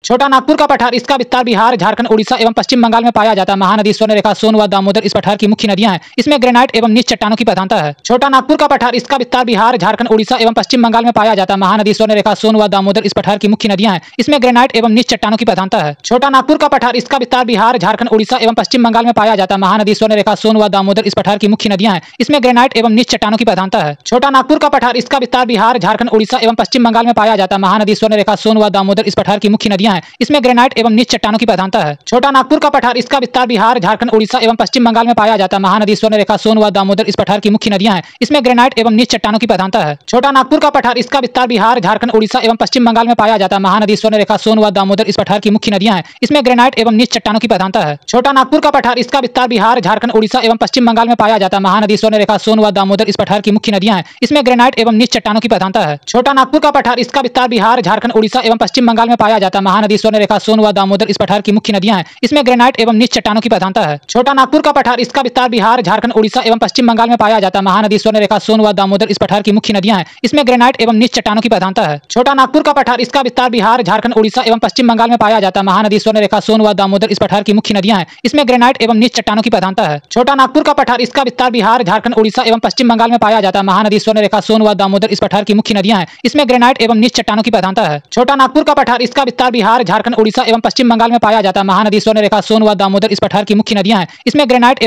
छोटा नागपुर का पठार, इसका विस्तार बिहार, झारखंड, उड़ीसा एवं पश्चिम बंगाल में पाया जाता है। महानदी स्वर्णरेखा, सोन व दामोदर इस पठार की मुख्य नदियां हैं। इसमें ग्रेनाइट एवं नीच चट्टानों की प्रधानता है। छोटा नागपुर का पठार, इसका विस्तार बिहार, झारखंड, उड़ीसा एवं पश्चिम बंगाल में पाया जाता है। महानदी स्वर्णरेखा, सोन व दामोदर इस पठार की मुख्य नदियां हैं। इसमें ग्रेनाइट एवं नीच चट्टानों की प्रधानता है। छोटा नागपुर का पठार, इसका विस्तार बिहार, झारखंड, उड़ीसा एवं पश्चिम बंगाल में पाया जाता है। महानदी स्वर्णरेखा, सोन व दामोदर इस पठार की मुख्य नदियां हैं। इसमें ग्रेनाइट एवं नीच चट्टानों की प्रधानता है। छोटा नागपुर का पठार, इसका विस्तार बिहार, झारखंड, उड़ीसा एवं पश्चिम बंगाल में पाया जाता है। महानदी स्वर्णरेखा, सोन व दामोदर इस पठार की मुख्य नदियां हैं। इसमें ग्रेनाइट एवं नीच चट्टानों की प्रधानता है। छोटा नागपुर का पठार, इसका विस्तार बिहार, झारखंड, उड़ीसा एवं पश्चिम बंगाल में पाया जाता है। महानदी स्वर्णरेखा, सोन व दामोदर इस पठार की मुख्य नदियां हैं। इसमें ग्रेनाइट एवं नीच चट्टानों की प्रधानता है। छोटा नागपुर का पठार, इसका विस्तार बिहार, झारखंड, उड़ीसा एवं पश्चिम बंगाल में पाया जाता है। महानदी स्वर्णरेखा, सोन व दामोदर इस पठार की मुख्य नदियां हैं। इसमें ग्रेनाइट एवं नीच चट्टानों की प्रधानता है। छोटा नागपुर का पठार, इसका विस्तार बिहार, झारखंड, उड़ीसा एवं पश्चिम बंगाल में पाया जाता है। महानदी स्वर्णरेखा, सोन व दामोदर इस पठार की मुख्य नदियां हैं। इसमें ग्रेनाइट एवं नीच चट्टानों की प्रधानता है। छोटा नागपुर का पठार, इसका विस्तार बिहार, झारखंड, उड़ीसा एवं पश्चिम बंगाल में पाया जाता है। महानदी स्वर्णरेखा, सोन व दामोदर इस पठार की मुख्य नदियां हैं। इसमें ग्रेनाइट एवं नीच चट्टानों की प्रधानता है। छोटा नागपुर का पठार, इसका विस्तार बिहार, झारखंड, उड़ीसा एवं पश्चिम बंगाल में पाया जाता है। महानदी स्वर्णरेखा, सोन व दामोदर इस पठार की मुख्य नदियां हैं। इसमें ग्रेनाइट एवं नीच चट्टानों की प्रधानता है। छोटा नागपुर का पठार, इसका विस्तार बिहार, झारखंड, उड़ीसा एवं पश्चिम बंगाल में पाया जाता है। महानदी स्वर्णरेखा, सोन व दामोदर इस पठार की मुख्य नदियां हैं। इसमें ग्रेनाइट एवं नीच चट्टानों की प्रधानता है। छोटा नागपुर का पठार, इसका विस्तार बिहार, झारखंड, उड़ीसा एवं पश्चिम बंगाल में पाया जाता है। महानदी स्वर्णरेखा, सोन व दामोदर इस पठार की मुख्य नदियां हैं। इसमें ग्रेनाइट एवं नीच चट्टानों की प्रधानता है। छोटा नागपुर का पठार, इसका विस्तार बिहार, झारखंड, उड़ीसा एवं पश्चिम बंगाल में पाया जाता है। महानदी स्वर्णरेखा, सोन व दामोदर इस पठार की मुख्य नदियां हैं। इसमें ग्रेनाइट एवं नीच चट्टानों की प्रधानता है।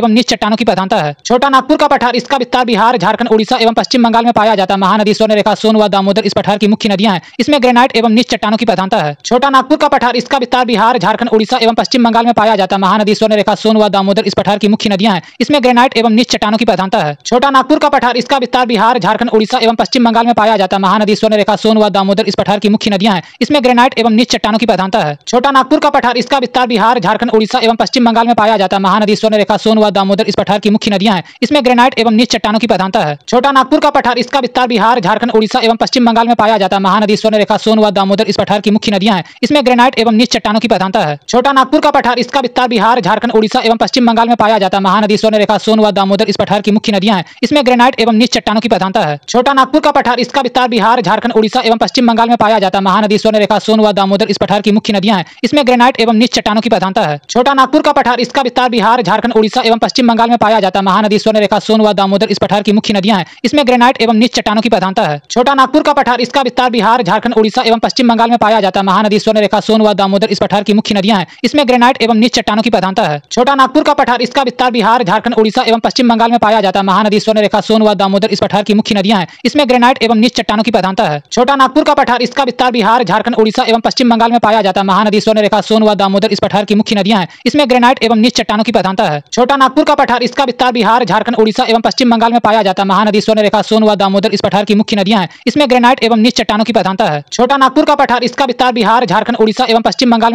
छोटा नागपुर का पठार, इसका विस्तार बिहार, झारखंड, उड़ीसा एवं पश्चिम बंगाल में पाया जाता है। महानदी स्वर्णरेखा, सोन व दामोदर इस पठार की मुख्य नदियां हैं। इसमें ग्रेनाइट एवं नीच चट्टानों की प्रधानता है। छोटा नागपुर का पठार, इसका विस्तार बिहार, झारखंड, उड़ीसा एवं पश्चिम बंगाल में पाया जाता है। महानदी स्वर्णरेखा, सोन व दामोदर इस पठार की मुख्य नदियां हैं। इसमें ग्रेनाइट एवं नीच चट्टानों की प्रधानता है। छोटा नागपुर का पठार, इसका विस्तार बिहार, झारखंड, उड़ीसा एवं पश्चिम बंगाल में पाया जाता है। महानदी स्वर्णरेखा, सोन व दामोदर इस पठार की मुख्य नदियां हैं। इसमें ग्रेनाइट एवं नीच चट्टानों की प्रधानता है। छोटा नागपुर का पठार, इसका विस्तार बिहार, झारखंड, उड़ीसा एवं पश्चिम बंगाल में पाया जाता है। महानदी स्वर्णरेखा, सोन व दामोदर इस पठार की मुख्य नदियां हैं। इसमें ग्रेनाइट एवं नीच चट्टानों की प्रधानता है। छोटा नागपुर का पठार, इसका विस्तार बिहार, झारखंड, उड़ीसा एवं पश्चिम बंगाल में पाया जाता है। महानदी स्वर्णरेखा, सोन व दामोदर इस पठार की मुख्य नदियां हैं। इसमें ग्रेनाइट एवं नीच चट्टानों की प्रधानता है। छोटा नागपुर का पठार, इसका विस्तार बिहार, झारखंड, उड़ीसा एवं पश्चिम बंगाल में पाया जाता है। महानदी स्वर्णरेखा, सोन व दामोदर इस पठार की मुख्य नदियां हैं। इसमें ग्रेनाइट एवं नीच चट्टानों की प्रधानता है। छोटा नागपुर का पठार, इसका विस्तार बिहार, झारखंड, उड़ीसा एवं पश्चिम बंगाल में पाया जाता है। महानदी स्वर्णरेखा, सोन व दामोदर इस पठार की मुख्य नदियां हैं। इसमें ग्रेनाइट एवं नीच चट्टानों की प्रधानता है। छोटा नागपुर का पठार, इसका विस्तार बिहार, झारखंड, उड़ीसा एवं पश्चिम बंगाल में पाया जाता है। महानदी स्वर्णरेखा, सोन व दामोदर इस पठार की मुख्य नदियां हैं। इसमें ग्रेनाइट एवं नीच चट्टानों की प्रधानता है। छोटा नागपुर का पठार, इसका विस्तार बिहार, झारखंड, उड़ीसा एवं पश्चिम बंगाल में पाया जाता है। महानदी स्वर्णरेखा, सोन व दामोदर इस पठार की मुख्य नदियां हैं। इसमें ग्रेनाइट एवं नीच चट्टानों की प्रधानता है। छोटा नागपुर का पठार, इसका विस्तार बिहार, झारखंड, उड़ीसा एवं पश्चिम बंगाल में पाया जाता है। महानदी स्वर्णरेखा, सोन व दामोदर इस पठार की मुख्य नदियां हैं। इसमें ग्रेनाइट एवं नीच चट्टानों की प्रधानता है। छोटा नागपुर का पठार, इसका विस्तार बिहार, झारखंड, उड़ीसा एवं पश्चिम बंगाल में पाया जाता है। महानदी स्वर्णरेखा, सोन व दामोदर इस पठार की मुख्य नदियां हैं। इसमें ग्रेनाइट एवं नीच चट्टानों की प्रधानता है। छोटा नागपुर का पठार, इसका विस्तार बिहार, झारखंड, उड़ीसा एवं पश्चिम बंगाल में पाया जाता है। महानदी स्वर्णरेखा, सोन व दामोदर इस पठार की मुख्य नदियां हैं। इसमें ग्रेनाइट एवं नीच चट्टानों की प्रधानता है। छोटा नागपुर का पठार, इसका विस्तार बिहार, झारखंड, उड़ीसा एवं पश्चिम बंगाल में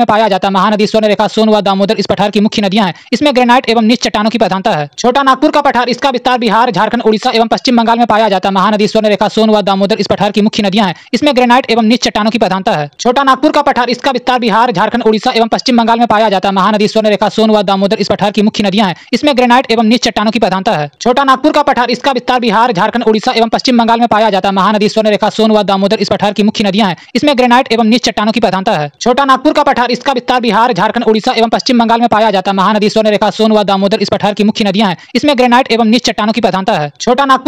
पाया जाता है। महानदी स्वर्णरेखा, सोन व दामोदर इस पठार की मुख्य नदियां हैं। इसमें ग्रेनाइट एवं नीच चट्टानों की प्रधानता है। छोटा नागपुर का पठार, इसका विस्तार बिहार, झारखंड, उड़ीसा एवं पश्चिम बंगाल में पाया जाता है। महानदी स्वर्णरेखा, सोन व दामोदर इस पठार की मुख्य नदियां हैं। इसमें ग्रेनाइट एवं नीच चट्टानों की प्रधानता है। छोटा नागपुर का पठार, इसका विस्तार बिहार, झारखंड, उड़ीसा एवं पश्चिम बंगाल में पाया जाता है। महानदी स्वर्णरेखा, सोन व दामोदर इस पठार की मुख्य नदियां हैं। इसमें ग्रेनाइट एवं नीच चट्टानों की प्रधानता है। छोटा नागपुर का पठार, इसका विस्तार बिहार, झारखंड, उड़ीसा एवं पश्चिम बंगाल में पाया जाता है। महानदी स्वर्णरेखा, सोन व दामोदर इस पठार की मुख्य नदियां हैं। इसमें ग्रेनाइट एवं नीच चट्टानों की प्रधानता है। छोटा नागपुर का पठार, इसका विस्तार बिहार, झारखंड, उड़ीसा एवं पश्चिम बंगाल में पाया जाता है। महानदी स्वर्णरेखा, सोन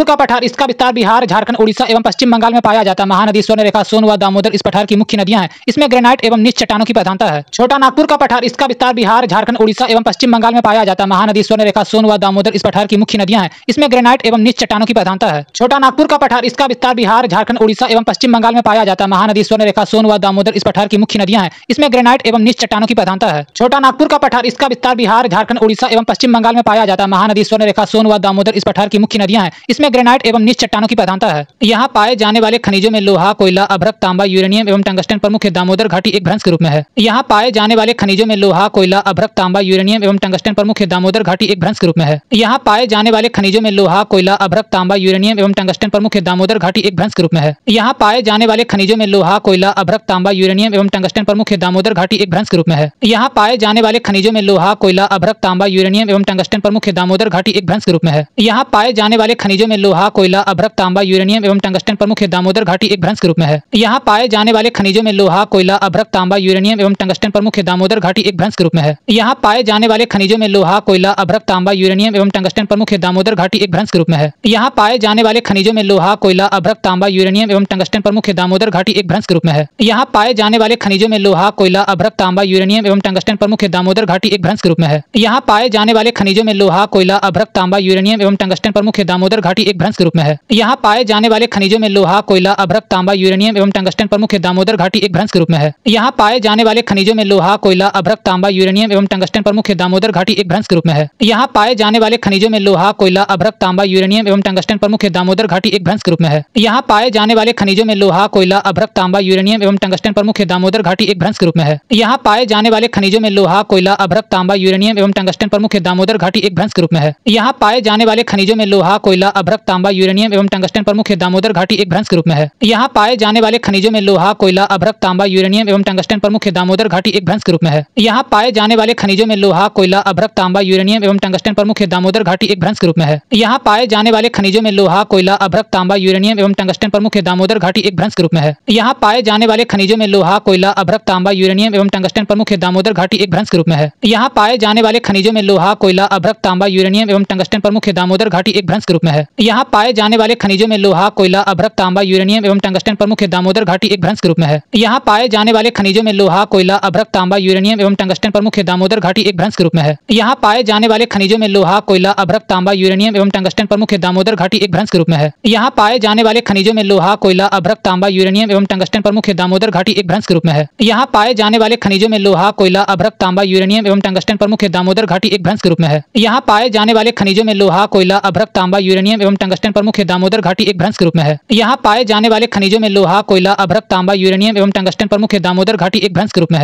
व दामोदर इस पठार की मुख्य नदियां हैं। इसमें ग्रेनाइट एवं नीच चट्टानों की प्रधानता है। छोटा नागपुर का पठार, इसका विस्तार बिहार, झारखंड, उड़ीसा एवं पश्चिम बंगाल में पाया जाता है। महानदी स्वर्णरेखा, सोन व दामोदर इस पठार की मुख्य नदियां हैं। इसमें ग्रेनाइट एवं नीच चट्टानों की प्रधानता है। छोटा नागपुर का पठार, इसका विस्तार बिहार, झारखंड, उड़ीसा एवं पश्चिम बंगाल में पाया जाता है। महानदी स्वर्णरेखा, सोन व दामोदर इस पठार की मुख्य नदियां हैं। इसमें ग्रेनाइट एवं नीच चट्टानों की प्रधानता है। छोटा नागपुर का पठार, इसका विस्तार बिहार, झारखंड, उड़ीसा एवं पश्चिम बंगाल में पाया जाता है। महानदी स्वर्णरेखा, सोन व दामोदर इस पठार की मुख्य नदियां हैं। इसमें ग्रेनाइट एवं नीच चट्टानों की प्रधानता है। छोटा नागपुर का पठार, इसका विस्तार बिहार, झारखंड, उड़ीसा एवं पश्चिम बंगाल में पाया जाता है। महानदी स्वर्णरेखा, सोन व दामोदर इस पठार की मुख्य नदियां हैं। इसमें ग्रेनाइट एवं नीच चट्टानों की प्रधानता है। यहाँ पाए जाने वाले खनिजों में लोहा, कोयला, अभ्रक, तांबा, यूरेनियम एवं टंगस्टन प्रमुख है। दामोदर घाटी एक भ्रंश के रूप में है। यहाँ पाए जाने वाले खनिजों में लोहा, कोयला, अभ्रक, तांबा, यूरेनियम एवं टंगस्टन प्रमुख है। दामोदर घाटी एक भ्रंश के रूप में है। यहाँ पाए जाने वाले खनिजों में लोहा, कोयला, अभ्रक, तांबा, यूरेनियम एवं टंगस्टन प्रमुख है। दामोदर घाटी एक भ्रंश के रूप में है। यहाँ पाए जाने वाले खनिजों में लोहा, कोयला, अभ्रक, तांबा, यूरेनियम एवं टंगस्टन प्रमुख है। दामोदर घाटी एक भ्रंश के रूप में है। यहाँ पाए जाने वाले खनिजों में लोहा, कोयला, अभ्रक, तांबा, यूरेनियम एवं टंगस्टन प्रमुख है। दामोदर घाटी एक भ्रंश के रूप में है। यहाँ पाए जाने वाले खनिजों में लोहा, कोयला, अभ्रक, तांबा, यूरेनियम एवं टंगस्टन प्रमुख है। दामोदर घाटी एक भ्रंश के रूप में है। यहाँ पाए जाने वाले खनिजों में लोहा, कोयला, अभ्रक, तांबा, यूरेनियम एवं टंगस्टन पर मुख्य दामोदर घाटी एक भ्रंश के रूप में है। यहाँ पाए जाने वाले खनिजों में लोहा, कोयला, अभ्रक, तांबा, यूरेनियम एवं टंगस्टन पर मुख्य दामोदर घाटी एक भ्रंश के रूप में है। यहाँ पाए जाने वाले खनिजों में लोहा, कोयला, अभ्रक, तांबा, यूरेनियम एवं टंगस्टन पर मुख्य दामोदर घाटी एक भ्रंश के रूप में है। यहाँ पाए जाने वाले खनिजों में लोहा, कोयला, अभ्रक, तांबा, यूरेनियम एवं टंगस्टन पर मुख्य दामोदर घाटी एक भ्रंश के रूप में है। यहाँ पाए जाने वाले खनिजों में लोहा, कोयला, अभ्रक, तांबा, यूरेनियम एवं टंगस्टन पर मुख्य दामोदर घाटी एक भ्रंश के रूप में है। यहाँ पाए जाने वाले खनिजों में लोहा, कोयला, अभ्रक, तांबा, यूरेनियम एवं टंगस्टन पर मुख्य दामोदर घाटी एक भ्रंश के रूप में है। यहाँ पाए जाने वाले खनिजों में लोहा, कोयला, अभ्रक, तांबा, यूरेनियम एवं टंगस्टन पर मुख्य दामोदर घाटी एक भ्रंश के रूप में है। यहाँ पाए जाने वाले खनिजों में लोहा, कोयला, अभ्रक, तांबा, यूरेनियम एवं टंगस्टन पर मुख्य दामोदर घाटी एक भ्रंश के रूप में है। यहाँ पाए जाने वाले खनिजों में लोहा, कोयला, अभ्रक, तांबा, यूरेनियम एवं टंगस्टन पर मुख्य दामोदर घाटी एक भ्रंश के रूप में है। यहाँ पाए जाने वाले खनिजों में लोहा, कोयला, अभ्रक, तांबा, यूरेनियम एवं टंगस्टन पर मुख्य दामोदर घाटी एक भ्रंश के रूप में है। यहाँ पाए जाने वाले खनिजों में लोहा, कोयला, अभ्रक, तांबा, यूरेनियम एवं टंगस्टन पर मुख्य दामोदर घाटी एक भ्रंश के रूप में है। यहाँ पाए जाने वाले खनिजों में लोहा, कोयला, अभ्रक, तांबा, यूरेनियम एवं टंगस्टन पर मुख्य दामोदर घाटी एक भ्रंश के रूप में है। यहाँ पाए जाने वाले खनिजों में लोहा, कोयला, अभ्रक, तांबा, यूरेनियम एवं टंगस्टन पर मुख्य दामोदर घाटी एक भ्रंश के रूप में है। यहाँ पाए जाने वाले खनिजों में लोहा, कोयला, अभ्रक, तांबा, यूरेनियम एवं टंगस्टन पर मुख्य दामोदर घाटी एक भ्रंश के रूप में है। यहाँ पाए जाने वाले खनिजों में लोहा, कोयला, अभ्रक, तांबा, यूरेनियम एवं टंगस्टन पर मुख्य दामोदर घाटी एक भ्रंश के रूप में है। यहाँ पाए जाने वाले खनिजों में लोहा, कोयला, अभ्रक, तांबा, यूरेनियम एवं टंगस्टन पर मुख्य दामोदर घाटी एक भ्रंश के रूप में है। यहाँ पाए जाने वाले खनिजों में लोहा, कोयला, अभ्रक, तांबा, यूरेनियम एवं टंगस्टन पर मुख्य दामोदर घाटी एक भ्रंश के रूप में है। यहाँ पाए जाने वाले खनिजों में लोहा, कोयला, अभ्रक, तांबा, यूरेनियम एवं टंगस्टन पर मुख्य दामोदर घाटी एक भ्रंश के रूप में है। यहाँ पाए जाने वाले खनिजों में लोहा, कोयला, अभ्रक, तांबा, यूरेनियम एवं टंगस्टन पर मुख्य दामोदर घाटी एक भ्रंश के रूप में है। यहाँ पाए जाने वाले खनिजों में लोहा, कोयला, अभ्रक, तांबा, यूरेनियम एवं टंगस्टन पर मुख्य दामोदर घाटी एक भ्रंश के रूप में है। यहाँ पाए जाने वाले खनिजों में लोहा, कोयला, अभ्रक, तांबा, यूरेनियम एवं टंगस्टन पर मुख्य दामोदर घाटी एक भ्रंश के रूप में है। यहाँ पाए जाने वाले खनिजों में लोहा, कोयला, अभ्रक, तांबा, यूरेनियम एवं टंगस्टन पर मुख्य दामोदर घाटी एक भ्रंश के रूप में है। यहाँ पाए जाने वाले खनिजों में लोहा, कोयला, अभ्रक, तांबा, यूरेनियम एवं टंगस्टन पर मुख्य दामोदर घाटी एक भ्रंश के रूप में है। यहाँ पाए जाने वाले खनिजों में लोहा, कोयला, अभ्रक, तांबा, यूरेनियम एवं टंगस्टन पर मुख्य दामोदर घाटी एक भ्रंश के रूप में है।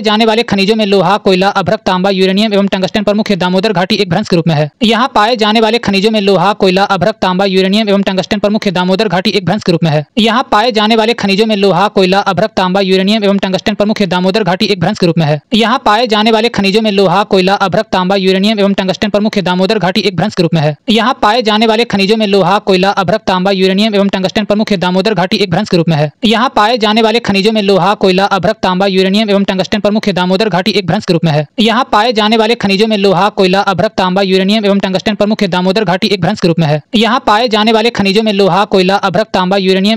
यहाँ पाए जाने वाले खनिजों में लोहा, कोयला, अभ्रक, तांबा, यूरेनियम एवं टंगस्टन पर मुख्य दामोदर घाटी एक भ्रंश के रूप में है। यहाँ पाए जाने वाले खनिजों में लोहा, कोयला, अभ्रक, तांबा, यूरेनियम एवं टंगस्टन पर मुख्य दामोदर घाटी एक भ्रंश के रूप में है। यहाँ पाए जाने वाले खनिजों में लोहा, कोयला, अभ्रक, तांबा, यूरेनियम एवं टंगस्टन पर मुख्य दामोदर घाटी एक भ्रंश के रूप में है। यहाँ पाए जाने वाले खनिजों में लोहा, कोयला, अभ्रक, तांबा, यूरेनियम एवं टंगस्टन पर मुख्य दामोदर घाटी एक भ्रंश के रूप में है। यहाँ पाए जाने वाले खनिजों में लोहा, कोयला, अभ्रक, तांबा, यूरेनियम एवं टंगस्टन पर मुख्य दामोदर घाटी एक भ्रंश के रूप में है। यहाँ पाए जाने वाले खनिजों में लोहा, कोयला, अभ्रक, तांबा, यूरेनियम एवं टंगस्टन पर मुख्य दामोदर घाटी एक भ्रंश के रूप में है। यहाँ पाए जाने वाले खनिजों में लोहा, कोयला, अभ्रक, तांबा, यूरेनियम एवं टंगस्टन पर मुख्य दामोदर घाटी एक भ्रंश के रूप में है। यहाँ पाए जाने वाले खनिजों में लोहा, कोयला, अभ्रक, तांबा, यूरेनियम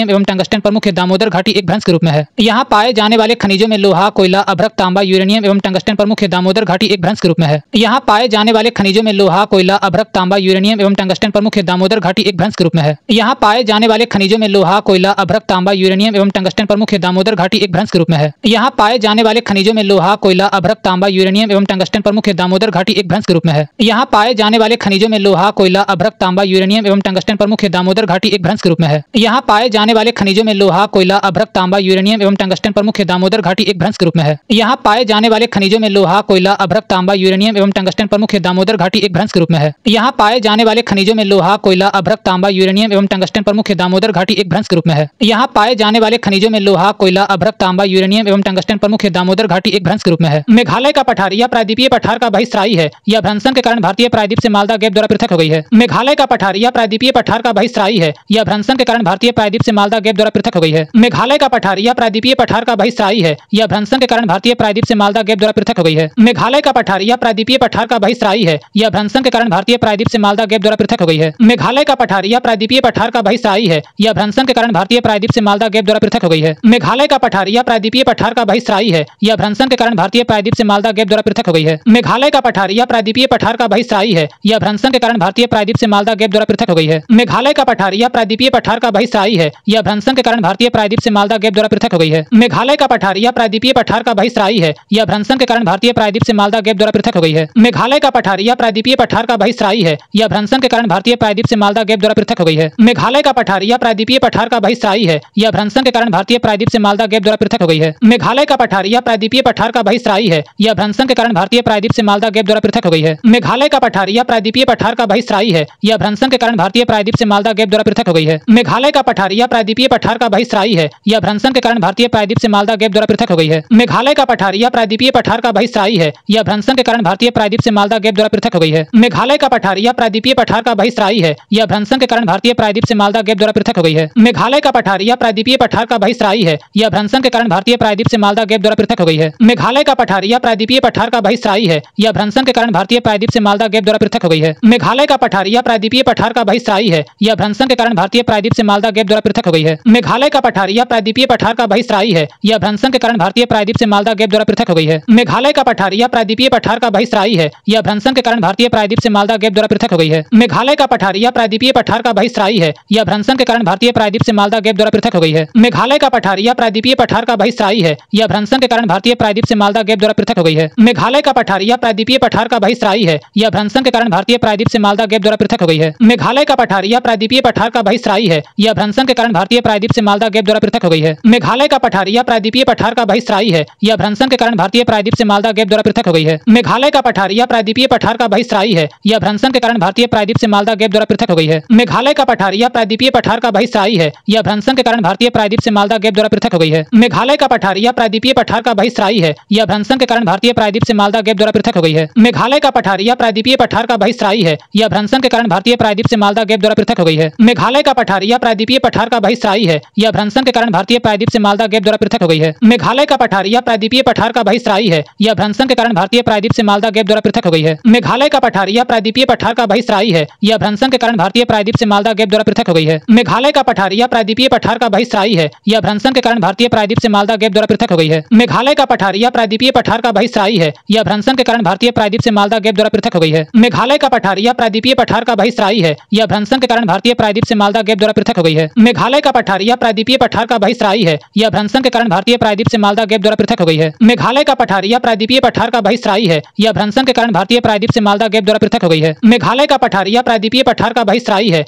एवं टंगस्टन पर मुख्य दामोदर घाटी एक भ्रंश के रूप में है। यहाँ पाए जाने वाले खनिजों में लोहा, कोयला, अभ्रक, तांबा, यूरेनियम एवं टंगस्टन पर मुख्य दामोदर घाटी एक भ्रंश के रूप में है। यहाँ पाए जाने वाले खनिजों में लोहा, कोयला, अभ्रक, तांबा, यूरेनियम एवं टंगस्टन पर मुख्य दामोदर घाटी एक भ्रंश के रूप में है। यहाँ पाए जाने वाले खनिजों में लोहा, कोयला, अभ्रक, तांबा, यूरेनियम एवं टंगस्टन पर मुख्य दामोदर घाटी एक भ्रंश के रूप में है। यहाँ पाए जाने वाले खनिजों में लोहा, कोयला, अभ्रक, तांबा, यूरेनियम एवं टंगस्टन पर मुख्य दामोदर घाटी एक भ्रंश के रूप में है। यहाँ पाए जाने वाले खनिजों में लोहा, कोयला, अभ्रक, तांबा, यूरेनियम एवं टंगस्टन पर मुख्य दामोदर घाटी एक भ्रंश के रूप में है। यहाँ पाए जाने वाले खनिजों में लोहा, कोयला, अभ्रक, तांबा, यूरेनियम एवं टंगस्टन पर मुख्य दामोदर घाटी एक भ्रंश के रूप में है। यहाँ पाए जाने वाले खनिजों में लोहा, कोयला, अभ्रक, तांबा, यूरेनियम एवं टंगस्टन पर मुख्य दामोदर घाटी एक भ्रंश के रूप में है। यहाँ पाए जाने वाले खनिजों में लोहा, कोयला, अभ्रक, तांबा, यूरेनियम एवं टंगस्टन पर मुख्य दामोदर घाटी एक भ्रंश के रूप में है। यहाँ पाए जाने वाले खनिजों में लोहा, कोयला, अभ्रक, तांबा, यूरेनियम एवं टंगस्टन पर मुख्य दामोदर घाटी एक भ्रंश के रूप में है। मेघालय का पठार यह प्रायद्वीपीय पठार का बहिस्रायी है। यह भ्रंशन के कारण भारतीय प्रायद्वीप से मालदा गैप द्वारा पृथक हो गई है। मेघालय का पठार यह प्रायद्वीपीय पठार का बहिस्रायी है। यह भ्रंशन के कारण भारतीय प्रायद्वीप से मालदा गैप द्वारा पृथक हो गई है। मेघालय का पठार यह प्रायद्वीपीय पठार का बहिस्रायी है। यह भ्रंशन के कारण भारतीय प्रायद्वीप से मालदा गैप द्वारा पृथक हो गई है। मेघालय का पठार यह प्रायद्वीपीय पठार का बहिस्रायी है। यह भ्रंशन के कारण भारतीय प्रायद्वीप से मालदा गैप द्वारा पृथक हो गई है। मेघालय का पठार यह प्रायद्वीपीय पठार का बहिस्रायी है। यह भ्रंशन के कारण भारतीय प्रायद्वीप से मालदा गैप द्वारा पृथक हो गई है। मेघालय का पठार यह प्रायद्वीपीय पठार का बहिस्रायी है। यह भ्रंशन के कारण भारतीय प्रायद्वीप से मालदा गैप द्वारा पृथक हो गई है। मेघालय का पठार यह प्रायद्वीपीय पठार का बहिस्रायी है। यह भ्रंशन के कारण भारतीय प्रायद्वीप से मालदा गैप द्वारा पृथक हो गई है। मेघालय का पठार यह प्रायद्वीपीय पठार का बहिस्रायी है। यह भ्रंशन के कारण भारतीय प्रायद्वीप से मालदा गैप द्वारा पृथक हो गई है। मेघालय का पठार यह प्रायद्वीपीय पठार का बहिस्रायी है। यह भ्रंशन के कारण भारतीय प्रायद्वीप से मालदा गैप द्वारा पृथक हो गई है। मेघालय का पठार यह प्रायद्वीपीय पठार का बहिस्रायी है। यह भ्रंशन के कारण भारतीय प्रायद्वीप से मालदा गैप द्वारा पृथक हो गई है। मेघालय का पठार यह प्रायद्वीपीय पठार का बहिस्रायी है। यह भ्रंशन के कारण भारतीय प्रायद्वीप से मालदा गैप द्वारा पृथक हो गई है। मेघालय का पठार यह प्रायद्वीपीय पठार का बहिस्रायी है। यह भ्रंशन के कारण भारतीय प्रायद्वीप से मालदा गैप द्वारा पृथक हो गई है। मेघालय का पठार यह प्रायद्वीपीय पठार का बहिस्रायी है। यह भ्रंशन के कारण भारतीय प्रायद्वीप से मालदा गैप द्वारा पृथक हो गई है। मेघालय का पठार यह प्रायद्वीपीय पठार का बहिस्रायी है। यह भ्रंशन के कारण भारतीय प्रायद्वीप से मालदा गैप द्वारा पृथक हो गई है। मेघालय का पठार यह प्रायद्वीपीय पठार का बहिस्रायी है। यह भ्रंशन के कारण भारतीय प्रायद्वीप से मालदा गैप द्वारा पृथक हो गई है। मेघालय का पठार यह प्रायद्वीपीय पठार का बहिस्रायी है। यह भ्रंशन के कारण भारतीय प्रायद्वीप से मालदा गैप द्वारा पृथक हो गई है। मेघालय का पठार यह प्रायद्वीपीय पठार का बहिस्रायी है। यह भ्रंशन के कारण भारतीय प्रायद्वीप से मालदा गैप द्वारा पृथक हो गई है। मेघालय का पठार यह प्रायद्वीपीय पठार का बहिस्रायी है। यह भ्रंशन के कारण भारतीय प्रायद्वीप से मालदा गैप द्वारा पृथक हो गई है। मेघालय का पठार यह प्रायद्वीपीय पठार का बहिस्रायी है। यह भ्रंशन के कारण भारतीय भारतीय प्रायद्वीप से मालदा गैप द्वारा पृथक हो गई है। मेघालय का पठार यह प्रायद्वीपीय पठार का बहिस्रायी है। यह भ्रंशन के कारण भारतीय प्रायद्वीप से मालदा गैप द्वारा पृथक हो गई है। मेघालय का पठार यह प्रायद्वीपीय पठार का बहिस्रायी है। यह भ्रंशन के कारण भारतीय प्रायद्वीप से मालदा गैप द्वारा पृथक हो गई है। मेघालय का पठार यह प्रायद्वीपीय पठार का बहिस्रायी है। यह भ्रंशन के कारण भारतीय प्रायद्वीप से मालदा गैप द्वारा पृथक हो गई है। मेघालय का पठार यह प्रायद्वीपीय पठार का बहिस्रायी है। यह भ्रंशन के कारण भारतीय प्रायद्वीप से मालदा गैप द्वारा पृथक हो गई है। मेघालय का पठार यह प्रायद्वीपीय पठार का बहिस्रायी है। यह भ्रंशन के कारण भारतीय प्रायद्वीप से मालदा गैप द्वारा पृथक हो गई है। मेघालय का पठार यह प्रायद्वीपीय पठार का बहिस्रायी है। यह भ्रंशन के कारण भारतीय प्रायद्वीप से मालदा गैप द्वारा पृथक हो गई है। मेघालय का पठार यह प्रायद्वीपीय पठार का बहिस्रायी है। यह भ्रंशन के कारण भारतीय प्रायद्वीप से मालदा गैप द्वारा पृथक हो गई है। मेघालय का पठार यह प्रायद्वीपीय पठार का बहिस्रायी है। यह भ्रंशन के कारण भारतीय प्रायद्वीप से मालदा गैप द्वारा पृथक हो गई है। मेघालय का पठार यह प्रायद्वीपीय पठार का बहिस्रायी है। यह भ्रंशन के कारण भारतीय प्रायद्वीप से मालदा गैप द्वारा पृथक हो गई है। मेघालय का पठार यह प्रायद्वीपीय पठार का बहिस्रायी है। यह भ्रंशन के कारण भारतीय प्रायद्वीप से मालदा गैप द्वारा पृथक हो गई है। मेघालय का पठार यह प्रायद्वीपीय पठार का बहिस्रायी है। यह भ्रंशन के कारण भारतीय प्रायद्वीप से मालदा गैप द्वारा पृथक हो गई है। मेघालय का पठार यह प्रायद्वीपीय पठार का बहिस्रायी है। यह भ्रंशन के कारण भारतीय प्रायद्वीप से मालदा गैप द्वारा पृथक हो गई है। मेघालय का पठार यह प्रायद्वीपीय पठार का बहिस्रायी है। यह भ्रंशन के कारण भारतीय प्रायद्वीप से मालदा गैप द्वारा पृथक हो गई है। मेघालय का पठार यह प्रायद्वीपीय पठार का बहिस्रायी है। यह भ्रंशन के कारण भारतीय प्रायद्वीप से मालदा गैप द्वारा पृथक हो गई है। मेघालय का पठार यह प्रायद्वीपीय पठार का बहिस्रायी है। यह भ्रंशन के कारण भारतीय प्रायद्वीप से मालदा गैप द्वारा पृथक हो गई है। मेघालय का पठार यह प्रायद्वीपीय पठार का बहिस्रायी है। यह भ्रंशन के कारण भारतीय प्रायद्वीप से मालदा गैप द्वारा पृथक हो गई है। मेघालय का पठार यह प्रायद्वीपीय पठार का बहिस्रायी है। यह भ्रंशन के कारण भारतीय प्रायद्वीप से मालदा गैप द्वारा पृथक हो गई है। मेघालय का पठार यह प्रायद्वीपीय पठार का बहिस्रायी है। यह भ्रंशन के कारण भारतीय प्रायद्वीप से मालदा गैप द्वारा पृथक हो गई है। मेघालय का पठार यह प्रायद्वीपीय पठार का बहिस्रायी है। यह भ्रंशन के कारण भारतीय प्रायद्वीप से मालदा गैप द्वारा पृथक हो गई है। मेघालय का पठार यह प्रायद्वीपीय पठार का बहिस्रायी है। यह भ्रंशन के कारण भारतीय प्रायद्वीप से मालदा गैप द्वारा पृथक हो गई है। मेघालय का पठार यह प्रायद्वीपीय पठार का बहिस्रायी है। यह भ्रंशन के कारण भारतीय प्रायद्वीप से मालदा गैप द्वारा पृथक हो गई है। मेघालय का पठार यह प्रायद्वीपीय पठार का बहिस्रायी है। यह भ्रंशन के कारण भारतीय प्रायद्वीप से मालदा गैप द्वारा पृथक हो गई है। मेघालय का पठार यह प्रायद्वीपीय पठार का बहिस्रायी है।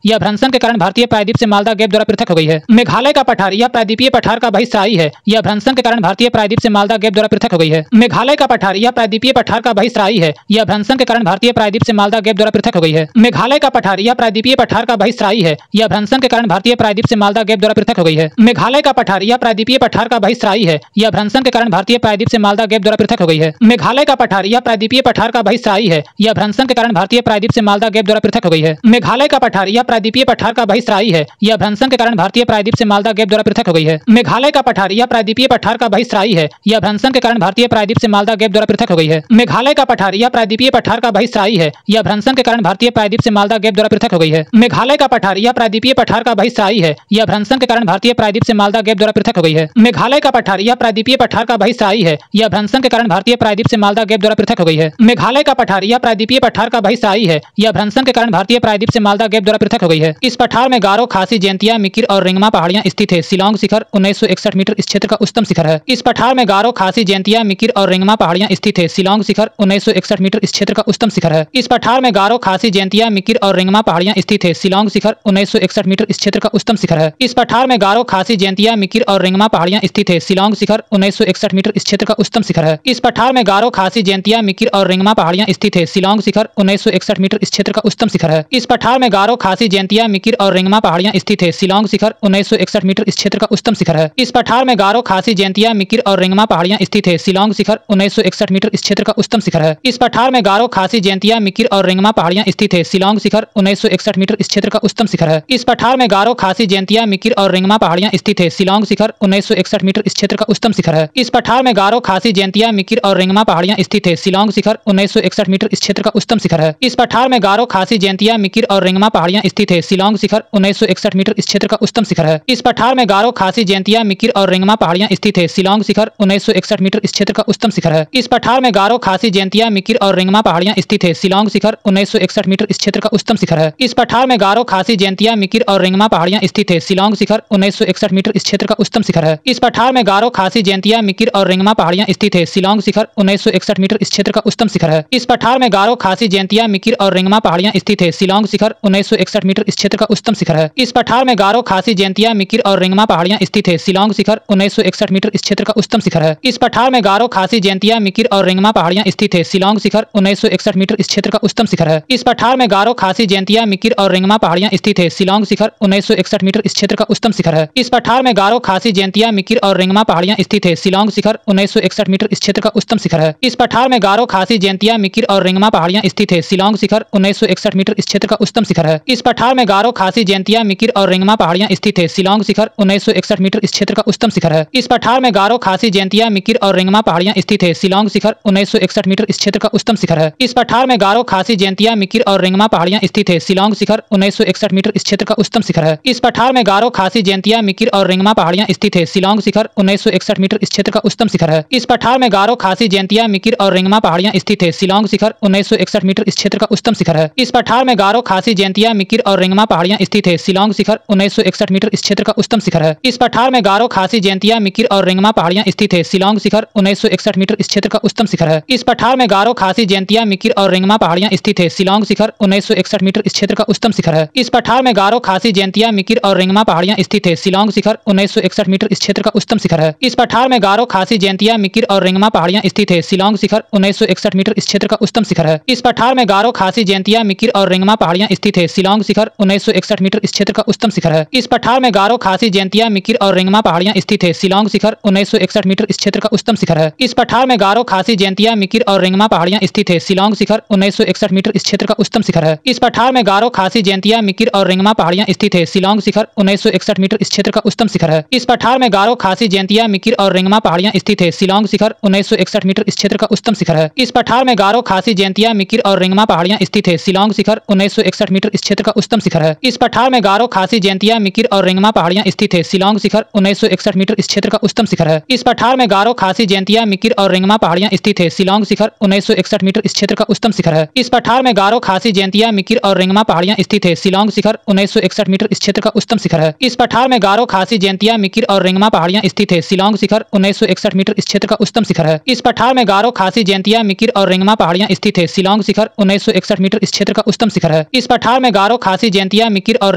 यह भ्रंशन के कारण भारतीय प्रायद्वीप से मालदा गैप द्वारा पृथक हो गई है। मेघालय का पठार यह प्रायद्वीपीय पठार का बहिस्रायी है। यह भ्रंशन के कारण भारतीय प्रायद्वीप से मालदा गैप द्वारा पृथक हो गई है। मेघालय का पठार यह प्रायद्वीपीय पठार का बहिस्रायी है। यह भ्रंशन के कारण भारतीय प्रायद्वीप से मालदा गैप द्वारा पृथक हो गई है। मेघालय का पठार यह प्रायद्वीपीय पठार का बहिस्रायी है। यह भ्रंशन के कारण भारतीय प्रायद्वीप से मालदा गैप द्वारा पृथक हो गई है। मेघालय का पठार यह प्रायद्वीपीय पठार का बहिस्रायी है। यह भ्रंशन के कारण भारतीय प्रायद्वीप से मालदा गैप द्वारा पृथक हो गई है। मेघालय का पठार यह प्रायद्वीपीय पठार का बहिस्रायी है। यह भ्रंशन के कारण भारतीय प्रायद्वीप से मालदा गैप द्वारा पृथक हो गई है। मेघालय का पठार यह प्रायद्वीपीय पठार का बहिस्रायी है। यह भ्रंशन के कारण भारतीय प्रायद्वीप से मालदा गैप द्वारा पृथक हो गई है। मेघालय का पठार यह प्रायद्वीपीय पठार का बहिस्रायी है। यह भ्रंशन के कारण भारतीय प्रायद्वीप से मालदा गैप द्वारा पृथक हो गई है। मेघालय का पठार यह प्रायद्वीपीय पठार का बहिस्रायी है। यह भ्रंशन के कारण भारतीय प्रायद्वीप से मालदा गैप द्वारा पृथक हो गई है। मेघालय का पठार यह प्रायद्वीपीय पठार का बहिस्रायी है। यह भ्रंशन के कारण भारतीय प्रायद्वीप से मालदा गैप द्वारा पृथक हो गई है। मेघालय का पठार यह प्रायद्वीपीय पठार का बहिस्रायी है। यह भ्रंशन के कारण भारतीय प्रायद्वीप से मालदा गैप द्वारा पृथक हो गई है। मेघालय का पठार यह प्रायद्वीपीय पठार का बहिस्रायी है। यह भ्रंशन के कारण भारतीय प्रायद्वीप से मालदा गैप द्वारा पृथक हो गई है। इस पठार में गारो, खासी, जैंतिया, मिकिर और रिंगमा पहाड़ियां स्थित है। शिलांग शिखर 1961 मीटर इस क्षेत्र का उच्चतम शिखर है। इस पठार में गारो, खासी, जैंतिया, मिकिर और रिंगमा पहाड़ियां स्थित है। शिलांग शिखर 1961 मीटर इस क्षेत्र का उच्चतम शिखर है। इस पठार में गारो, खासी, जैंतिया, मिकिर और रिंगमा पहाड़ियां स्थित है। शिलांग शिखर 1961 मीटर इस क्षेत्र का उच्चतम शिखर है। इस पठार में गारो, खासी, जैंतिया, मिकिर और रिंगमा पहाड़ियां स्थित है। शिलांग शिखर 1961 मीटर इस क्षेत्र का उच्चतम शिखर है। इस पठार में गारो, खासी, जैंतिया, मिकिर और रिंगमा पहाड़ियां स्थित है। शिलांग शिखर 1961 मीटर इस क्षेत्र का उच्चतम शिखर है। इस पठार में गारो, खासी, जैंतिया, मिकिर और रिंगमा पहाड़ियां स्थित है। शिलांग शिखर 1961 मीटर इस क्षेत्र का उच्चतम शिखर है। इस पठार में गारो, खासी, जैंतिया, मिकिर और रिंगमा पहाड़ियां स्थित है। शिलांग शिखर 1961 मीटर इस क्षेत्र का उच्चतम शिखर है। इस पठार में गारो, खासी, जैंतिया, मिकिर और रिंगमा पहाड़ियां स्थित है। शिलांग शिखर 1961 मीटर इस क्षेत्र का उच्चतम शिखर है। इस पठार में गारो, खासी, जैंतिया, मिकिर और रिंगमा पहाड़ियां स्थित है। शिलांग शिखर 1961 मीटर इस क्षेत्र का उच्चतम शिखर है। इस पठार में गारो, खासी, जैंतिया, मिकिर और रिंगमा पहाड़ियां स्थित है। शिलांग शिखर 1961 मीटर इस क्षेत्र का उच्चतम शिखर है। इस पठार में गारो, खासी, जैंतिया, मिकिर और रिंगमा पहाड़ियां स्थित है। शिलांग शिखर 1961 मीटर इस क्षेत्र का उच्चतम शिखर है। इस पठार में गारो, खासी, जैंतिया, मिकिर और रिंगमा पहाड़ियां स्थित है। शिलांग शिखर 1961 मीटर इस क्षेत्र का उच्चतम शिखर है। इस पठार में गारो, खासी, जैंतिया, मिकिर और रिंगमा पहाड़ियां स्थित है। शिलांग शिखर 1961 मीटर इस क्षेत्र का उच्चतम शिखर है। इस पठार में गारो, खासी, जैंतिया, मिकिर और रिंगमा पहाड़ियां स्थित है। शिलांग शिखर 1961 मीटर इस क्षेत्र का उच्चतम शिखर है। इस पठार में गारो, खासी, जैंतिया, मिकिर और रिंगमा पहाड़ियां स्थित है। शिलांग शिखर 1961 मीटर इस क्षेत्र का उच्चतम शिखर है। इस पठार में गारो, खासी, जैंतिया, मिकिर और रिंगमा पहाड़ियां स्थित है। शिलांग शिखर 1961 मीटर इस क्षेत्र का उच्चतम शिखर है। इस पठार में गारो, खासी, जैंतिया, मिकिर और रिंगमा पहाड़ियां स्थित है। शिलांग शिखर 1961 मीटर इस क्षेत्र का उच्चतम शिखर है। इस पठार में गारो, खासी, जैंतिया, मिकिर और रिंगमा पहाड़ियां स्थित है। शिलांग शिखर 1961 मीटर इस क्षेत्र का उच्चतम शिखर है। इस पठार में गारो, खासी, जैंतिया, मिकिर और रिंगमा पहाड़ियां स्थित है। शिलांग शिखर 1961 मीटर इस क्षेत्र का उच्चतम शिखर है। इस पठार में गारो, खासी, जैंतिया, मिकिर और रिंगमा पहाड़ियां स्थित है। शिलांग शिखर 1961 मीटर इस क्षेत्र का उच्चतम शिखर है। इस पठार में गारो, खासी, जैंतिया, मिकिर और रिंगमा पहाड़ियां स्थित है। शिलांग शिखर 1961 मीटर इस क्षेत्र का उच्चतम शिखर है। इस पठार में गारो, खासी, जैंतिया, मिकिर और रिंगमा पहाड़ियां स्थित है। शिलांग शिखर 1961 मीटर इस क्षेत्र का उच्चतम शिखर है। इस पठार में गारो, खासी, जैंतिया, मिकिर और रिंगमा पहाड़ियां स्थित है। शिलांग शिखर 1961 मीटर इस क्षेत्र का उच्चतम शिखर है। इस पठार में गारो, खासी, जैंतिया, मिकिर और रिंगमा पहाड़ियां स्थित है। शिलांग शिखर 1961 मीटर इस क्षेत्र का उच्चतम शिखर है। इस पठार में गारो, खासी, जैंतिया, मिकिर और रिंगमा पहाड़ियां स्थित है। शिलांग शिखर 1961 मीटर इस क्षेत्र का उच्चतम शिखर है। इस पठार में गारो, खासी, जैंतिया, मिकिर और रिंगमा पहाड़ियां स्थित है। शिलांग शिखर 1961 मीटर इस क्षेत्र का उच्चतम शिखर है। इस पठार में गारो, खासी, जैंतिया, मिकिर और रिंगमा पहाड़ियां स्थित है। शिलांग शिखर 1961 मीटर इस क्षेत्र का उच्चतम शिखर है। इस पठार में गारो, खासी, जैंतिया, मिकिर और रिंगमा पहाड़ियां स्थित है। शिलांग शिखर 1961 मीटर इस क्षेत्र का उच्चतम शिखर है। इस पठार में गारो, खासी, जैंतिया, मिकिर और रिंगमा पहाड़ियां स्थित है। शिलांग शिखर 1961 मीटर इस क्षेत्र का उच्चतम शिखर है। इस पठार में गारो, खासी, जैंतिया, मिकिर और रिंगमा पहाड़ियां स्थित है। शिलांग शिखर 1961 मीटर इस क्षेत्र का उच्चतम शिखर है। इस पठार में गारो, खासी, जैंतिया, मिकिर और रिंगमा पहाड़ियां स्थित है। शिलांग शिखर 1961 मीटर इस क्षेत्र का उच्चतम शिखर है। इस पठार में गारो, खासी, जैंतिया, मिकिर और रिंगमा पहाड़ियां स्थित है। शिलांग शिखर 1961 मीटर इस क्षेत्र का उच्चतम शिखर है। इस पठार में गारो, खासी, जैंतिया, मिकिर और रिंगमा पहाड़ियां स्थित है। शिलांग शिखर 1961 मीटर इस क्षेत्र का उच्चतम शिखर है। इस पठार में गारो, खासी, जैंतिया, मिकिर और रिंगमा पहाड़ियां स्थित है। शिलांग शिखर 1961 मीटर इस क्षेत्र का उच्चतम शिखर है। इस पठार में गारो, खासी, जैंतिया, मिकिर और रिंगमा पहाड़ियां स्थित है। शिलांग शिखर 1961 मीटर इस क्षेत्र का उच्चतम शिखर है। इस पठार में गारो, खासी, जैंतिया, मिकिर और रिंगमा पहाड़ियां स्थित है। शिलांग शिखर 1961 मीटर इस क्षेत्र का उच्चतम शिखर है। इस पठार में गारो, खासी, जैंतिया, मिकिर और रिंगमा पहाड़ियां स्थित है। शिलांग शिखर 1961 मीटर इस क्षेत्र का उच्चतम शिखर है। इस पठार में गारो, खासी, जैंतिया, मिकिर और रिंगमा पहाड़ियां स्थित है। शिलांग शिखर 1961 मीटर इस क्षेत्र का उच्चतम शिखर है। इस पठार में गारो, खासी, जैंतिया, मिकिर और रिंगमा पहाड़ियां स्थित है। शिलांग शिखर 1961 मीटर इस क्षेत्र का उच्चतम शिखर है। इस पठार में गारो, खासी, जैंतिया, मिकिर और रिंगमा पहाड़ियां स्थित है। शिलांग शिखर 1961 मीटर इस क्षेत्र का उच्चतम शिखर है। इस पठार में गारो, खासी, जैंतिया, मिकिर और रिंगमा पहाड़ियां स्थित है। शिलांग शिखर 1961 मीटर इस क्षेत्र का उच्चतम शिखर है। इस पठार में गारो, खासी, जैंतिया, मिकिर और रिंगमा पहाड़ियां स्थित है। शिलांग शिखर 1961 मीटर इस क्षेत्र का उच्चतम शिखर है। इस पठार में गारो, खासी, जैंतिया, मिकिर और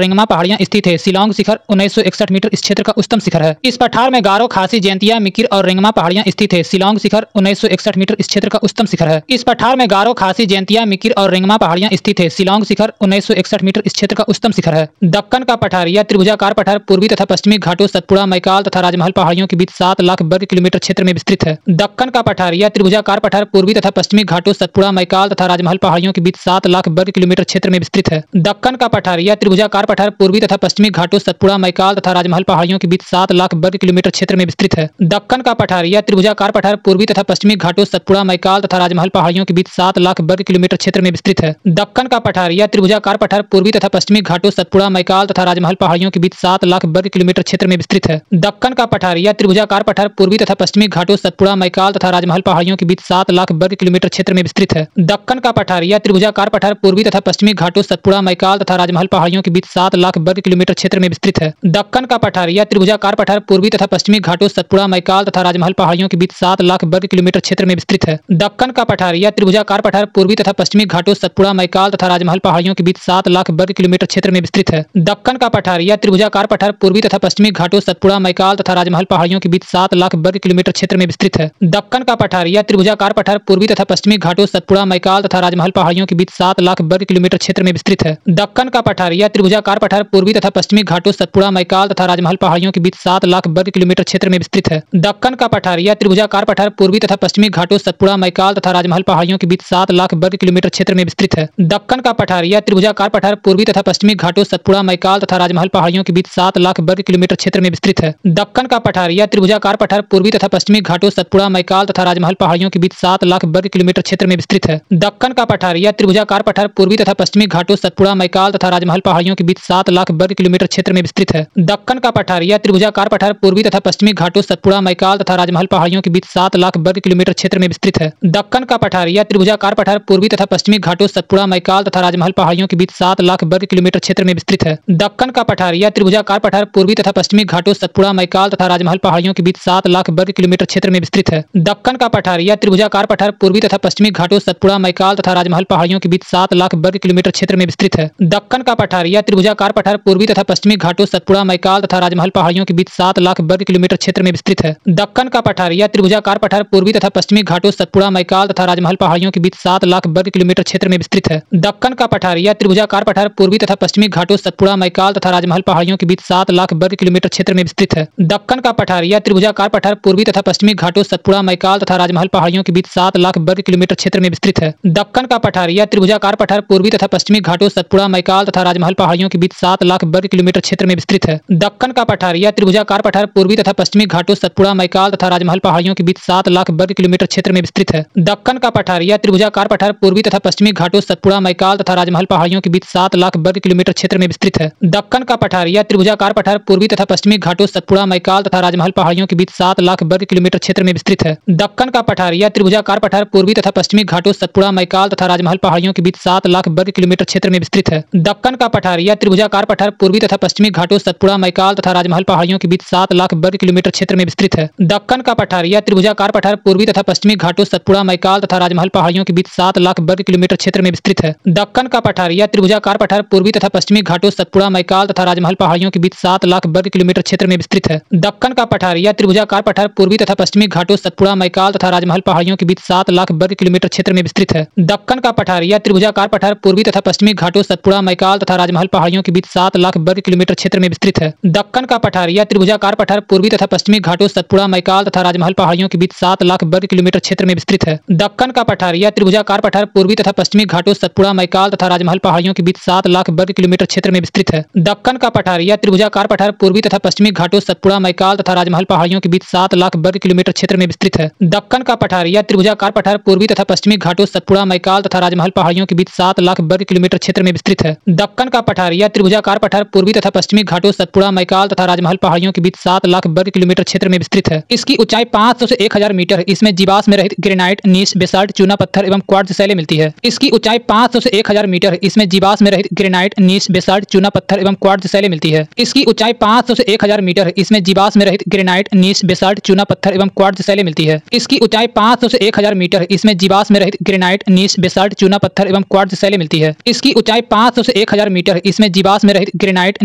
रिंगमा पहाड़ियां स्थित है। शिलांग शिखर 1961 मीटर इस क्षेत्र का उच्चतम शिखर है। इस पठार में गारो, खासी, जैंतिया, मिकिर और रिंगमा पहाड़ियां स्थित है। शिलांग शिखर 1961 मीटर इस क्षेत्र का उच्चतम शिखर है। इस पठार में गारो, खासी, जैंतिया, मिकिर और रिंगमा पहाड़ियां स्थित है। शिलांग शिखर 1961 मीटर इस क्षेत्र का उच्चतम शिखर है। दक्कन का पठार या त्रिभुजाकार पठार पूर्वी तथा पश्चिमी घाटों, सतपुड़ा, मैकाल तथा राजमहल पहाड़ियों के बीच 7 लाख वर्ग किलोमीटर क्षेत्र में विस्तृत है। दक्कन का पठार या त्रिभुजाकार पठार पूर्वी तथा पश्चिमी घाटों, सतपुड़ा, मैकाल तथा राजमहल पहाड़ियों के बीच 7 लाख वर्ग किलोमीटर क्षेत्र में विस्तृत है। दक्कन का पठार या त्रिभुजाकार पठार पूर्वी तथा पश्चिमी घाटों, सतपुड़ा, मैकाल तथा राजमहल पहाड़ियों के बीच 7 लाख वर्ग किलोमीटर क्षेत्र में विस्तृत है। दक्कन का पठार या त्रिभुजाकार पठार पूर्वी तथा पश्चिमी घाटों, सतपुड़ा, मैकाल तथा राजमहल पहाड़ियों के बीच 7 लाख वर्ग किलोमीटर क्षेत्र में विस्तृत है। दक्कन का पठार या त्रिभुजाकार पठार पूर्वी तथा पश्चिमी घाटों, सतपुड़ा, मैकाल तथा राजमहल पहाड़ियों के बीच 7 लाख वर्ग किलोमीटर क्षेत्र में विस्तृत है। दक्कन का पठार या त्रिभुजाकार पठार पूर्वी तथा पश्चिमी घाटों, सतपुड़ा, मैकाल तथा राजमहल पहाड़ियों के बीच 7 लाख वर्ग किलोमीटर क्षेत्र में विस्तृत है। दक्कन का पठार या त्रिभुजाकार पठार पूर्वी तथा पश्चिमी घाटों, सतपुड़ा, मैकाल तथा राजमहल पहाड़ियों के बीच 7 लाख वर्ग किलोमीटर क्षेत्र में विस्तृत है। दक्कन का पठार या त्रिभुजाकार पठार पूर्वी तथा पश्चिमी घाटों, सतपुड़ा, मैकाल तथा राजमहल पहाड़ियों के बीच 7 लाख वर्ग किलोमीटर क्षेत्र में विस्तृत है। दक्कन का पठार या त्रिभुजाकार पठार पूर्वी तथा पश्चिमी घाटों, सतपुड़ा, मैकाल तथा राजमहल पहाड़ियों के बीच 7 लाख वर्ग किलोमीटर क्षेत्र में विस्तृत है। दक्कन का पठार या त्रिभुजाकार पठार पूर्वी तथा पश्चिमी घाटों, सतपुड़ा, मैकाल तथा राजमहल पहाड़ियों के बीच 7 लाख वर्ग किलोमीटर क्षेत्र में विस्तृत है। दक्कन का पठार या त्रिभुजाकार पठार पूर्वी तथा पश्चिमी घाटों, सतपुड़ा, मैकाल तथा राजमहल पहाड़ियों के बीच 7 लाख वर्ग किलोमीटर क्षेत्र में विस्तृत है। दक्कन का पठार या त्रिभुजाकार पठार पूर्वी तथा पश्चिमी घाटों, सतपुड़ा, मैकाल तथा राजमहल पहाड़ियों के बीच 7 लाख वर्ग किलोमीटर क्षेत्र में विस्तृत है। दक्कन का पठार या त्रिभुजाकार पठार पूर्वी तथा पश्चिमी घाटों, सतपुड़ा, मैकाल तथा राजमहल पहाड़ियों के बीच 7 लाख वर्ग किलोमीटर क्षेत्र में विस्तृत है। दक्कन का पठार या त्रिभुजाकार पठार पूर्वी तथा पश्चिमी घाटों, सतपुड़ा, मैकाल तथा राजमहल पहाड़ियों के बीच 7 लाख वर्ग किलोमीटर क्षेत्र में विस्तृत है। दक्कन का पठार या त्रिभुजाकार पठार पूर्वी तथा पश्चिमी घाटों, सतपुड़ा, मैकाल तथा राजमहल पहाड़ियों के बीच 7 लाख वर्ग किलोमीटर क्षेत्र में विस्तृत है। दक्कन का पठार या त्रिभुजाकार पठार पूर्वी तथा पश्चिमी घाटों, सतपुड़ा, मैकाल तथा राजमहल पहाड़ियों के बीच 7 लाख वर्ग किलोमीटर क्षेत्र में विस्तृत है। दक्कन का पठार या त्रिभुजाकार पठार पूर्वी तथा पश्चिमी घाटों, सतपुड़ा, मैकाल तथा राजमहल पहाड़ियों के बीच 7 लाख वर्ग किलोमीटर क्षेत्र में विस्तृत है। दक्कन का पठार या त्रिभुजाकार पठार पूर्वी तथा पश्चिमी घाटों, सतपुड़ा, मैकाल तथा राजमहल पहाड़ियों के बीच 7 लाख वर्ग किलोमीटर क्षेत्र में विस्तृत है। दक्कन का पठार या त्रिभुजाकार पठार पूर्वी तथा पश्चिमी घाटों, सतपुड़ा, मैकाल तथा राजमहल पहाड़ियों के बीच 7 लाख वर्ग किलोमीटर क्षेत्र में विस्तृत है। दक्कन का पठार या त्रिभुजाकार पठार पूर्वी तथा पश्चिमी घाटों, सतपुड़ा, मैकाल तथा राजमहल पहाड़ियों के बीच 7 लाख वर्ग किलोमीटर क्षेत्र में विस्तृत है। दक्कन का पठार या त्रिभुजाकार पठार पूर्वी तथा पश्चिमी घाटों, सतपुड़ा, मैकाल तथा राजमहल पहाड़ियों के बीच 7 लाख वर्ग किलोमीटर क्षेत्र में विस्तृत है। दक्कन का पठार या त्रिभुजाकार पठार पूर्वी तथा पश्चिमी घाटों, सतपुड़ा, मैकाल तथा राजमहल पहाड़ियों के बीच 7 लाख वर्ग किलोमीटर क्षेत्र में विस्तृत है। दक्कन का पठार या त्रिभुजाकार पठार पूर्वी तथा पश्चिमी घाटों, सतपुड़ा, मैकाल तथा राजमहल पहाड़ियों के बीच 7 लाख वर्ग किलोमीटर क्षेत्र में विस्तृत है। दक्कन का पठार या त्रिभुजाकार पठार पूर्वी तथा पश्चिमी घाटों, सतपुड़ा, मैकाल तथा राजमहल पहाड़ियों के बीच 7 लाख वर्ग किलोमीटर क्षेत्र में विस्तृत है। दक्कन का पठार या त्रिभुजाकार पठार पूर्वी तथा पश्चिमी घाटों, सतपुड़ा, मैकाल तथा राजमहल पहाड़ियों के बीच 7 लाख वर्ग किलोमीटर क्षेत्र में विस्तृत है। दक्कन का पठार यह त्रिभुजाकार पठार पूर्वी तथा पश्चिमी घाटों सतपुड़ा, मैकाल तथा राजमहल पहाड़ियों के बीच 7 लाख वर्ग किलोमीटर क्षेत्र में विस्तृत है। दक्कन का पठार यह त्रिभुजाकार पठार पूर्वी तथा पश्चिमी घाटों सतपुड़ा, मैकाल तथा राजमहल पहाड़ियों के बीच 7 लाख वर्ग किलोमीटर क्षेत्र में विस्तृत है। दक्कन का पठार यह त्रिभुजाकार पठार पूर्वी तथा पश्चिमी घाटों सतपुड़ा, मैकाल तथा राजमहल पहाड़ियों के बीच 7 लाख वर्ग किलोमीटर क्षेत्र में विस्तृत है। दक्कन का पठार यह त्रिभुजाकार पठार पूर्वी तथा पश्चिमी घाटों सतपुड़ा, मैकाल तथा राजमहल पहाड़ियों के बीच 7 लाख वर्ग किलोमीटर क्षेत्र में विस्तृत है। दक्कन का पठार यह त्रिभुजाकार पठार पूर्वी तथा पश्चिमी घाटों सतपुड़ा, मैकाल तथा राजमहल पहाड़ियों के बीच 7 लाख वर्ग किलोमीटर क्षेत्र में विस्तृत है। दक्कन का पठार यह त्रिभुजाकार पठार पूर्वी तथा पश्चिमी घाटों सतपुड़ा, मैकाल तथा राजमहल पहाड़ियों के बीच 7 लाख वर्ग किलोमीटर क्षेत्र में विस्तृत है। दक्कन का पठार यह त्रिभुजाकार पठार पूर्वी तथा पश्चिमी घाटों सतपुड़ा, मैकाल तथा राजमहल पहाड़ियों के बीच 7 लाख वर्ग किलोमीटर क्षेत्र में विस्तृत है। दक्कन का पठार यह त्रिभुजाकार पठार पूर्वी तथा पश्चिमी घाटों सतपुड़ा, मैकाल तथा राजमहल पहाड़ियों के बीच 7 लाख वर्ग किलोमीटर क्षेत्र में विस्तृत है। दक्कन का पठार यह त्रिभुजाकार पठार पूर्वी तथा पश्चिमी घाटों सतपुड़ा, मैकाल तथा राजमहल पहाड़ियों के बीच 7 लाख वर्ग किलोमीटर क्षेत्र में विस्तृत है। दक्कन का पठार यह त्रिभुजाकार पठार पूर्वी तथा पश्चिमी घाटों सतपुड़ा, मैकाल तथा राजमहल पहाड़ियों के बीच 7 लाख वर्ग किलोमीटर क्षेत्र में विस्तृत है। दक्कन का पठार यह त्रिभुजाकार पठार पूर्वी तथा पश्चिमी घाटों सतपुड़ा, मैकाल तथा राजमहल पहाड़ियों के बीच 7 लाख वर्ग किलोमीटर क्षेत्र में विस्तृत है। दक्कन का पठार यह त्रिभुजाकार पठार पूर्वी तथा पश्चिमी घाटों सतपुड़ा, मैकाल तथा राजमहल पहाड़ियों के बीच 7 लाख वर्ग किलोमीटर क्षेत्र में विस्तृत है। दक्कन का पठार यह त्रिभुजाकार पठार पूर्वी तथा पश्चिमी घाटों सतपुड़ा, मैकाल तथा राजमहल पहाड़ियों के बीच 7 लाख वर्ग किलोमीटर क्षेत्र में विस्तृत है। दक्कन का पठार यह त्रिभुजाकार पठार पूर्वी तथा पश्चिमी घाटों सतपुड़ा, मैकाल तथा राजमहल पहाड़ियों के बीच 7 लाख वर्ग किलोमीटर क्षेत्र में विस्तृत है। इसकी ऊंचाई 500 से 1000 मीटर। इसमें जीवाश्म रहित ग्रेनाइट, नीस, बेसाल्ट, चूना पत्थर एवं क्वार्ट्ज शैलें मिलती है। इसकी ऊंचाई 500 से 1000 मीटर। इसमें जीवाश्म रहित ग्रेनाइट, नीस, बेसाल्ट, चूना पत्थर एवं क्वार्ट्ज शैलें मिलती है। इसकी ऊंचाई 500 से 1000 मीटर। इसमें जीवाश्म रहित ग्रेनाइट, नीस, बेसाल्ट, चूना पत्थर एवं क्वार्ट्ज शैलें मिलती है। इसकी ऊंचाई 500 से 1000 मीटर। इसमें जीवाश्म रहित ग्रेनाइट, नीस, बेसाल्ट, चूना पत्थर एवं क्वार्ट्ज शैलें मिलती है। इसकी ऊंचाई 500 से 1000 मीटर। इसमें जीवाश्म रहित ग्रेनाइट,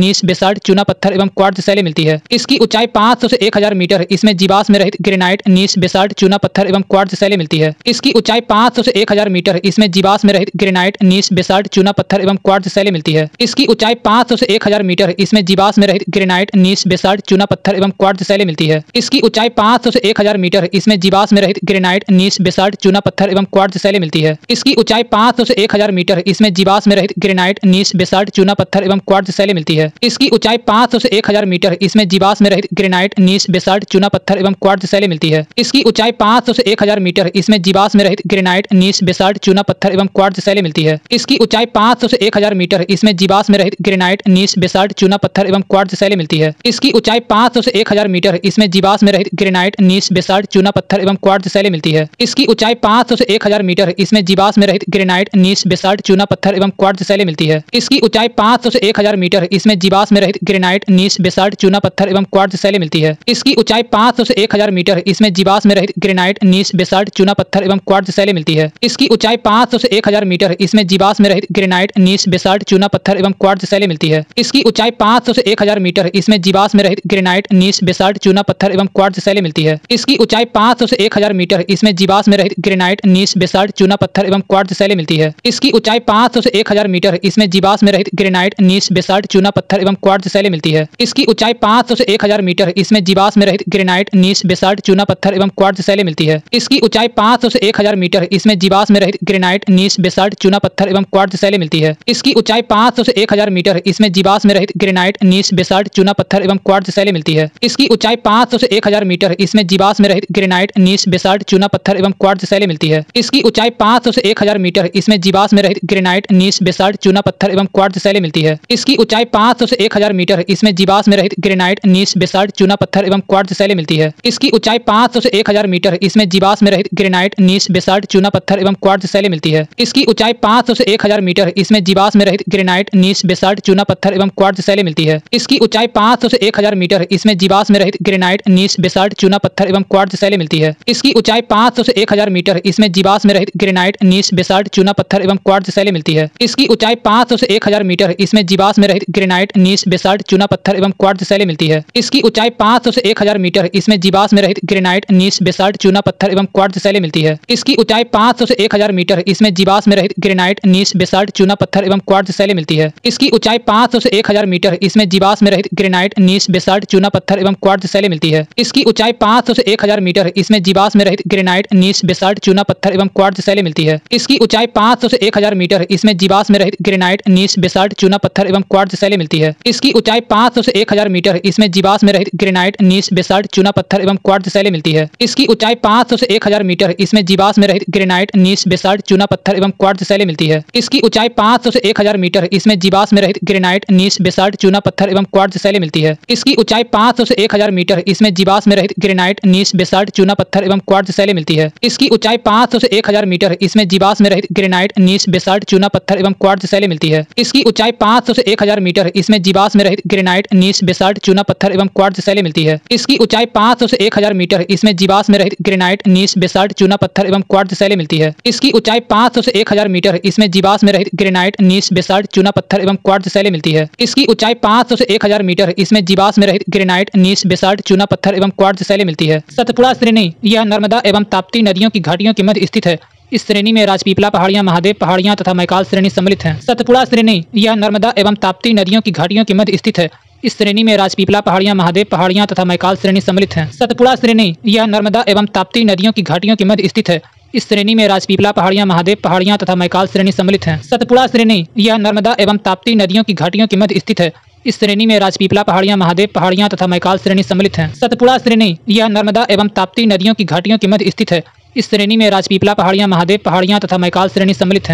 नीस, बेसाल्ट, चूना पत्थर एवं क्वार्ट्ज शैलें मिलती है। इसकी ऊंचाई 500 से 1000 मीटर। इसमें जीवाश्म रहित ग्रेनाइट, नीस, बेसाल्ट, चूना पत्थर एवं क्वार्ट्ज शैलें मिलती है। इसकी ऊंचाई 500 से 1000 मीटर। इसमें जीवाश्म रहित ग्रेनाइट, नीस, बेसाल्ट, चूना पत्थर एवं क्वार्ट्ज शैलें मिलती है। इसकी ऊंचाई 500 से 1000 मीटर। इसमें जीवाश्म रहित ग्रेनाइट, नीस, बेसाल्ट, चूना पत्थर एवं क्वार्ट्ज शैलें मिलती है। इसकी ऊंचाई 500 से 1000 मीटर। इसमें जीवाश्म रहित ग्रेनाइट, नीस, बेसाल्ट, चूना पत्थर एवं क्वार्ट्ज शैलें मिलती है। इसकी ऊंचाई 500 से 1000 मीटर। इसमें जीवाश्म रहित ग्रेनाइट, नीस, बेसाल्ट, चूना पत्थर एवं क्वार्ट्ज शैलें मिलती है। इसकी ऊंचाई 500 से 1000 मीटर। इसमें जीवाश्म रहित ग्रेनाइट, नीस, बेसाल्ट, चूना पत्थर एवं क्वार्ट्ज शैलें मिलती है। इसकी ऊंचाई 500 से 1000 मीटर। इसमें जीवाश्म रहित ग्रेनाइट, नीस, बेसाल्ट, चूना पत्थर एवं क्वार्ट्ज शैलें मिलती है। इसकी ऊंचाई 500 से 1000 मीटर। इसमें जीवाश्म रहित ग्रेनाइट, नीस, बेसाल्ट, चूना पत्थर एवं क्वार्ट्ज शैलें मिलती है। इसकी ऊंचाई 500 से 1000 मीटर। इसमें जीवाश्म रहित ग्रेनाइट, नीस, बेसाल्ट, चूना पत्थर एवं क्वार्ट्ज शैलें मिलती है। इसकी ऊंचाई 500 से 1000 मीटर। इसमें जीवाश्म रहित ग्रेनाइट, नीस, बेसाल्ट, चूना पत्थर एवं क्वार्ट्ज शैलें मिलती है। इसकी ऊंचाई 500 से 1000 मीटर। इसमें जीवाश्म रहित ग्रेनाइट, नीस, बेसाल्ट, चूना पत्थर एवं क्वार्ट्ज शैलें मिलती है। इसकी ऊंचाई 500 से 1000 मीटर। इसमें जीवाश्म रहित ग्रेनाइट, नीस, बेसाल्ट, चूना पत्थर एवं क्वार्ट्ज शैलें मिलती है। इसकी ऊंचाई 500 से 1000 मीटर। इसमें जीवाश्म रहित ग्रेनाइट, नीस, बेसाल्ट, चूना पत्थर एवं क्वार्ट्ज शैलें मिलती है। इसकी ऊंचाई 500 से 1000 मीटर। इसमें जीवाश्म रहित ग्रेनाइट, नीस, बेसाल्ट, चूना पत्थर एवं क्वार्ट्ज शैलें मिलती है। इसकी ऊंचाई 500 से 1000 मीटर। इसमें जीवाश्म रहित ग्रेनाइट, नीस, बेसाल्ट, चूना पत्थर एवं क्वार्ट्ज शैलें मिलती है। इसकी ऊंचाई 500 से 1000 मीटर। इसमें जीवाश्म रहित ग्रेनाइट, नीस, बेसाल्ट, चूना पत्थर एवं क्वार्ट्ज शैलें मिलती है। इसकी ऊंचाई 500 से 1000 मीटर। इसमें जीवाश्म रहित ग्रेनाइट, नीस, बेसाल्ट, चूना पत्थर एवं क्वार्ट्ज शैलें मिलती है। इसकी ऊंचाई 500 से 1000 मीटर। इसमें जीवाश्म रहित ग्रेनाइट, नीस, बेसाल्ट, चूना पत्थर एवं क्वार्ट्ज शैलें मिलती है। इसकी ऊंचाई 500 से 1000 मीटर। इसमें जीवाश्म रहित ग्रेनाइट, नीस, बेसाल्ट, चूना पत्थर एवं क्वार्ट्ज शैलें मिलती है। इसकी ऊंचाई 500 से 1000 मीटर। इसमें जीवाश्म रहित ग्रेनाइट, नीस, बेसाल्ट, चूना पत्थर एवं क्वार्ट्ज शैलें मिलती है। इसकी ऊंचाई 500 से 1000 मीटर। इसमें जीवाश्म रहित ग्रेनाइट, नीस, बेसाल्ट, चूना पत्थर एवं क्वार्ट्ज शैलें मिलती है। इसकी ऊंचाई 500 से 1000 मीटर। इसमें जीवाश्म रहित ग्रेनाइट, नीस, बेसाल्ट, चूना पत्थर एवं क्वार्ट्ज शैलें मिलती है। इसकी ऊंचाई 500 से 1000 मीटर। इसमें जीवाश्म रहित ग्रेनाइट, नीस, बेसाल्ट, चूना पत्थर एवं क्वार्ट्ज शैलें मिलती है। इसकी ऊंचाई 500 से 1000 मीटर। इसमें जीवाश्म रहित ग्रेनाइट, नीस, बेसाल्ट, चूना पत्थर एवं क्वार्ट्ज शैलें मिलती है। इसकी ऊंचाई 500 से 1000 मीटर। इसमें जीवाश्म रहित ग्रेनाइट, नीस, बेसाल्ट, चूना पत्थर एवं क्वार्ट्ज शैलें मिलती है। इसकी ऊंचाई 500 से 1000 मीटर। इसमें जीवाश्म रहित ग्रेनाइट, नीस, बेसाल्ट, चूना पत्थर एवं क्वार्ट्ज शैलें मिलती है। इसकी ऊंचाई 500 से 1000 मीटर। इसमें जीवाश्म रहित ग्रेनाइट, नीस, बेसाल्ट, चूना पत्थर एवं क्वार्ट्ज शैलें मिलती है। इसकी ऊंचाई 500 से 1000 मीटर। इसमें जीवाश्म रहित ग्रेनाइट, नीस, बेसाल्ट, चूना पत्थर एवं क्वार्ट्ज शैलें मिलती है। इसकी ऊंचाई 500 से 1000 मीटर। इसमें जीवाश्म रहित ग्रेनाइट, नीस, बेसाल्ट, चूना पत्थर एवं क्वार्ट्ज शैलें मिलती है। इसकी ऊंचाई 500 से 1000 मीटर। इसमें जीवाश्म रहित ग्रेनाइट, नीस, बेसाल्ट, चूना पत्थर एवं क्वार्ट्ज शैलें मिलती है। इसकी ऊंचाई 500 से 1000 मीटर। इसमें जीवाश्म रहित ग्रेनाइट, नीस, बेसाल्ट, चूना पत्थर एवं क्वार्ट्ज शैलें मिलती है। इसकी ऊंचाई 500 से 1000 मीटर। इसमें जीवाश्म रहित ग्रेनाइट, ग्रेनाइट, नीस, बेसाल्ट, चूना पत्थर एवं क्वार्ट्ज शैलें मिलती है। इसकी ऊंचाई 500 से 1000 मीटर। इसमें जीवाश्म रहित ग्रेनाइट, नीस, बेसाल्ट, चूना पत्थर एवं क्वार्ट्ज शैलें मिलती है। इसकी ऊंचाई 500 से 1000 मीटर। इसमें जीवाश्म रहित ग्रेनाइट, नीस, बेसाल्ट, चूना पत्थर एवं क्वार्ट्ज शैलें मिलती है। इसकी ऊंचाई 500 से 1000 मीटर। इसमें जीवाश्म रहित ग्रेनाइट, नीस, बेसाल्ट, चूना पत्थर एवं क्वार्ट्ज शैलें मिलती है। इसकी ऊंचाई 500 से 1000 मीटर। इसमें जीवाश्म रहित ग्रेनाइट, नीस, बेसाल्ट, चूना पत्थर एवं क्वार्ट्ज शैलें मिलती है। इसकी ऊंचाई 500 से 1000 मीटर। इसमें जीवाश्म रहित ग्रेनाइट, नीस, बेसाल्ट, चूना पत्थर एवं क्वार्ट्ज शैलें मिलती है। इसकी ऊंचाई 500 से 1000 मीटर। इसमें जीवाश्म रहित ग्रेनाइट, नीस, बेसाल्ट, चूना पत्थर एवं क्वार्ट्ज शैलें मिलती है। इसकी ऊंचाई 500 से 1000 मीटर। इसमें जीवाश्म रहित ग्रेनाइट, नीस, बेसाल्ट, चूना पत्थर एवं क्वार्ट्ज शैलें मिलती है। इसकी ऊंचाई 500 से 1000 मीटर। इसमें जीवाश्म रहित ग्रेनाइट, नीस, बेसाल्ट, चूना पत्थर एवं क्वार्ट्ज शैलें मिलती है। इसकी ऊंचाई 500 से 1000 मीटर। इसमें जीवाश्म रहित ग्रेनाइट, नीस, बेसाल्ट, चूना पत्थर एवं क्वार्ट्ज शैलें मिलती है। सतपुड़ा श्रेणी यह नर्मदा एवं ताप्ती नदियों की घाटियों के मध्य स्थित है। इस श्रेणी में राजपीपला पहाड़ियां, महादेव पहाड़ियां तथा मैकाल श्रेणी सम्मिलित हैं। सतपुड़ा श्रेणी यह नर्मदा एवं ताप्ती नदियों की घाटियों के मध्य स्थित है। इस श्रेणी में राजपीपला पहाड़ियां, महादेव पहाड़ियां तथा मैकाल श्रेणी सम्मिलित हैं। सतपुड़ा श्रेणी यह नर्मदा एवं ताप्ती नदियों की घाटियों के मध्य स्थित है। इस श्रेणी में राजपीपला पहाड़ियां, महादेव पहाड़ियां तथा मैकाल श्रेणी सम्मिलित हैं। सतपुड़ा श्रेणी यह नर्मदा एवं ताप्ती नदियों की घाटियों के मध्य स्थित है। इस श्रेणी में राजपीपला पहाड़ियां, महादेव पहाड़ियां तथा मैकाल श्रेणी सम्मिलित हैं। सतपुड़ा श्रेणी यह नर्मदा एवं ताप्ती नदियों की घाटियों के मध्य स्थित है। इस श्रेणी में राजपीपला पहाड़ियां, महादेव पहाड़ियां तथा मैकाल श्रेणी सम्मिलित हैं। सतपुड़ा श्रेणी यह नर्मदा एवं ताप्ती नदियों की घाटियों के मध्य स्थित है। इस श्रेणी में राजपीपला पहाड़ियां, महादेव पहाड़ियां तथा मैकाल श्रेणी सम्मिलित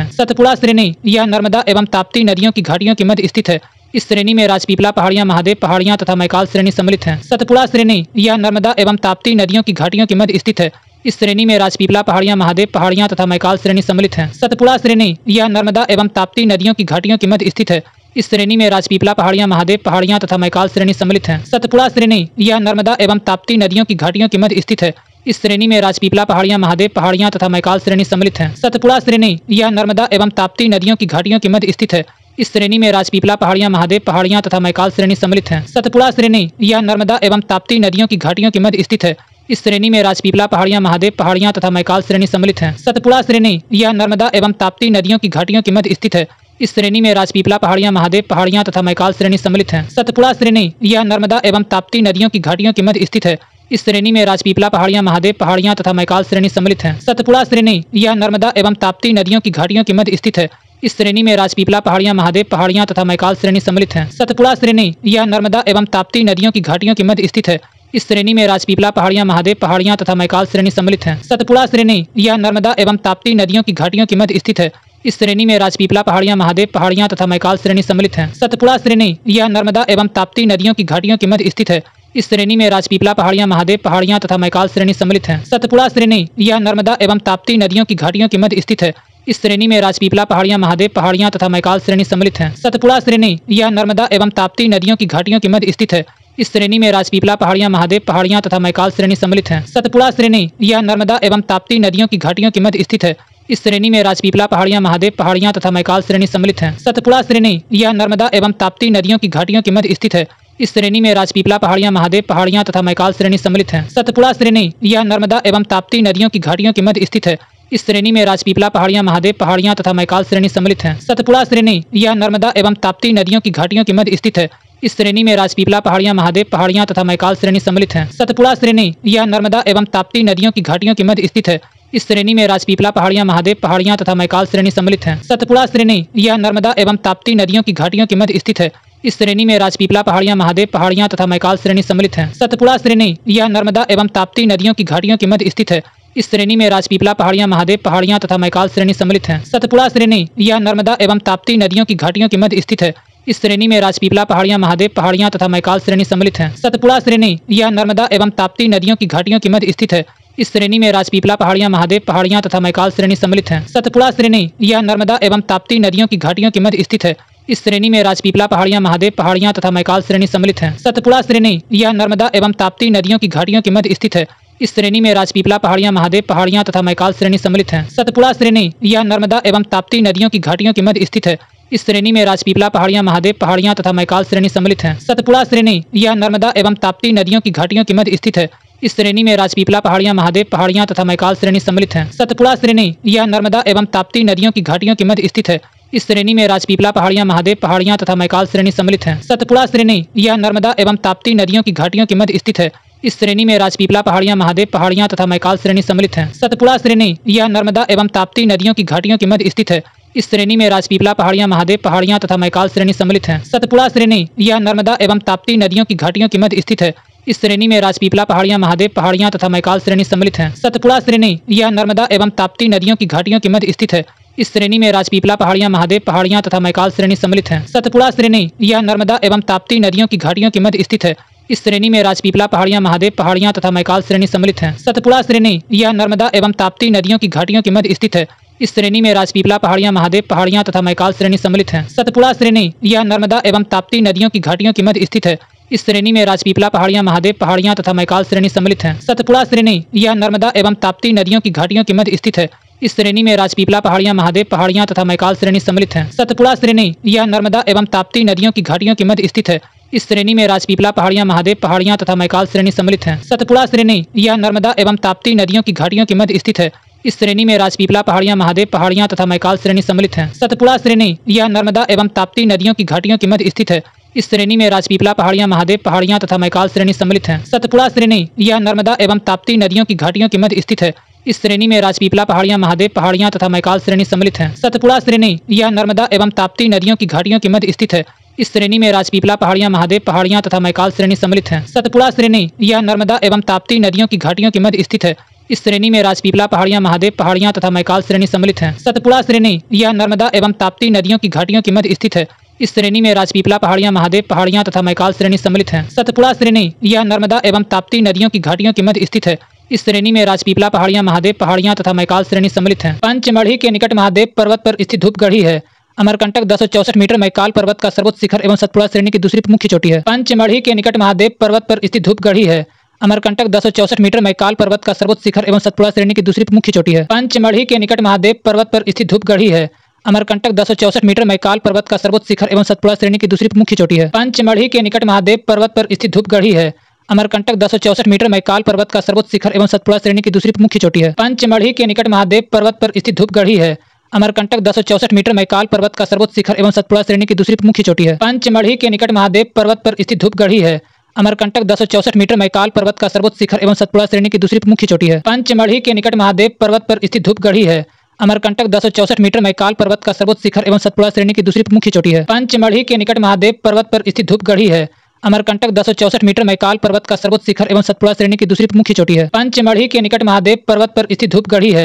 हैं। सतपुड़ा श्रेणी यह नर्मदा एवं ताप्ती नदियों की घाटियों के मध्य स्थित है। इस श्रेणी में राजपीपला पहाड़ियां, महादेव पहाड़ियां तथा मैकाल श्रेणी सम्मिलित हैं। सतपुड़ा श्रेणी यह नर्मदा एवं ताप्ती नदियों की घाटियों के मध्य स्थित है। इस श्रेणी में राजपीपला पहाड़ियां, महादेव पहाड़ियां तथा मैकाल श्रेणी सम्मिलित हैं। सतपुड़ा श्रेणी यह नर्मदा एवं ताप्ती नदियों की घाटियों के मध्य स्थित है। इस श्रेणी में राजपीपला पहाड़ियां, महादेव पहाड़ियां तथा मैकाल श्रेणी सम्मिलित हैं। सतपुड़ा श्रेणी यह नर्मदा एवं ताप्ती नदियों की घाटियों के मध्य स्थित है। इस श्रेणी में राजपीपला पहाड़ियां, महादेव पहाड़ियां तथा मैकाल श्रेणी सम्मिलित हैं। सतपुड़ा श्रेणी यह नर्मदा एवं ताप्ती नदियों की घाटियों के मध्य स्थित है। इस श्रेणी में राजपीपला पहाड़ियां, महादेव पहाड़ियां तथा मैकाल श्रेणी सम्मिलित हैं। सतपुड़ा श्रेणी यह नर्मदा एवं ताप्ती नदियों की घाटियों के मध्य स्थित है। इस श्रेणी में राजपीपला पहाड़ियां, महादेव पहाड़ियां तथा मैकाल श्रेणी सम्मिलित हैं। सतपुड़ा श्रेणी यह नर्मदा एवं ताप्ती नदियों की घाटियों के मध्य स्थित है। इस श्रेणी में राजपीपला पहाड़ियां, महादेव पहाड़ियां तथा मैकाल श्रेणी सम्मिलित हैं। सतपुड़ा श्रेणी यह नर्मदा एवं ताप्ती नदियों की घाटियों के मध्य स्थित है। इस श्रेणी में राजपीपला पहाड़ियां, महादेव पहाड़ियां तथा मैकाल श्रेणी सम्मिलित हैं। सतपुड़ा श्रेणी यह नर्मदा एवं ताप्ती नदियों की घाटियों के मध्य स्थित है। इस श्रेणी में राजपीपला पहाड़ियां, महादेव पहाड़ियां तथा मैकाल श्रेणी सम्मिलित हैं। सतपुड़ा श्रेणी यह नर्मदा एवं ताप्ती नदियों की घाटियों के मध्य स्थित है। इस श्रेणी में राजपीपला पहाड़ियां, महादेव पहाड़ियां तथा मैकाल श्रेणी सम्मिलित हैं। सतपुड़ा श्रेणी यह नर्मदा एवं ताप्ती नदियों की घाटियों के मध्य स्थित है। इस श्रेणी में राजपीपला पहाड़ियां, महादेव पहाड़ियां तथा मैकाल श्रेणी सम्मिलित हैं। सतपुड़ा श्रेणी यह नर्मदा एवं ताप्ती नदियों की घाटियों के मध्य स्थित है। इस श्रेणी में राजपीपला पहाड़ियां, महादेव पहाड़ियां तथा मैकाल श्रेणी सम्मिलित हैं। सतपुड़ा श्रेणी यह नर्मदा एवं ताप्ती नदियों की घाटियों के मध्य स्थित है। इस श्रेणी में राजपीपला पहाड़ियां, महादेव पहाड़ियां तथा मैकाल श्रेणी सम्मिलित हैं। सतपुड़ा श्रेणी यह नर्मदा एवं ताप्ती नदियों की घाटियों के मध्य स्थित है। इस श्रेणी में राजपीपला पहाड़ियां, महादेव पहाड़ियां तथा मैकाल श्रेणी सम्मिलित हैं। सतपुड़ा श्रेणी यह नर्मदा एवं ताप्ती नदियों की घाटियों के मध्य स्थित है। इस श्रेणी में राजपीपला पहाड़ियां, महादेव पहाड़ियां तथा मैकाल श्रेणी सम्मिलित हैं। सतपुड़ा श्रेणी यह नर्मदा एवं ताप्ती नदियों की घाटियों के मध्य स्थित है। इस श्रेणी में राजपीपला पहाड़ियां, महादेव पहाड़ियां तथा मैकाल श्रेणी सम्मिलित हैं। सतपुड़ा श्रेणी यह नर्मदा एवं ताप्ती नदियों की घाटियों के मध्य स्थित है। इस श्रेणी में राजपीपला पहाड़ियां, महादेव पहाड़ियां तथा मैकाल श्रेणी सम्मिलित हैं। सतपुड़ा श्रेणी यह नर्मदा एवं ताप्ती नदियों की घाटियों के मध्य स्थित है। इस श्रेणी में राजपीपला पहाड़ियां, महादेव पहाड़ियां तथा मैकाल श्रेणी सम्मिलित हैं। सतपुड़ा श्रेणी यह नर्मदा एवं ताप्ती नदियों की घाटियों के मध्य स्थित है। इस श्रेणी में राजपीपला पहाड़ियां, महादेव पहाड़ियां तथा मैकाल श्रेणी सम्मिलित हैं। सतपुड़ा श्रेणी यह नर्मदा एवं ताप्ती नदियों की घाटियों के मध्य स्थित है। इस श्रेणी में राजपीपला पहाड़ियां, महादेव पहाड़ियां तथा मैकाल श्रेणी सम्मिलित हैं। सतपुड़ा श्रेणी यह नर्मदा एवं ताप्ती नदियों की घाटियों के मध्य स्थित है। इस श्रेणी में राजपीपला पहाड़ियां, महादेव पहाड़ियां तथा मैकाल श्रेणी सम्मिलित हैं। सतपुड़ा श्रेणी यह नर्मदा एवं ताप्ती नदियों की घाटियों के मध्य स्थित है। इस श्रेणी में राजपीपला पहाड़ियां, महादेव पहाड़ियां तथा मैकाल श्रेणी सम्मिलित हैं। सतपुड़ा श्रेणी यह नर्मदा एवं ताप्ती नदियों की घाटियों के मध्य स्थित है। इस श्रेणी में राजपीपला पहाड़ियां, महादेव पहाड़ियां तथा मैकाल श्रेणी सम्मिलित हैं। सतपुड़ा श्रेणी यह नर्मदा एवं ताप्ती नदियों की घाटियों के मध्य स्थित है। इस श्रेणी में राजपीपला पहाड़ियां, महादेव पहाड़ियां तथा मैकाल श्रेणी सम्मिलित हैं। सतपुड़ा श्रेणी यह नर्मदा एवं ताप्ती नदियों की घाटियों के मध्य स्थित है। इस श्रेणी में राजपीपला पहाड़ियां, महादेव पहाड़ियां तथा मैकाल श्रेणी सम्मिलित हैं। सतपुड़ा श्रेणी यह नर्मदा एवं ताप्ती नदियों की घाटियों के मध्य स्थित है। इस श्रेणी में राजपीपला पहाड़ियां, महादेव पहाड़ियां तथा मैकाल श्रेणी सम्मिलित हैं। सतपुड़ा श्रेणी यह नर्मदा एवं ताप्ती नदियों की घाटियों के मध्य स्थित है। इस श्रेणी में राजपीपला पहाड़ियां, महादेव पहाड़ियां तथा मैकाल श्रेणी सम्मिलित हैं। सतपुड़ा श्रेणी यह नर्मदा एवं ताप्ती नदियों की घाटियों के मध्य स्थित है। इस श्रेणी में राजपीपला पहाड़ियां, महादेव पहाड़ियां तथा मैकाल श्रेणी सम्मिलित हैं। सतपुड़ा श्रेणी यह नर्मदा एवं ताप्ती नदियों की घाटियों के मध्य स्थित है। इस श्रेणी में राजपीपला पहाड़ियां, महादेव पहाड़ियां तथा मैकाल श्रेणी सम्मिलित हैं। सतपुड़ा श्रेणी यह नर्मदा एवं ताप्ती नदियों की घाटियों के मध्य स्थित है। इस श्रेणी में राजपीपला पहाड़ियां, महादेव पहाड़ियां तथा मैकाल श्रेणी सम्मिलित हैं। सतपुड़ा श्रेणी यह नर्मदा एवं ताप्ती नदियों की घाटियों के मध्य स्थित है। इस श्रेणी में राजपीपला पहाड़ियां, महादेव पहाड़ियां तथा मैकाल श्रेणी सम्मिलित हैं। सतपुड़ा श्रेणी यह नर्मदा एवं ताप्ती नदियों की घाटियों के मध्य स्थित है। इस श्रेणी में राजपीपला पहाड़ियां, महादेव पहाड़ियां तथा मैकाल श्रेणी सम्मिलित हैं। सतपुड़ा श्रेणी यह नर्मदा एवं ताप्ती नदियों की घाटियों के मध्य स्थित है। इस श्रेणी में राजपीपला पहाड़ियां, महादेव पहाड़ियां तथा मैकाल श्रेणी सम्मिलित हैं। सतपुड़ा श्रेणी यह नर्मदा एवं ताप्ती नदियों की घाटियों के मध्य स्थित है। इस श्रेणी में राजपीपला पहाड़ियां, महादेव पहाड़ियां तथा मैकाल श्रेणी सम्मिलित हैं। सतपुड़ा श्रेणी यह नर्मदा एवं ताप्ती नदियों की घाटियों के मध्य स्थित है। इस श्रेणी में राजपीपला पहाड़ियां, महादेव पहाड़ियां तथा मैकाल श्रेणी सम्मिलित हैं। सतपुड़ा श्रेणी यह नर्मदा एवं ताप्ती नदियों की घाटियों के मध्य स्थित है। इस श्रेणी में राजपीपला पहाड़ियां, महादेव पहाड़ियां तथा मैकाल श्रेणी सम्मिलित हैं। सतपुड़ा श्रेणी यह नर्मदा एवं ताप्ती नदियों की घाटियों के मध्य स्थित है। इस श्रेणी में राजपीपला पहाड़ियां, महादेव पहाड़ियां तथा मैकाल श्रेणी सम्मिलित हैं। सतपुड़ा श्रेणी यह नर्मदा एवं ताप्ती नदियों की घाटियों के मध्य स्थित है। इस श्रेणी में राजपीपला पहाड़ियां, महादेव पहाड़ियां तथा मैकाल श्रेणी सम्मिलित हैं। सतपुड़ा श्रेणी यह नर्मदा एवं ताप्ती नदियों की घाटियों के मध्य स्थित है। इस श्रेणी में राजपीपला पहाड़ियां, महादेव पहाड़ियां तथा मैकाल श्रेणी सम्मिलित हैं। सतपुड़ा श्रेणी यह नर्मदा एवं ताप्ती नदियों की घाटियों के मध्य स्थित है। इस श्रेणी में राजपीपला पहाड़ियां, महादेव पहाड़ियां तथा मैकाल श्रेणी सम्मिलित हैं। सतपुड़ा श्रेणी यह नर्मदा एवं ताप्ती नदियों की घाटियों के मध्य स्थित है। इस श्रेणी में राजपीपला पहाड़ियां, महादेव पहाड़ियां तथा मैकाल श्रेणी सम्मिलित हैं। सतपुड़ा श्रेणी यह नर्मदा एवं ताप्ती नदियों की घाटियों के मध्य स्थित है। इस श्रेणी में राजपीपला पहाड़ियां, महादेव पहाड़ियां तथा मैकाल श्रेणी सम्मिलित हैं। सतपुड़ा श्रेणी यह नर्मदा एवं ताप्ती नदियों की घाटियों के मध्य स्थित है। इस श्रेणी में राजपीपला पहाड़ियां, महादेव पहाड़ियां तथा मैकाल श्रेणी सम्मिलित हैं। पंचमढ़ी के निकट महादेव पर्वत पर स्थित धूपगढ़ी है। अमरकंटक 1064 मीटर, मैकाल पर्वत का सर्वोच्च शिखर एवं सतपुड़ा श्रेणी की दूसरी मुख्य चोटी है। पंचमढ़ी के निकट महादेव पर्वत पर स्थित धूपगढ़ी है। अमरकंटक 1064 मीटर, मैकाल पर्वत का सर्वोच्च शिखर एवं सतपुड़ा श्रेणी की दूसरी मुख्य चोटी है। पंचमढ़ी के निकट महादेव पर्वत पर स्थित धूपगढ़ी है। अमरकंटक 1064 मीटर, मैकाल पर्वत का सर्वोच्च शिखर एवं सतपुड़ा श्रेणी की दूसरी मुख्य चोटी है। पंचमढ़ी के निकट महादेव पर्वत पर स्थित धूपगढ़ी है। अमरकंटक 1064 मीटर, मैकाल पर्वत का सर्वोच्च शिखर एवं सतपुड़ा श्रेणी की दूसरी मुख्य चोटी है। पंचमढ़ी के निकट महादेव पर्वत पर स्थित धूपगढ़ी है। अमरकंटक 1064 मीटर, मैकाल पर्वत का सर्वोच्च शिखर एवं सतपुड़ा श्रेणी की दूसरी मुख्य चोटी है। पंचमढ़ी के निकट महादेव पर्वत पर स्थित धूपगढ़ी है। अमरकंटक 1064 मीटर, मैकाल पर्वत का सर्वोच्च शिखर एवं सतपुड़ा श्रेणी की दूसरी मुख्य चोटी है। पंचमढ़ी के निकट महादेव पर्वत पर स्थित धूपगढ़ी है। अमरकंटक 1064 मीटर, मैकाल पर्वत का सर्वोच्च शिखर एवं सतपुड़ा श्रेणी की दूसरी मुख्य चोटी है। पंचमढ़ी के निकट महादेव पर्वत पर स्थित धूपगढ़ी है। अमरकंटक 1064 मीटर, मैकाल पर्वत का सर्वोच्च शिखर एवं सतपुड़ा श्रेणी की दूसरी मुख्य चोटी है। पंचमढ़ी के निकट महादेव पर्वत पर स्थित धूपगढ़ी है।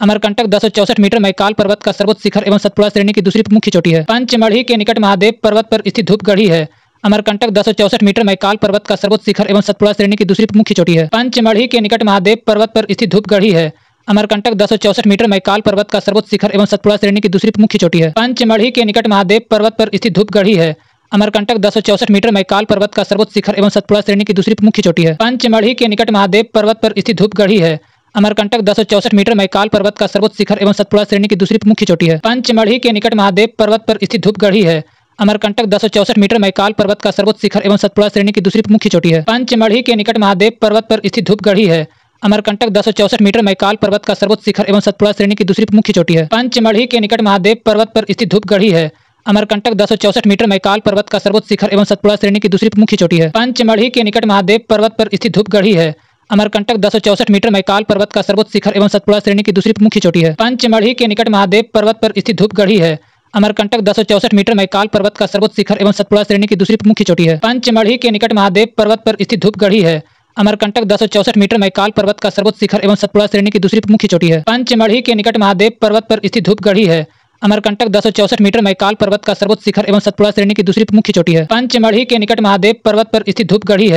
अमरकंटक 1064 मीटर, मैकाल पर्वत का सर्वोच्च शिखर एवं सतपुड़ा श्रेणी की दूसरी मुख्य चोटी है। पंचमढ़ी के निकट महादेव पर्वत पर स्थित धूपगढ़ी है। अमरकंटक 1064 मीटर, मैकाल पर्वत का सर्वोच्च शिखर एवं सतपुड़ा श्रेणी की दूसरी मुख्य चोटी है। पंचमढ़ी के निकट महादेव पर्वत पर स्थित धूपगढ़ी है। अमरकंटक 1064 मीटर, मैकाल पर्वत का सर्वोच्च शिखर एवं सतपुड़ा श्रेणी की दूसरी मुख्य चोटी है। पंचमढ़ी के निकट महादेव पर्वत पर स्थित धूपगढ़ी है। अमरकंटक 1064 मीटर, मैकाल पर्वत का सर्वोच्च शिखर एवं सतपुड़ा श्रेणी की दूसरी मुख्य चोटी है। पंचमढ़ी के निकट महादेव पर्वत पर स्थित धूपगढ़ी है। अमरकंटक 1064 मीटर, मैकाल पर्वत का सर्वोच्च शिखर एवं सतपुड़ा श्रेणी की दूसरी मुख्य चोटी है। पंचमढ़ी के निकट महादेव पर्वत पर स्थित धूपगढ़ी है। अमरकंटक 1064 मीटर, मैकाल पर्वत का सर्वोच्च शिखर एवं सतपुड़ा श्रेणी की दूसरी मुख्य चोटी है। पंचमढ़ी के निकट महादेव पर्वत पर स्थित धूपगढ़ी है। अमरकंटक 1064 मीटर, मैकाल पर्वत का सर्वोच्च शिखर एवं सतपुड़ा श्रेणी की दूसरी मुख्य चोटी है। पंचमढ़ी के निकट महादेव पर्वत पर स्थित धूपगढ़ी है। अमरकंटक 1064 मीटर, मैकाल पर्वत का सर्वोच्च शिखर एवं सतपुड़ा श्रेणी की दूसरी मुख्य चोटी है। पंचमढ़ी के निकट महादेव पर्वत पर स्थित धूपगढ़ी है। अमरकंटक 1064 मीटर, मैकाल पर्वत का सर्वोच्च शिखर एवं सतपुड़ा श्रेणी की दूसरी मुख्य चोटी है। पंचमढ़ी के निकट महादेव पर्वत पर स्थित धूपगढ़ी है। अमरकंटक 1064 मीटर, मैकाल पर्वत का सर्वोच्च शिखर एवं सतपुड़ा श्रेणी की दूसरी मुख्य चोटी है। पंचमढ़ी के निकट महादेव पर्वत पर स्थित धूपगढ़ी है। अमरकंटक 1064 मीटर, मैकाल पर्वत का सर्वोच्च शिखर एवं सतपुड़ा श्रेणी की दूसरी मुख्य चोटी है। पंचमढ़ी के निकट महादेव पर्वत पर स्थित धूपगढ़ी है। अमरकंटक 1064 मीटर, मैकाल पर्वत का सर्वोच्च शिखर एवं सतपुड़ा श्रेणी की दूसरी मुख्य चोटी है। पंचमढ़ी के निकट महादेव पर्वत पर स्थित धूपगढ़ी है। अमरकंटक 1064 मीटर, मैकाल पर्वत का सर्वोच्च शिखर एवं सतपुड़ा श्रेणी की दूसरी मुख्य चोटी है। पंचमढ़ी के निकट महादेव पर्वत पर स्थित धूपगढ़ी है।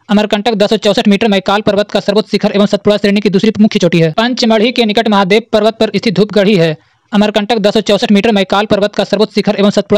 अमरकंटक 1064 मीटर, मैकाल पर्वत का सर्वोच्च शिखर एवं सतपुड़ा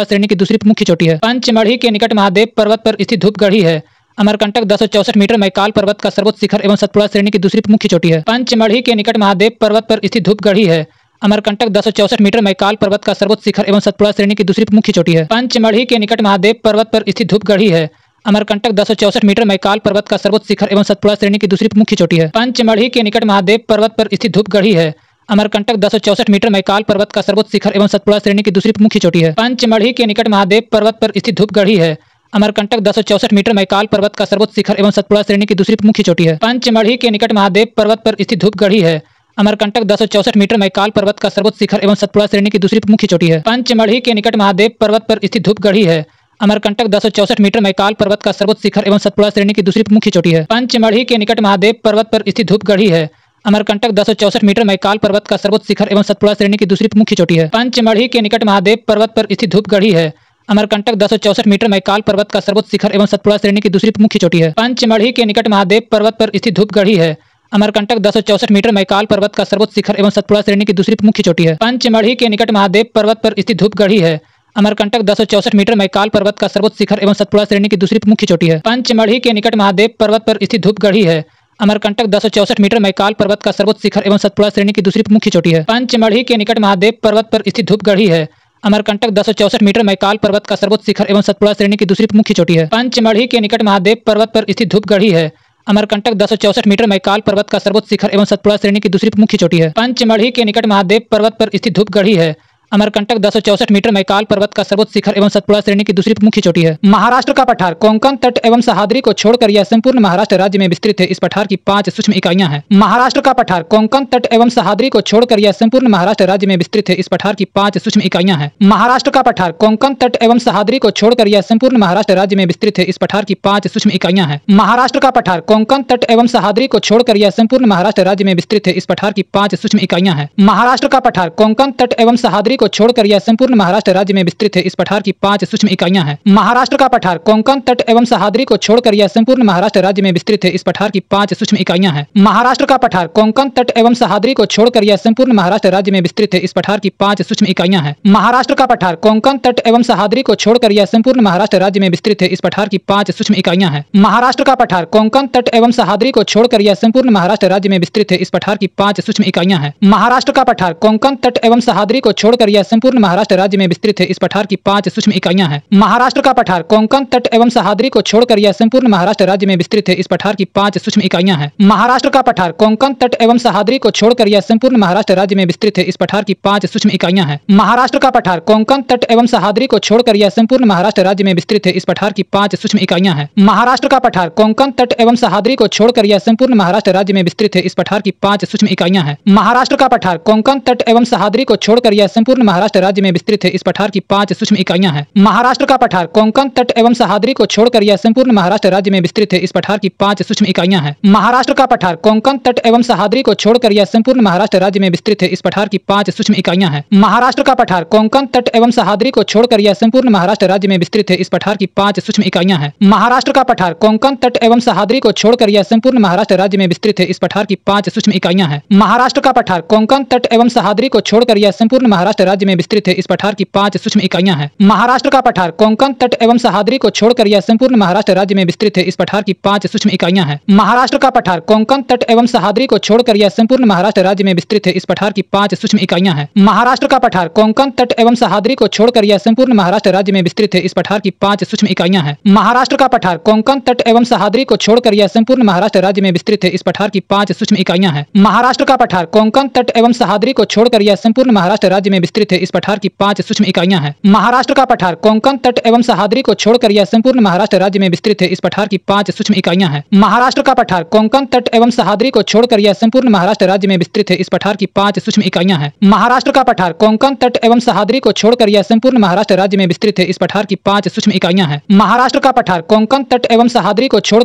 श्रेणी की दूसरी मुख्य चोटी है। पंचमढ़ी के निकट महादेव पर्वत पर स्थित धूपगढ़ी है। अमरकंटक 1064 मीटर, मैकाल पर्वत का सर्वोच्च शिखर एवं सतपुड़ा श्रेणी की दूसरी मुख्य चोटी है। पंचमढ़ी के निकट महादेव पर्वत पर स्थित धूपगढ़ी है। अमरकंटक 1064 मीटर, मैकाल पर्वत का सर्वोच्च शिखर एवं सतपुड़ा श्रेणी की दूसरी मुख्य चोटी है। पंचमढ़ी के निकट महादेव पर्वत पर स्थित धूपगढ़ी है। अमरकंटक 1064 मीटर, मैकाल पर्वत का सर्वोच्च शिखर एवं सतपुड़ा श्रेणी की दूसरी मुख्य चोटी है। पंचमढ़ी के निकट महादेव पर्वत पर स्थित धूपगढ़ी है। अमरकंटक 1064 मीटर, मैकाल पर्वत का सर्वोच्च शिखर एवं सतपुड़ा श्रेणी की दूसरी मुख्य चोटी है। पंचमढ़ी के निकट महादेव पर्वत पर स्थित धूपगढ़ी है। अमरकंटक 1064 मीटर, मैकाल पर्वत का सर्वोच्च शिखर एवं सतपुड़ा श्रेणी की दूसरी मुख्य चोटी है। पंचमढ़ी के निकट महादेव पर्वत पर स्थित धूपगढ़ी है। अमरकंटक 1064 मीटर मैकाल पर्वत का सर्वोच्च शिखर एवं सतपुड़ा श्रेणी की दूसरी मुख्य चोटी है। पंचमढ़ी के निकट महादेव पर्वत पर स्थित धूपगढ़ी है। अमरकंटक 1064 मीटर मैकाल पर्वत का सर्वोच्च शिखर एवं सतपुड़ा श्रेणी की दूसरी मुख्य चोटी है। पंचमढ़ी के निकट महादेव पर्वत पर स्थित धूपगढ़ी है। अमरकंटक 1064 मीटर मैकाल पर्वत का सर्वोच्च शिखर एवं सतपुड़ा श्रेणी की दूसरी मुख्य चोटी है। पंचमढ़ी के निकट महादेव पर्वत पर स्थित धूपगढ़ी है। अमरकंटक 1064 मीटर मैकाल पर्वत का सर्वोच्च शिखर एवं सतपुड़ा श्रेणी की दूसरी मुख्य चोटी है। पंचमढ़ी के निकट महादेव पर्वत पर स्थित धूपगढ़ी है। अमरकंटक 1064 मीटर मैकाल पर्वत का सर्वोच्च शिखर एवं सतपुड़ा श्रेणी की दूसरी मुख्य चोटी है। पंचमढ़ी के निकट महादेव पर्वत पर स्थित धूपगढ़ी है। अमरकंटक 1064 मीटर मैकाल पर्वत का सर्वोच्च शिखर एवं सतपुड़ा श्रेणी की दूसरी मुख्य चोटी है। पंचमढ़ी के निकट महादेव पर्वत पर स्थित धूपगढ़ी है। अमरकंटक 1064 मीटर मैकाल पर्वत का सर्वोच्च शिखर एवं सतपुड़ा श्रेणी की दूसरी मुख्य चोटी है। पंचमढ़ी के निकट महादेव पर्वत पर स्थित धूपगढ़ी है। अमरकंटक 1064 मीटर मैकाल पर्वत का सर्वोच्च शिखर एवं सतपुड़ा श्रेणी की दूसरी मुख्य चोटी है। पंचमढ़ी के निकट महादेव पर्वत पर स्थित धूपगढ़ी है। अमरकंटक 1064 मीटर मैकाल पर्वत का सर्वोच्च शिखर एवं सतपुड़ा श्रेणी की दूसरी मुख्य चोटी है। पंचमढ़ी के निकट महादेव पर्वत पर स्थित धूपगढ़ी है। अमरकंटक 1064 मीटर मैकाल पर्वत का सर्वोच्च शिखर एवं सतपुड़ा श्रेणी की दूसरी मुख्य चोटी है। महाराष्ट्र का पठार कोंकण तट एवं सह्याद्री को छोड़कर यह संपूर्ण महाराष्ट्र राज्य में विस्तृत है। इस पठार की 5 सूक्ष्म इकाइयां हैं। महाराष्ट्र का पठार कोंकण तट एवं सह्याद्री को छोड़कर यह संपूर्ण महाराष्ट्र राज्य में विस्तृत है। इस पठार की 5 सूक्ष्म इकाइयां हैं। महाराष्ट्र का पठार कोंकण तट एवं सह्याद्री को छोड़कर यह संपूर्ण महाराष्ट्र राज्य में विस्तृत है। इस पठार की 5 सूक्ष्म इकाइयां हैं। महाराष्ट्र का पठार कोंकण तट एवं सह्याद्री को छोड़कर यह संपूर्ण महाराष्ट्र राज्य में विस्तृत है। इस पठार की 5 सूक्ष्म इकाइयां हैं। महाराष्ट्र का पठार कोंकण तट एवं सह्याद्री को छोड़कर यह संपूर्ण महाराष्ट्र राज्य में विस्तृत है। इस पठार की 5 सूक्ष्म इकाइयां हैं। महाराष्ट्र का पठार कोंकण तट एवं सह्याद्री को छोड़कर यह संपूर्ण महाराष्ट्र राज्य में विस्तृत है। इस पठार की 5 सूक्ष्म इकाइयां हैं। महाराष्ट्र का पठार कोंकण तट एवं सह्याद्री को छोड़कर यह संपूर्ण महाराष्ट्र राज्य में विस्तृत है। इस पठार की 5 सूक्ष्म इकाइयां हैं। महाराष्ट्र का पठार कोंकण तट एवं सह्याद्री को छोड़कर यह संपूर्ण महाराष्ट्र राज्य में विस्तृत है। इस पठार की 5 सूक्ष्म इकाइयां हैं। महाराष्ट्र का पठार कोंकण तट एवं सह्याद्री को छोड़कर यह संपूर्ण महाराष्ट्र राज्य में विस्तृत है। इस पठार की 5 सूक्ष्म इकाइयां हैं। महाराष्ट्र का पठार कोंकण तट एवं सह्याद्री को छोड़कर यह संपूर्ण महाराष्ट्र राज्य में विस्तृत है। इस पठार की 5 सूक्ष्म इकाइयां हैं। महाराष्ट्र का पठार कोंकण तट एवं सह्याद्री को छोड़कर यह संपूर्ण महाराष्ट्र राज्य में विस्तृत है। इस पठार की 5 सूक्ष्म इकाइयां हैं। महाराष्ट्र का पठार कोंकण तट एवं सह्याद्री को छोड़कर यह संपूर्ण महाराष्ट्र राज्य में विस्तृत है। इस पठार की 5 सूक्ष्म इकाइयां हैं। महाराष्ट्र का पठार कोंकण तट एवं सह्याद्री को छोड़कर यह संपूर्ण महाराष्ट्र राज्य में विस्तृत है। इस पठार की 5 सूक्ष्म इकाइयां हैं। महाराष्ट्र का पठार कोंकण तट एवं सह्याद्री को छोड़कर यह संपूर्ण महाराष्ट्र राज्य में विस्तृत है। इस पठार की 5 सूक्ष्म इकाइयां हैं। महाराष्ट्र का पठार कोंकण तट एवं सह्याद्री को छोड़कर यह संपूर्ण महाराष्ट्र राज्य में विस्तृत है। इस पठार की 5 सूक्ष्म इकाइयां हैं। महाराष्ट्र का पठार कोंकण तट एवं सह्याद्री को छोड़कर यह संपूर्ण महाराष्ट्र राज्य में विस्तृत है। इस पठार की 5 सूक्ष्म इकाइयां हैं। महाराष्ट्र का पठार कोंकण तट एवं सह्याद्री को छोड़कर यह संपूर्ण महाराष्ट्र राज्य में विस्तृत है। इस पठार की 5 सूक्ष्म इकाइयां हैं। महाराष्ट्र का पठार कोंकण तट एवं सह्याद्री को छोड़कर यह संपूर्ण महाराष्ट्र राज्य में विस्तृत है। इस पठार की 5 सूक्ष्म इकाइयां हैं। महाराष्ट्र का पठार कोंकण तट एवं सह्याद्री को छोड़कर यह संपूर्ण महाराष्ट्र राज्य में विस्तृत है। इस पठार की 5 सूक्ष्म इकाइयां हैं। महाराष्ट्र का पठार कोंकण तट एवं सह्याद्री को छोड़कर यह संपूर्ण महाराष्ट्र राज्य में विस्तृत है। इस पठार की 5 सूक्ष्म इकाइयां हैं। महाराष्ट्र का पठार कोंकण तट एवं सह्याद्री को छोड़कर यह संपूर्ण महाराष्ट्र राज्य में विस्तृत है। इस पठार की 5 सूक्ष्म इकाइयां हैं। महाराष्ट्र का पठार कोंकण तट एवं सह्याद्री को छोड़कर यह संपूर्ण महाराष्ट्र राज्य में विस्तृत है। इस पठार की 5 सूक्ष्म इकाइयां हैं। महाराष्ट्र का पठार कोंकण तट एवं सह्याद्री को छोड़कर यह संपूर्ण महाराष्ट्र राज्य में विस्तृत है। इस पठार की 5 सूक्ष्म इकाइयां हैं। महाराष्ट्र का पठार कोंकण तट एवं सह्याद्री को छोड़कर यह संपूर्ण महाराष्ट्र राज्य में विस्तृत है। इस पठार की 5 सूक्ष्म इकाइयां हैं। महाराष्ट्र का पठार कोंकण तट एवं सह्याद्री को छोड़कर यह संपूर्ण महाराष्ट्र राज्य में विस्तृत है। इस पठार की 5 सूक्ष्म इकाइयां हैं। महाराष्ट्र का पठार कोंकण तट एवं सह्याद्री को छोड़कर यह संपूर्ण महाराष्ट्र राज्य में विस्तृत है। इस पठार की 5 सूक्ष्म इकाइयां हैं। महाराष्ट्र का पठार कोंकण तट एवं सह्याद्री को छोड़कर यह संपूर्ण महाराष्ट्र राज्य में विस्तृत है। इस पठार की 5 सूक्ष्म इकाइयां हैं। महाराष्ट्र का पठार कोंकण तट एवं सह्याद्री को छोड़कर यह संपूर्ण महाराष्ट्र राज्य में विस्तृत है। इस पठार की 5 सूक्ष्म इकाइयां हैं। महाराष्ट्र का पठार कोंकण तट एवं सह्याद्री को छोड़कर यह संपूर्ण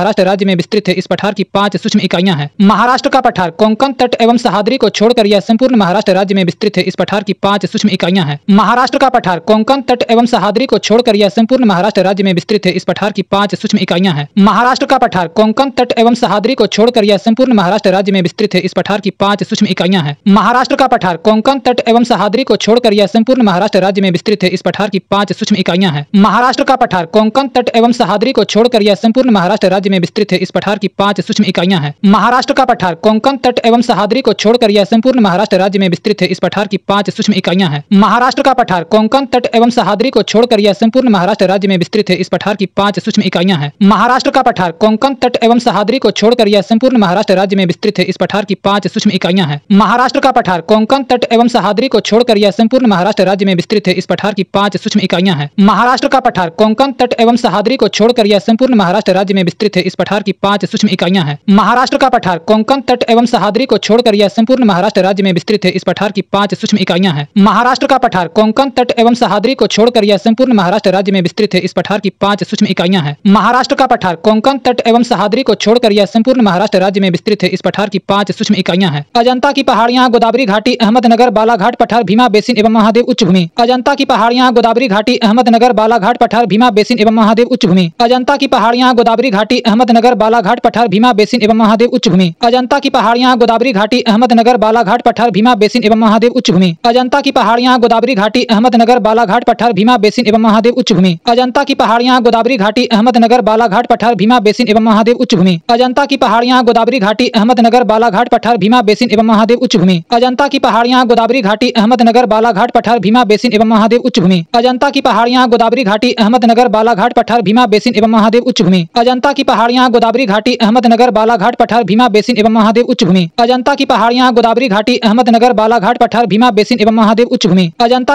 महाराष्ट्र राज्य में विस्तृत है। इस पठार की 5 सूक्ष्म इकाइयां हैं। महाराष्ट्र का पठार कोंकण तट एवं सह्याद्री को छोड़कर यह संपूर्ण महाराष्ट्र राज्य में विस्तृत है। इस पठार की 5 सूक्ष्म इकाइयां हैं। महाराष्ट्र का पठार कोंकण तट एवं सह्याद्री को छोड़कर यह संपूर्ण महाराष्ट्र राज्य में विस्तृत है। इस पठार की 5 सूक्ष्म इकाइयां हैं। महाराष्ट्र का पठार कोंकण तट एवं सह्याद्री को छोड़कर यह संपूर्ण महाराष्ट्र राज्य में विस्तृत है। इस पठार की 5 सूक्ष्म इकाइयां हैं। महाराष्ट्र का पठार कोंकण तट एवं सह्याद्री को छोड़कर यह संपूर्ण महाराष्ट्र राज्य में विस्तृत है। इस पठार की 5 सूक्ष्म इकाइयां हैं। महाराष्ट्र का पठार कोंकण तट एवं सह्याद्री को छोड़कर यह संपूर्ण महाराष्ट्र राज्य में विस्तृत है। इस पठार की 5 सूक्ष्म इकाइयां हैं। महाराष्ट्र का पठार कोंकण तट एवं सह्याद्री को छोड़कर यह संपूर्ण महाराष्ट्र राज्य में विस्तृत है। इस पठार की 5 सूक्ष्म इकाइयां हैं। महाराष्ट्र का पठार कोंकण तट एवं सह्याद्री को छोड़कर यह संपूर्ण महाराष्ट्र राज्य में विस्तृत है। इस पठार की 5 सूक्ष्म इकाइयां हैं। महाराष्ट्र का पठार कोंकण तट एवं सह्याद्री को छोड़कर यह संपूर्ण महाराष्ट्र राज्य में विस्तृत है। इस पठार की 5 सूक्ष्म इकाइयां हैं। महाराष्ट्र का पठार कोंकण तट एवं सह्याद्री को छोड़कर यह संपूर्ण महाराष्ट्र राज्य में विस्तृत है। इस पठार की 5 सूक्ष्म इकाइयां हैं। महाराष्ट्र का पठार कोंकण तट एवं सह्याद्री को छोड़कर यह संपूर्ण महाराष्ट्र राज्य में विस्तृत है। इस पठार की 5 सूक्ष्म इकाइयां हैं। महाराष्ट्र का पठार कोंकण तट एवं सह्याद्री को छोड़कर यह संपूर्ण महाराष्ट्र राज्य में विस्तृत है। इस पठार की 5 सूक्ष्म इकाइयां हैं। महाराष्ट्र का पठार कोंकण तट एवं सह्याद्री को छोड़कर यह संपूर्ण महाराष्ट्र राज्य में विस्तृत है। इस पठार की 5 सूक्ष्म इकाइयां हैं। महाराष्ट्र का पठार कोंकण तट एवं सह्याद्री को छोड़कर यह संपूर्ण महाराष्ट्र राज्य में विस्तृत है। इस पठार की 5 सूक्ष्म इकाइयां हैं। अजंता की पहाड़ियां, गोदावरी घाटी, अहमदनगर, बालाघाट पठार, भीमा बेसिन एवं महादेव उच्च भूमि। अजंता की पहाड़ियां, गोदावरी घाटी, अहमदनगर, बालाघाट पठार, भीमा बेसिन एवं महादेव उच्च भूमि। अजंता की पहाड़ियां, गोदावरी घाटी, अहमदनगर, बालाघाट पठार, भीमा बेसिन एवं महादेव उच्च भूमि। अजंता की पहाड़ियां, गोदावरी घाटी, अहमदनगर, बालाघाट पठार, भीमा बेसिन एवं महादेव उच्च भूमि। अजंता की पहाड़ियां, गोदावरी घाटी, अहमदनगर, बालाघाट पठार, भीमा बेसिन एवं महादेव उच्च भूमि। अजंता की पहाड़ियां, गोदावरी घाटी, अहमदनगर, बालाघाट पठार, भीमा बेसिन एवं महादेव उच्च भूमि। अजंता की पहाड़ियां, गोदावरी घाटी, अहमदनगर, बालाघाट पठार, भीमा बेसिन एवं महादेव उच्च भूमि। अजंता की पहाड़ियां, गोदावरी घाटी, अहमदनगर, बालाघाट पठार, भीमा बेसिन एवं महादेव उच्च भूमि। अजंता की पहाड़ियां, गोदावरी घाटी, अहमदनगर, बालाघाट पठार, भीमा बेसिन एवं महादेव उच्च भूमि। अजंता की पहाड़ियां, गोदावरी घाटी, अहमदनगर, बालाघाट पठार, भीमा बेसिन एवं महादेव उच्च भूमि। अजंता की पहाड़ियां, गोदावरी घाटी, अहमदनगर, बालाघाट पठार, भीमा बेसिन एवं महादेव उच्च भूमि। अजंता की पहाड़ियां, गोदावरी घाटी, अहमदनगर, बालाघाट पठार, भीमा बेसिन एवं महादेव उच्च भूमि। अजंता की पहाड़ियां, गोदावरी घाटी, अहमदनगर, बालाघाट पठार, भीमा बेसिन एवं महादेव उच्च भूमि। अजंता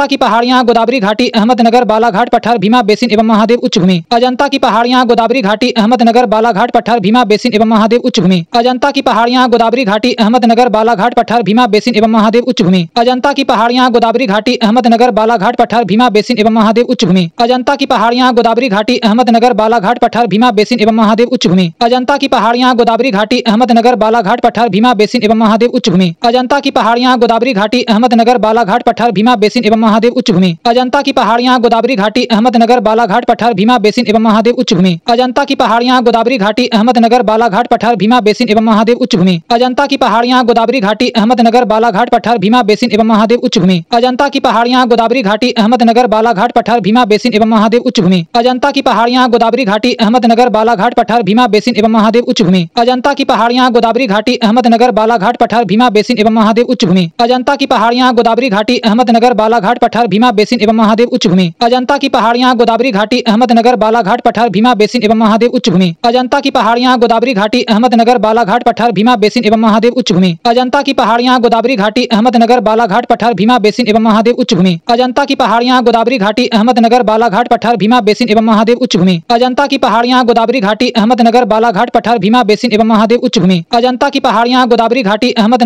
की पहाड़ियां, गोदावरी घाटी, अहमदनगर, बालाघाट पठार, भीमा बेसिन एवं महादेव उच्च भूमि। अजंता की पहाड़ियां, गोदावरी घाटी, अहमदनगर, बालाघाट पठार, भीमा बेसिन एवं महादेव उच्च भूमि। अजंता की पहाड़ियां, गोदावरी घाटी, अहमदनगर, बालाघाट पठार, भीमा बेसिन एवं महादेव उच्च भूमि। अजंता की पहाड़ियां, गोदावरी घाटी, अहमदनगर, बालाघाट पठार, भीमा बेसिन एवं महादेव उच्च भूमि। अजंता की पहाड़ियां, गोदावरी घाटी, अहमदनगर, बालाघाट पठार, भीमा बेसिन एवं महादेव उच्च भूमि। अजंता की पहाड़ियां, गोदावरी घाटी, अहमदनगर, बालाघाट पठार, भीमा बेसिन एवं महादेव उच्च भूमि। अजंता की पहाड़ियां, गोदावरी घाटी, अहमदनगर, बालाघाट पठार, भीमा बेसिन एवं महादेव उच्च भूमि। अजंता की पहाड़ियां, गोदावरी घाटी, अहमदनगर, बालाघाट पठार, भीमा बेसिन एवं महादेव उच्च भूमि। अजंता की पहाड़ियां, गोदावरी घाटी, अहमदनगर, बालाघाट पठार, भीमा बेसिन एवं महादेव उच्च भूमि। अजंता की पहाड़ियां, गोदावरी घाटी, अहमदनगर, बालाघाट पठार, भीमा बेसिन एवं महादेव उच्च भूमि। अजंता की पहाड़ियां, गोदावरी घाटी, अहमदनगर, बालाघाट पठार, भीमा बेसिन एवं महादेव उच्च भूमि। अजंता की पहाड़ियां, गोदावरी घाटी, अहमदनगर, बालाघाट पठार, भीमा बेसिन एवं महादेव उच्च भूमि। अजंता की पहाड़ियां, गोदावरी घाटी, अहमदनगर, बालाघाट पठार, भीमा बेसिन एवं महादेव उच्च भूमि। अजंता की पहाड़ियां, गोदावरी घाटी, अहमदनगर, बालाघाट पठार, भीमा बेसिन एवं महादेव उच्च भूमि। अजंता की पहाड़ियां, गोदावरी घाटी, अहमदनगर, बालाघाट पठार, भीमा बेसिन एवं महादेव उच्च भूमि। अजंता की पहाड़ियां, गोदावरी घाटी, अहमदनगर, बालाघाट पठार, भीमा बेसिन एवं महादेव उच्च भूमि। अजंता की पहाड़ियां, गोदावरी घाटी, अहमदनगर, बालाघाट पठार, भीमा बेसिन एवं महादेव उच्च भूमि। अजंता की पहाड़ियां, गोदावरी घाटी, अहमदनगर, बालाघाट पठार, भीमा बेसिन एवं महादेव उच्च भूमि। अजंता की पहाड़ियां, गोदावरी घाटी, अहमदनगर, बालाघाट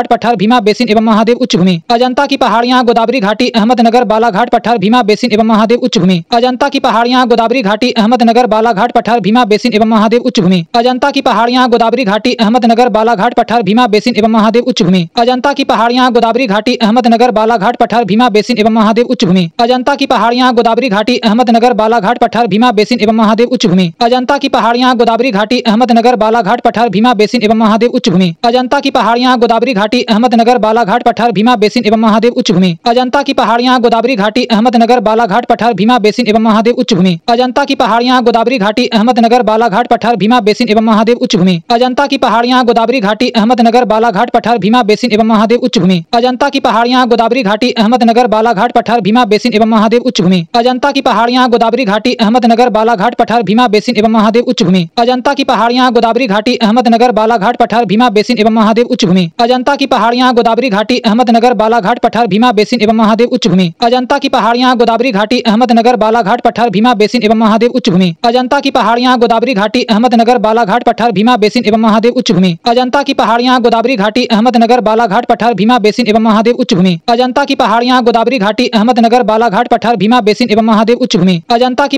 पठार, भीमा बेसिन एवं महादेव उच्च भूमि। अजंता की पहाड़ियां, गोदावरी घाटी, अहमदनगर, बालाघाट पठार, भीमा बेसिन एवं महादेव उच्च भूमि। अजंता की पहाड़ियां, गोदावरी घाटी, अहमदनगर, बालाघाट पठार, भीमा बेसिन एवं महादेव उच्च भूमि। अजंता की पहाड़ियां, गोदावरी घाटी, अहमदनगर, बालाघाट पठार, भीमा बेसिन एवं महादेव उच्च भूमि। अजंता की पहाड़ियां, गोदावरी घाटी, अहमदनगर, बालाघाट पठार, भीमा बेसिन एवं महादेव उच्च भूमि। अजंता की पहाड़ियां, गोदावरी घाटी, अहमदनगर, बालाघाट पठार, भीमा बेसिन एवं महादेव उच्च भूमि। अजंता की पहाड़ियां, गोदावरी घाटी, अहमदनगर, बालाघाट पठार, भीमा बेसिन एवं महादेव उच्च भूमि। अजंता की पहाड़ियां, गोदावरी घाटी, अहमदनगर, बालाघाट पठार, भीमा बेसिन एवं महादेव उच्च भूमि। अजंता की पहाड़ियां, गोदावरी घाटी, अहमदनगर, बालाघाट पठार, भीमा बेसिन एवं महादेव उच्च भूमि। अजंता की पहाड़ियां, गोदावरी घाटी, अहमदनगर, बालाघाट पठार, भीमा बेसिन एवं महादेव उच्च भूमि। अजंता की पहाड़ियां, गोदावरी घाटी, अहमदनगर, बालाघाट पठार, भीमा बेसिन एवं महादेव उच्च भूमि। अजंता की पहाड़ियां, गोदावरी घाटी, अहमदनगर, बालाघाट पठार, भीमा बेसिन एवं महादेव उच्च भूमि। अजंता की पहाड़ियां, गोदावरी घाटी, अहमदनगर, बालाघाट पठार, भीमा बेसिन एवं महादेव उच्च भूमि। अजंता की पहाड़ियां, गोदावरी घाटी, अहमदनगर, बालाघाट पठार, भीमा बेसिन एवं महादेव उच्च भूमि। अजंता की पहाड़ियां, गोदावरी घाटी, अहमदनगर, बालाघाट पठार, भीमा बेसिन एवं महादेव उच्च भूमि। अजंता की पहाड़ियां, गोदावरी घाटी, अहमदनगर, बालाघाट पठार, भीमा बेसिन एवं महादेव उच्च भूमि। अजंता की पहाड़ियां, गोदावरी घाटी, अहमदनगर, बालाघाट पठार, भीमा बेसिन एवं महादेव उच्च भूमि। अजंता की पहाड़ियां, गोदावरी घाटी, अहमदनगर, बालाघाट पठार, भीमा बेसिन एवं महादेव उच्च भूमि। अजंता की पहाड़ियां, गोदावरी घाटी, अहमदनगर, बालाघाट पठार, भीमा बेसिन एवं महादेव उच्च भूमि। अजंता की पहाड़ियां, गोदावरी घाटी, अहमदनगर, बालाघाट पठार, भीमा बेसिन एवं महादेव उच्च भूमि। अजंता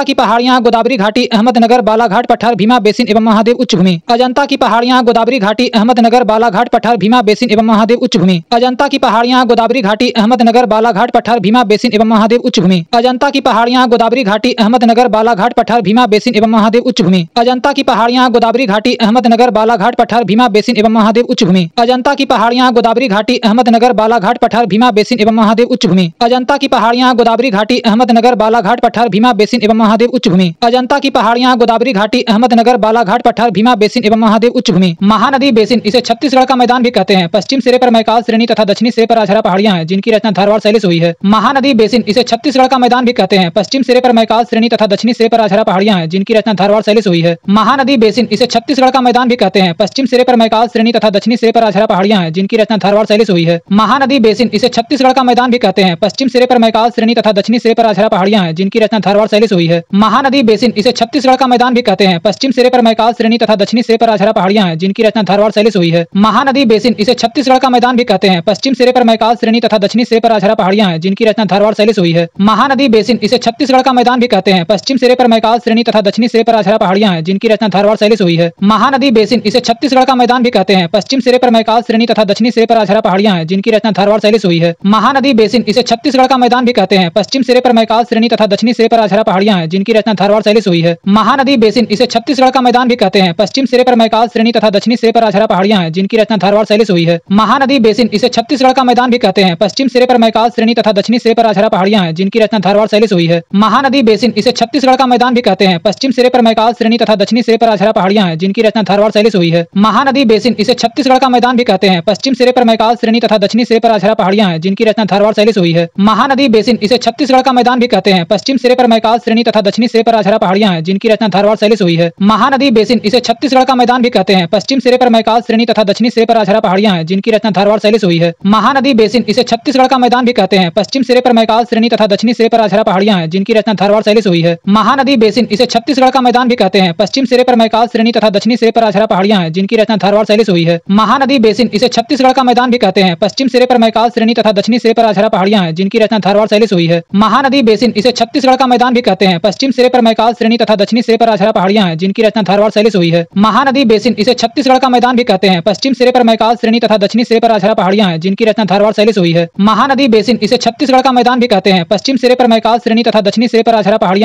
की पहाड़ियां, गोदावरी घाटी, अहमदनगर, बालाघाट पठार, भीमा बेसिन एवं महादेव उच्च भूमि। अजंता की पहाड़ियां, गोदावरी घाटी, अहमदनगर, बालाघाट पठार, भीमा बेसिन एवं महादेव उच्च भूमि। अजंता की पहाड़ियां, गोदावरी घाटी, अहमदनगर, बालाघाट पठार, भीमा बेसिन एवं महादेव उच्च भूमि। अजंता की पहाड़ियां, गोदावरी घाटी, अहमदनगर, बालाघाट पठार, भीमा बेसिन एवं महादेव उच्च भूमि। अजंता की पहाड़ियां, गोदावरी घाटी, अहमदनगर, बालाघाट पठार, भीमा बेसिन एवं महादेव उच्च भूमि। अजंता की पहाड़ियां, गोदावरी घाटी, अहमदनगर, बालाघाट पठार, भीमा बेसिन एवं महादेव उच्च भूमि। अजंता की पहाड़ियां, गोदावरी घाटी, अहमदनगर, बालाघाट पठार, भीमा बेसिन एवं महादेव उच्च भूमि। अजंता की पहाड़ियां, गोदावरी घाटी, अहमदनगर, बालाघाट पठार, भीमा बेसिन एवं महादेव उच्च भूमि। महानदी बेसिन, इसे छत्तीसगढ़ का मैदान भी कहते हैं। पश्चिम सिरे पर मैकाल श्रेणी तथा दक्षिणी सिरे पर अजहरा पहाड़ियां हैं, जिनकी रचना धारवाड़ शैली से हुई है। महानदी बेसिन, इसे छत्तीसगढ़ का मैदान भी कहते हैं। पश्चिम सिरे पर मैकाल श्रेणी तथा दक्षिणी सिरे पर अजहरा पहाड़ियां हैं, जिनकी रचना धारवाड़ शैली से हुई है। महानदी बेसिन, इसे छत्तीसगढ़ का मैदान भी कहते हैं। पश्चिम सिरे पर मैकाल श्रेणी तथा दक्षिणी सिरे पर अजहरा पहाड़ियां हैं, जिनकी रचना धारवाड़ शैली से हुई है। महानदी बेसिन, इसे छत्तीसगढ़ का मैदान भी कहते हैं। पश्चिम सिरे पर मैकाल श्रेणी तथा दक्षिणी सिरे पर अजहरा पहाड़ियां हैं, जिनकी रचना धारवाड़ शैली से हुई है। महानदी बेसिन, इसे छत्तीसगढ़ का मैदान भी कहते हैं। पश्चिम सिरे पर मैकाल श्रेणी तथा दक्षिणी सिरे पर अजहरा पहाड़ियां हैं, जिनकी रचना धारवाड़ शैली से हुई है। महानदी बेसिन, इसे छत्तीसगढ़ का मैदान भी कहते हैं। पश्चिम सिरे पर मैकाल श्रेणी तथा दक्षिणी सिरे पर अजहरा पहाड़ियां हैं, जिनकी रचना धारवाड़ शैली से हुई है। महानदी बेसिन, इसे छत्तीसगढ़ का मैदान भी कहते हैं। पश्चिम सिरे पर मैकाल श्रेणी तथा दक्षिणी सिरे पर अजहरा पहाड़ियां हैं, जिनकी रचना धारवाड़ शैली से हुई है। महानदी बेसिन, इसे छत्तीसगढ़ का मैदान भी कहते हैं। पश्चिम सिरे पर मैकाल श्रेणी तथा दक्षिणी सिरे पर अजहरा पहाड़ियां हैं, जिनकी रचना धारवाड़ शैली से हुई है। महानदी बेसिन, इसे छत्तीसगढ़ का मैदान भी कहते हैं। पश्चिम सिरे पर मैकाल श्रेणी तथा दक्षिणी सिरे पर अजहरा पहाड़ियां हैं, जिनकी रचना धारवाड़ शैली से हुई है। महानदी बेसिन, इसे छत्तीसगढ़ का मैदान भी कहते हैं। पश्चिम सिरे पर मैकाल श्रेणी तथा दक्षिणी सिरे पर अजहरा पहाड़ियां हैं, जिनकी रचना धारवाड़ शैली से हुई है। महानदी बेसिन, इसे छत्तीसगढ़ का मैदान भी कहते हैं। पश्चिम सिरे पर मैकाल श्रेणी तथा दक्षिणी सिरे पर अजहरा पहाड़ियां हैं, जिनकी रचना धारवाड़ शैली से हुई है। महानदी बेसिन, इसे छत्तीसगढ़ का मैदान भी कहते हैं। पश्चिम सिरे पर मैकाल श्रेणी तथा दक्षिणी सिरे पर अजहरा पहाड़ियां हैं, जिनकी रचना धारवाड़ शैली से हुई है। महानदी बेसिन, इसे छत्तीसगढ़ का मैदान भी कहते हैं। पश्चिम सिरे पर मैकाल श्रेणी तथा दक्षिणी सिरे पर अजहरा पहाड़ियां हैं, जिनकी रचना धारवाड़ शैली से हुई है। महानदी बेसिन, इसे छत्तीसगढ़ का मैदान भी कहते हैं। पश्चिम सिरे पर मैकाल श्रेणी तथा दक्षिणी सिरे पर अजहरा पहाड़ियां हैं, जिनकी रचना धारवाड़ शैली से हुई है। महानदी बेसिन, इसे छत्तीसगढ़ का मैदान भी कहते हैं। पश्चिम सिरे पर मैकाल श्रेणी तथा दक्षिणी सिरे पर अजहरा पहाड़ियां हैं, जिनकी रचना धारवाड़ शैली से हुई है। महानदी बेसिन, इसे छत्तीसगढ़ का मैदान भी कहते हैं। पश्चिम सिरे पर मैकाल श्रेणी तथा दक्षिणी सिरे पर अजहरा पहाड़ियां हैं, जिनकी रचना धारवाड़ शैली से हुई है। महानदी बेसिन, इसे छत्तीसगढ़ का मैदान भी कहते हैं। पश्चिम सिरे पर मैकाल श्रेणी तथा दक्षिणी सिरे पर अजहरा पहाड़ियां हैं, जिनकी रचना धारवाड़ शैली से हुई है। महानदी बेसिन, इसे छत्तीसगढ़ का मैदान भी कहते हैं। पश्चिम सिरे पर मैकाल श्रेणी तथा दक्षिणी सिरे पर अजहरा पहाड़ियां हैं, जिनकी रचना धारवाड़ शैली से हुई है। महानदी बेसिन, इसे छत्तीसगढ़ का मैदान भी कहते हैं। पश्चिम सिरे पर मैकाल श्रेणी तथा दक्षिणी सिरे पर अजहरा पहाड़ियां हैं, जिनकी रचना धारवाड़ शैली से हुई है। महानदी बेसिन, इसे छत्तीसगढ़ का मैदान भी कहते हैं। पश्चिम सिरे पर मैकाल श्रेणी तथा दक्षिणी सिरे पर अजहरा पहाड़ियां हैं, जिनकी रचना धारवाड़ शैली से हुई है। महानदी बेसिन, इसे छत्तीसगढ़ का मैदान भी कहते हैं। पश्चिम सिरे पर मैकाल श्रेणी तथा दक्षिणी सिरे पर अजहरा पहाड़ियां हैं, जिनकी रचना धारवाड़ शैली से हुई है। महानदी बेसिन, इसे छत्तीसगढ़ का मैदान भी कहते हैं। पश्चिम सिरे पर मैकाल श्रेणी तथा दक्षिणी सिरे पर अजहरा पहाड़ियां हैं, जिनकी रचना धारवाड़ शैली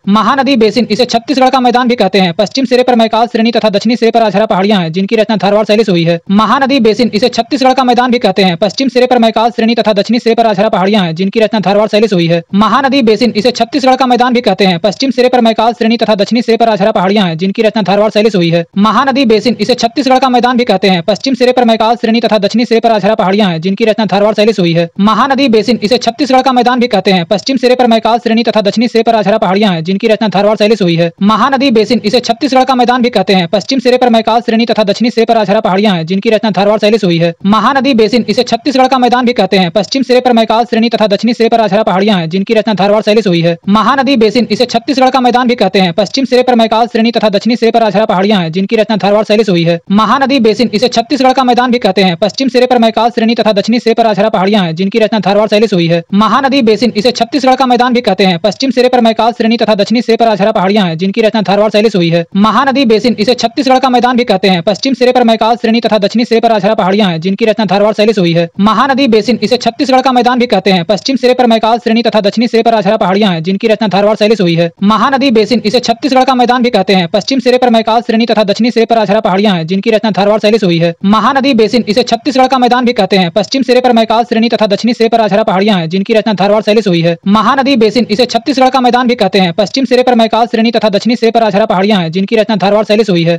से हुई है। महानदी बेसिन, इसे छत्तीसगढ़ का मैदान भी कहते हैं। पश्चिम सिरे पर मैकाल श्रेणी तथा दक्षिणी सिरे पर अजहरा पहाड़ियां हैं, जिनकी रचना धारवाड़ शैली से हुई है। महानदी बेसिन, इसे छत्तीसगढ़ का मैदान भी कहते हैं। पश्चिम सिरे पर मैकाल श्रेणी तथा दक्षिणी सिरे पर अजहरा पहाड़ियां हैं, जिनकी रचना धारवाड़ शैली से हुई है। महानदी बेसिन, इसे छत्तीसगढ़ का मैदान भी कहते हैं। पश्चिम सिरे पर मैकाल श्रेणी तथा दक्षिणी सिरे पर अजहरा पहाड़ियां हैं, जिनकी रचना धारवाड़ शैली से हुई है। महानदी बेसिन, इसे छत्तीसगढ़ का मैदान भी कहते हैं। पश्चिम सिरे पर मैकाल श्रेणी तथा दक्षिणी सिरे पर अजहरा पहाड़ियां हैं, जिनकी रचना धारवाड़ शैली से हुई है। महानदी बेसिन, इसे छत्तीसगढ़ का मैदान भी कहते हैं। पश्चिम सिरे पर मैकाल श्रेणी तथा दक्षिणी सिरे पर अजहरा पहाड़ियां हैं, जिनकी रचना धारवाड़ शैली से हुई है। महानदी बेसिन, इसे छत्तीसगढ़ का मैदान भी कहते हैं। पश्चिम सिरे पर मैकाल श्रेणी तथा दक्षिणी सिरे पर अजहरा पहाड़ियां हैं, जिनकी रचना धारवाड़ शैली से हुई है। महानदी बेसिन, इसे छत्तीसगढ़ का मैदान भी कहते हैं। पश्चिम सिरे पर मैकाल श्रेणी तथा दक्षिणी सिरे पर अजहरा पहाड़ियां हैं, जिनकी रचना धारवाड़ शैली से हुई है। महानदी बेसिन, इसे छत्तीसगढ़ का मैदान भी कहते हैं। पश्चिम सिरे पर मैकाल श्रेणी तथा दक्षिणी सिरे पर अजहरा पहाड़ियां हैं, जिनकी रचना धारवाड़ शैली से हुई है। महानदी बेसिन, इसे छत्तीसगढ़ का मैदान भी कहते हैं। पश्चिम सिरे पर मैकाल श्रेणी तथा दक्षिणी सिरे पर अजहरा पहाड़ियां हैं, जिनकी रचना धारवाड़ शैली से हुई है। महानदी बेसिन, इसे छत्तीसगढ़ का मैदान भी कहते हैं। पश्चिम सिरे पर मैकाल श्रेणी तथा दक्षिणी सिरे पर अजहरा पहाड़ियां हैं, जिनकी रचना धारवाड़ शैली से हुई है। महानदी बेसिन, इसे छत्तीसगढ़ का मैदान भी कहते हैं। पश्चिम सिरे पर मैकाल श्रेणी तथा दक्षिणी सिरे पर अजहरा पहाड़ियां हैं, जिनकी रचना धारवाड़ शैली से हुई है। महानदी बेसिन, इसे छत्तीसगढ़ का मैदान भी कहते हैं। पश्चिम सिरे पर मैकाल श्रेणी तथा दक्षिणी सिरे पर अजहरा पहाड़ियां हैं, जिनकी रचना धारवाड़ शैली से हुई है। महानदी बेसिन, इसे छत्तीसगढ़ का मैदान भी कहते हैं। पश्चिम सिरे पर मैकाल श्रेणी तथा दक्षिणी सिरे पर अजहरा पहाड़ियां हैं, जिनकी रचना धारवाड़ शैली से हुई है। महानदी बेसिन, इसे छत्तीसगढ़ का मैदान भी कहते हैं। पश्चिम सिरे पर मैकाल श्रेणी तथा दक्षिणी सिरे पर अजहरा पहाड़ियां हैं, जिनकी रचना धारवाड़ शैली से हुई है। महानदी बेसिन, इसे छत्तीसगढ़ का मैदान भी कहते हैं। पश्चिम सिरे पर मैकाल श्रेणी तथा दक्षिणी सिरे पर अजहरा पहाड़ियां हैं, जिनकी रचना धारवाड़ शैली से हुई है।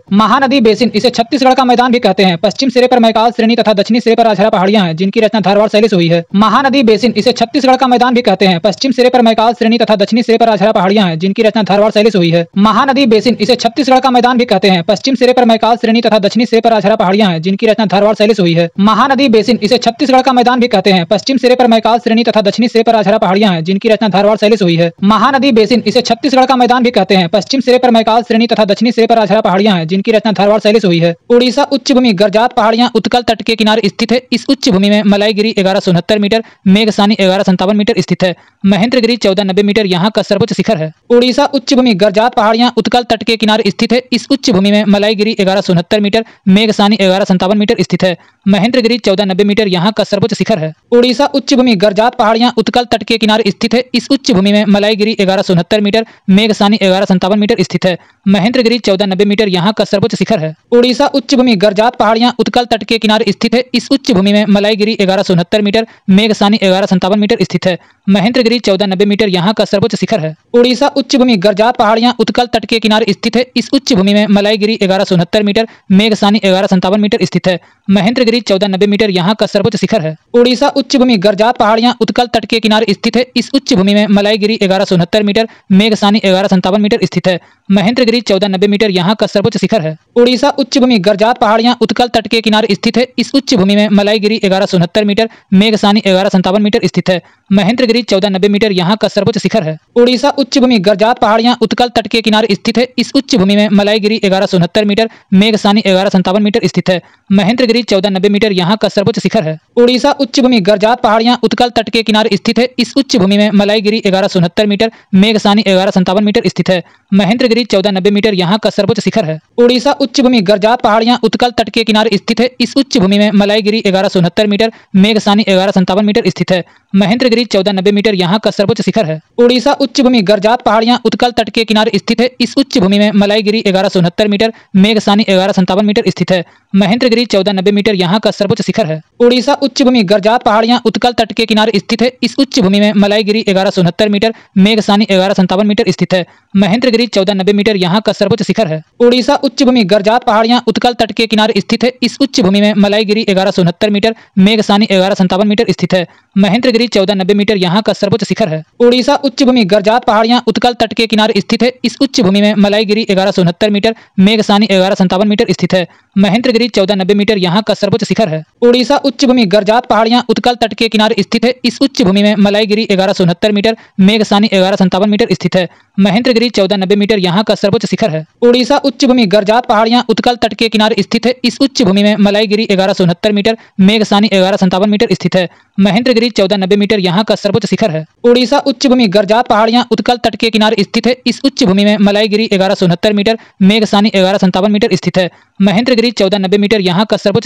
महानदी बेसिन, इसे छत्तीसगढ़ का मैदान भी कहते हैं। पश्चिम सिरे पर मैकाल श्रेणी तथा दक्षिणी सिरे पर अजहरा पहाड़ियां हैं, जिनकी रचना धारवाड़ शैली से हुई है। महानदी बेसिन, इसे छत्तीसगढ़ का मैदान भी कहते हैं। पश्चिम सिरे पर मैकाल श्रेणी तथा दक्षिणी सिरे पर अजहरा पहाड़ियां हैं, जिनकी रचना धारवाड़ शैली से हुई है। महानदी बेसिन, इसे छत्तीसगढ़ का मैदान भी कहते हैं। पश्चिम सिरे पर मैकाल श्रेणी तथा दक्षिणी सिरे पर अजहरा पहाड़ियां हैं, जिनकी रचना धारवाड़ शैली से हुई है। महानदी बेसिन, इसे छत्तीसगढ़ का मैदान भी कहते हैं। पश्चिम सिरे पर मैकाल श्रेणी तथा दक्षिणी सिरे पर अजहरा पहाड़ियां हैं, जिनकी रचना धारवाड़ शैली से हुई है। उड़ीसा उच्च भूमि गरजात पहाड़ियां उत्कल तट के किनारे स्थित है। इस उच्च भूमि में मलाईगिरी 1169 मीटर, मेघसानी 1157 मीटर स्थित है। महेंद्रगिरी 1490 मीटर यहाँ का सर्वोच्च शिखर है। उड़ीसा उच्च भूमि गरजात पहाड़ियां उत्कल तट के किनारे स्थित है। इस उच्च भूमि में मलाईगिरी 1169 मीटर, मेघसानी 1157 मीटर स्थित है। महेंद्रगिरी 1490 मीटर यहाँ का सर्वोच्च शिखर है। उड़ीसा उच्च भूमि गरजात पहाड़ियां उत्कल तट के किनारे स्थित है। इस उच्च भूमि में मलाईगिरी 1169 मीटर, मेघसानी 1157 मीटर स्थित है। महेंद्रगिरी 1490 मीटर यहाँ का सर्वोच्च शिखर है। उड़ीसा उच्च भूमि गरजात पहाड़ियां उत्कल तट के किनारे स्थित है। इस उच्च भूमि में मलाईगिरी 1169 मीटर, मेघसानी 1157 मीटर स्थित है। महेंद्रगिरी 1490 मीटर यहाँ का सर्वोच्च शिखर है। उड़ीसा उच्च भूमि गर्जात पहाड़ियां उत्कल तट के किनारे स्थित है। इस उच्च भूमि में मलाईगिरी 1169 मीटर, मेघसानी 1157 मीटर स्थित है। महेंद्रगिरी 1490 मीटर यहाँ का सर्वोच्च शिखर है। उड़ीसा उच्च भूमि गर्जात पहाड़ियां उत्कल तट के किनारे स्थित है। इस उच्च भूमि में मलाईगिरी 1169 मीटर, मेघसानी 1157 मीटर स्थित है। महेंद्रगिरी 1490 मीटर यहाँ का सर्वोच्च शिखर है। उड़ीसा उच्च भूमि गर्जात पहाड़ियां उत्कल तट के किनारे स्थित है। इस उच्च भूमि में मलाईगिरी 1169 मीटर, मेघसानी 1157 मीटर स्थित है। महेंद्रगिरी 1490 मीटर यहाँ का सर्वोच्च शिखर है। उड़ीसा उच्च भूमि गर्जात पहाड़ियां उत्कल तट के किनारे स्थित है। इस उच्च भूमि में मलाईगिरी 1169 मीटर, मेघसानी 1157 मीटर स्थित है। महेंद्रगिरी 1490 मीटर यहाँ का सर्वोच्च शिखर है। उड़ीसा उच्च भूमि गर्जात पहाड़ियां उत्कल तट के किनारे स्थित है। इस उच्च भूमि में मलाईगिरी 1169 मीटर, मेघसानी 1157 मीटर स्थित है। महेंद्रगिरी 1490 मीटर यहाँ का सर्वोच्च शिखर है। उड़ीसा उच्च भूमि गर्जात पहाड़ियां उत्कल तट के किनारे स्थित है। इस उच्च भूमि में मलाईगिरी 1169 मीटर, मेघसानी 1157 मीटर स्थित है। महेंद्रगिरी 1490 मीटर यहाँ का सर्वोच्च शिखर है। उड़ीसा उच्च भूमि गर्जात पहाड़ियां उत्कल तट के किनारे स्थित है। इस उच्च भूमि में मलाईगिरी 1169 मीटर, मेघसानी 1157 मीटर स्थित है। महेंद्रगिरी 1490 मीटर यहाँ का सर्वोच्च शिखर है। उड़ीसा उच्च भूमि गर्जात पहाड़ियां उत्कल तट के किनारे स्थित है। इस उच्च भूमि में मलाईगिरी 1169 मीटर, मेघसानी 1157 मीटर स्थित है। महेंद्रगिरी 1490 मीटर यहाँ का सर्वोच्च शिखर है। उड़ीसा उच्च भूमि गर्जात पहाड़ियां उत्कल तट के किनारे स्थित है। इस उच्च भूमि में मलाईगिरी 1169 मीटर, मेघसानी 1157 मीटर स्थित है। महेंद्रगिरी 1490 मीटर यहाँ का सर्वोच्च शिखर है। उड़ीसा उच्च भूमि गर्जात पहाड़ियां उत्कल तट के किनारे स्थित है। इस उच्च भूमि में मलाईगिरी 1169 मीटर, मेघसानी 1157 मीटर स्थित है। महेंद्रगिरी 1490 मीटर यहाँ का सर्वोच्च शिखर है। उड़ीसा उच्च भूमि गर्जात पहाड़ियां उत्कल तट के किनारे स्थित है। इस उच्च भूमि में मलाईगिरी 1169 मीटर, मेघसानी 1157 मीटर स्थित है। महेंद्रगिरी 1490 मीटर यहाँ का सर्वोच्च शिखर है। उड़ीसा उच्च भूमि गर्जात पहाड़ियां उत्कल तट के किनारे स्थित है। इस उच्च भूमि में मलाईगिरी 1169 मीटर, मेघसानी 1157 मीटर स्थित है। महेंद्रगिरी 1490 मीटर यहाँ का सर्वोच्च शिखर है। उड़ीसा उच्च भूमि गर्जात पहाड़ियां उत्कल तट के किनारे स्थित है। इस उच्च भूमि में मलाईगिरी 1169 मीटर, मेघसानी 1157 मीटर स्थित है। महेंद्रगिरी 1490 मीटर यहाँ का सर्वोच्च शिखर है। उड़ीसा उच्च भूमि गर्जात पहाड़ियां उत्कल तट के किनारे स्थित है। इस उच्च भूमि में मलाईगिरी 1169 मीटर, मेघसानी 1157 मीटर स्थित है। महेंद्रगिरी 1490 मीटर यहाँ का सर्वोच्च शिखर है।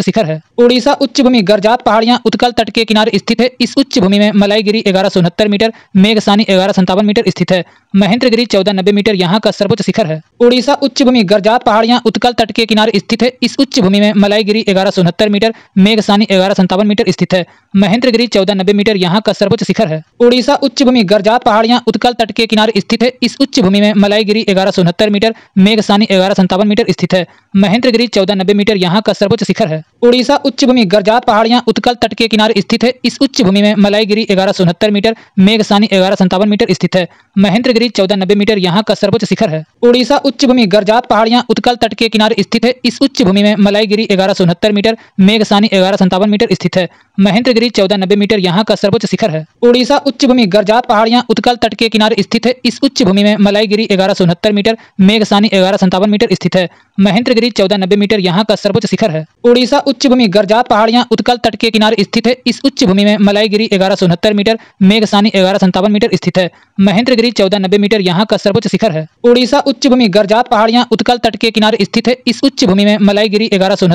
उड़ीसा उच्च भूमि गर्जात पहाड़ियां उत्कल तट के किनारे स्थित है। इस उच्च भूमि में मलाईगिरी 1169 मीटर, मेघसानी 1157 मीटर स्थित है। महेंद्रगिरी 1490 मीटर यहाँ का सर्वोच्च शिखर है। उड़ीसा उच्च भूमि गर्जात पहाड़ियां उत्कल तट के किनारे स्थित है। इस उच्च भूमि में मलाईगिरी 1169 मीटर, मेघसानी 1157 मीटर स्थित है। महेंद्रगिरी 1490 मीटर यहाँ का सर्वोच्च शिखर है। उड़ीसा उच्च भूमि गर्जात पहाड़ियां उत्कल तट के किनारे स्थित है। इस उच्च भूमि में मलाईगिरी 1169 मीटर, मेघसानी 1157 मीटर स्थित है। महेंद्रगिरी 1490 मीटर यहाँ का सर्वोच्च शिखर है। उड़ीसा उच्च भूमि गर्जात पहाड़ियां उत्कल तट के किनारे स्थित है। इस उच्च भूमि में मलाईगिरी 1169 मीटर, मेघसानी 1157 मीटर स्थित है। महेंद्रगिरी 1490 मीटर यहाँ का सर्वोच्च शिखर है। उड़ीसा उच्च भूमि गर्जात पहाड़ियां उत्कल तट के किनारे स्थित है। इस उच्च भूमि में मलाईगिरी 1169 मीटर, मेघसानी 1157 मीटर स्थित है। महेंद्रगिरी 1490 मीटर यहाँ का सर्वोच्च शिखर है। उड़ीसा उच्च भूमि गर्जात पहाड़ियां उत्कल तट के किनारे स्थित है। इस उच्च भूमि में मलाईगिरी 1169 मीटर, मेघसानी 1157 मीटर स्थित है। महेंद्रगिरी 1490 मीटर यहाँ का सर्वोच्च शिखर है। उड़ीसा उच्च भूमि गर्जात पहाड़ियां उत्कल तट के किनारे स्थित है। इस उच्च भूमि में मलाईगिरी 1169 मीटर, मेघसानी 1157 मीटर स्थित है। महेंद्रगिरी 1490 मीटर यहाँ का सर्वोच्च शिखर है। उड़ीसा उच्च भूमि गर्जात पहाड़ियां उत्कल तट के किनारे स्थित है। इस उच्च भूमि में मलाईगिरी 1169 मीटर,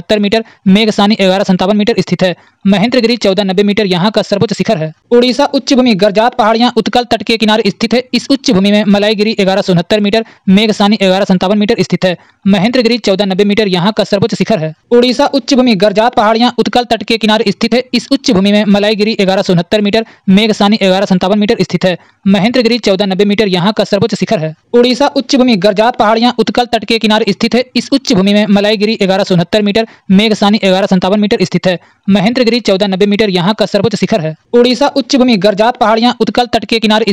मेघसानी 1157 मीटर स्थित है। महेंद्रगिरी 1490 मीटर यहाँ का सर्वोच्च शिखर है। उड़ीसा उच्च भूमि गर्जात पहाड़ियां उत्कल तट के किनारे स्थित है। इस उच्च भूमि में मलाईगिरी 1169 मीटर, मेघसानी 1157 मीटर स्थित है। महेंद्रगिरी 1490 मीटर यहाँ का सर्वोच्च शिखर है। उड़ीसा उच्च भूमि गर्जात पहाड़ियां उत्कल तट के किनारे स्थित है। इस उच्च भूमि में मलाईगिरी 1169 मीटर, मेघसानी 1157 मीटर स्थित है। महेंद्रगिरी 1490 मीटर यहाँ का सर्वोच्च शिखर है। उड़ीसा उच्च भूमि गर्जात पहाड़ियां उत्कल तट के किनारे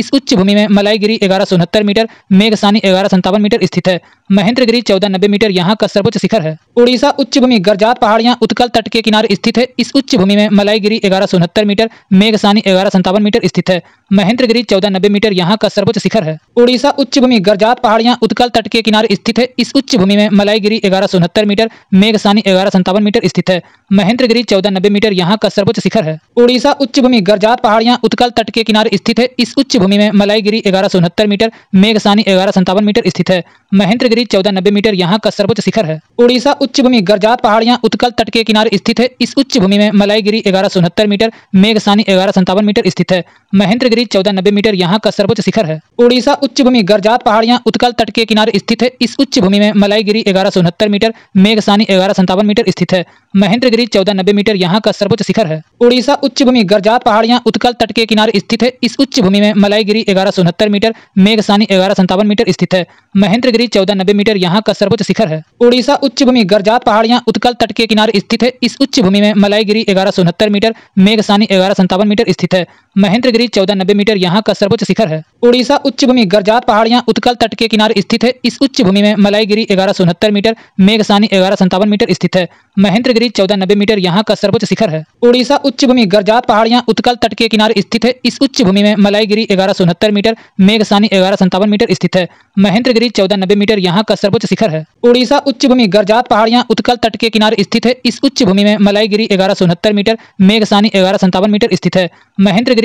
स्थित है। इस उच्च भूमि में मलाईगिरी 1169 मीटर, मेघसानी 1157 मीटर स्थित है। महेंद्रगिरी 1490 मीटर यहाँ का सर्वोच्च शिखर है। उड़ीसा उच्च भूमि गर्जात पहाड़ियां उत्कल तट के किनारे स्थित है। इस उच्च भूमि में मलाईगिरी 1169 मीटर, मेघसानी 1157 मीटर स्थित है। महेंद्रगिरी 1490 मीटर यहाँ का सर्वोच्च शिखर है। उड़ीसा उच्च भूमि गर्जात पहाड़ियां उत्कल तट के किनारे स्थित है। इस उच्च भूमि में मलाईगिरी 1169 मीटर, मेघसानी 1157 मीटर स्थित है। महेंद्रगिरी 1490 मीटर यहाँ का सर्वोच्च शिखर है। उड़ीसा उच्च भूमि गर्जात पहाड़ियां उत्कल तट के किनारे स्थित है। इस उच्च भूमि में मलाईगिरी 1169 मीटर, मेघसानी 1157 मीटर स्थित है। महेंद्रगिरी 1490 मीटर यहाँ का सर्वोच्च शिखर है। उड़ीसा उच्च भूमि गर्जात पहाड़ियां उत्कल तट के किनारे स्थित है। इस उच्च भूमि में मलाईगिरी 1169 मीटर, मेघसानी 1157 मीटर स्थित है। महेंद्रगिरी 1490 मीटर यहाँ का सर्वोच्च शिखर है। उड़ीसा उच्च भूमि गर्जात पहाड़ियां उत्कल तट के किनारे स्थित है। इस उच्च भूमि में मलाईगिरी 1169 मीटर, मेघसानी 1157 मीटर स्थित है। महेंद्रगिरी 1490 मीटर यहाँ का सर्वोच्च शिखर है। उड़ीसा उच्च भूमि गर्जात पहाड़ियां उत्कल तट के किनारे स्थित है। इस उच्च भूमि में मलाईगिरी 1169 मीटर, मेघसानी 1157 मीटर स्थित है। महेंद्रगिरी 1490 मीटर यहाँ का सर्वोच्च शिखर है। उड़ीसा उच्च भूमि गर्जात पहाड़ियां उत्कल तट के किनारे स्थित है। इस उच्च भूमि में मलाईगिरी 1169 मीटर, मेघसानी 1157 मीटर स्थित है। महेंद्रगिरी 1490 मीटर यहाँ का सर्वोच्च शिखर है। उड़ीसा उच्च भूमि गर्जात पहाड़ियां उत्कल तट के किनारे स्थित है। इस उच्च भूमि में मलाईगिरी 1169 मीटर, मेघसानी 1157 मीटर स्थित है। महेंद्रगिरी 1490 मीटर यहाँ का सर्वोच्च शिखर है। उड़ीसा उच्च भूमि गर्जात पहाड़ियां उत्कल तट के किनारे स्थित है। इस उच्च भूमि में मलाईगिरी 1169 मीटर, मेघसानी 1157 मीटर स्थित है। महेंद्रगिरी 1490 मीटर यहाँ का सर्वोच्च शिखर है। उड़ीसा उच्च भूमि गर्जात पहाड़ियां उत्कल तट के किनारे स्थित है। इस उच्च भूमि में मलाईगिरी 1169 मीटर, मेघसानी 1157 मीटर स्थित है। महेंद्रगिरी 1490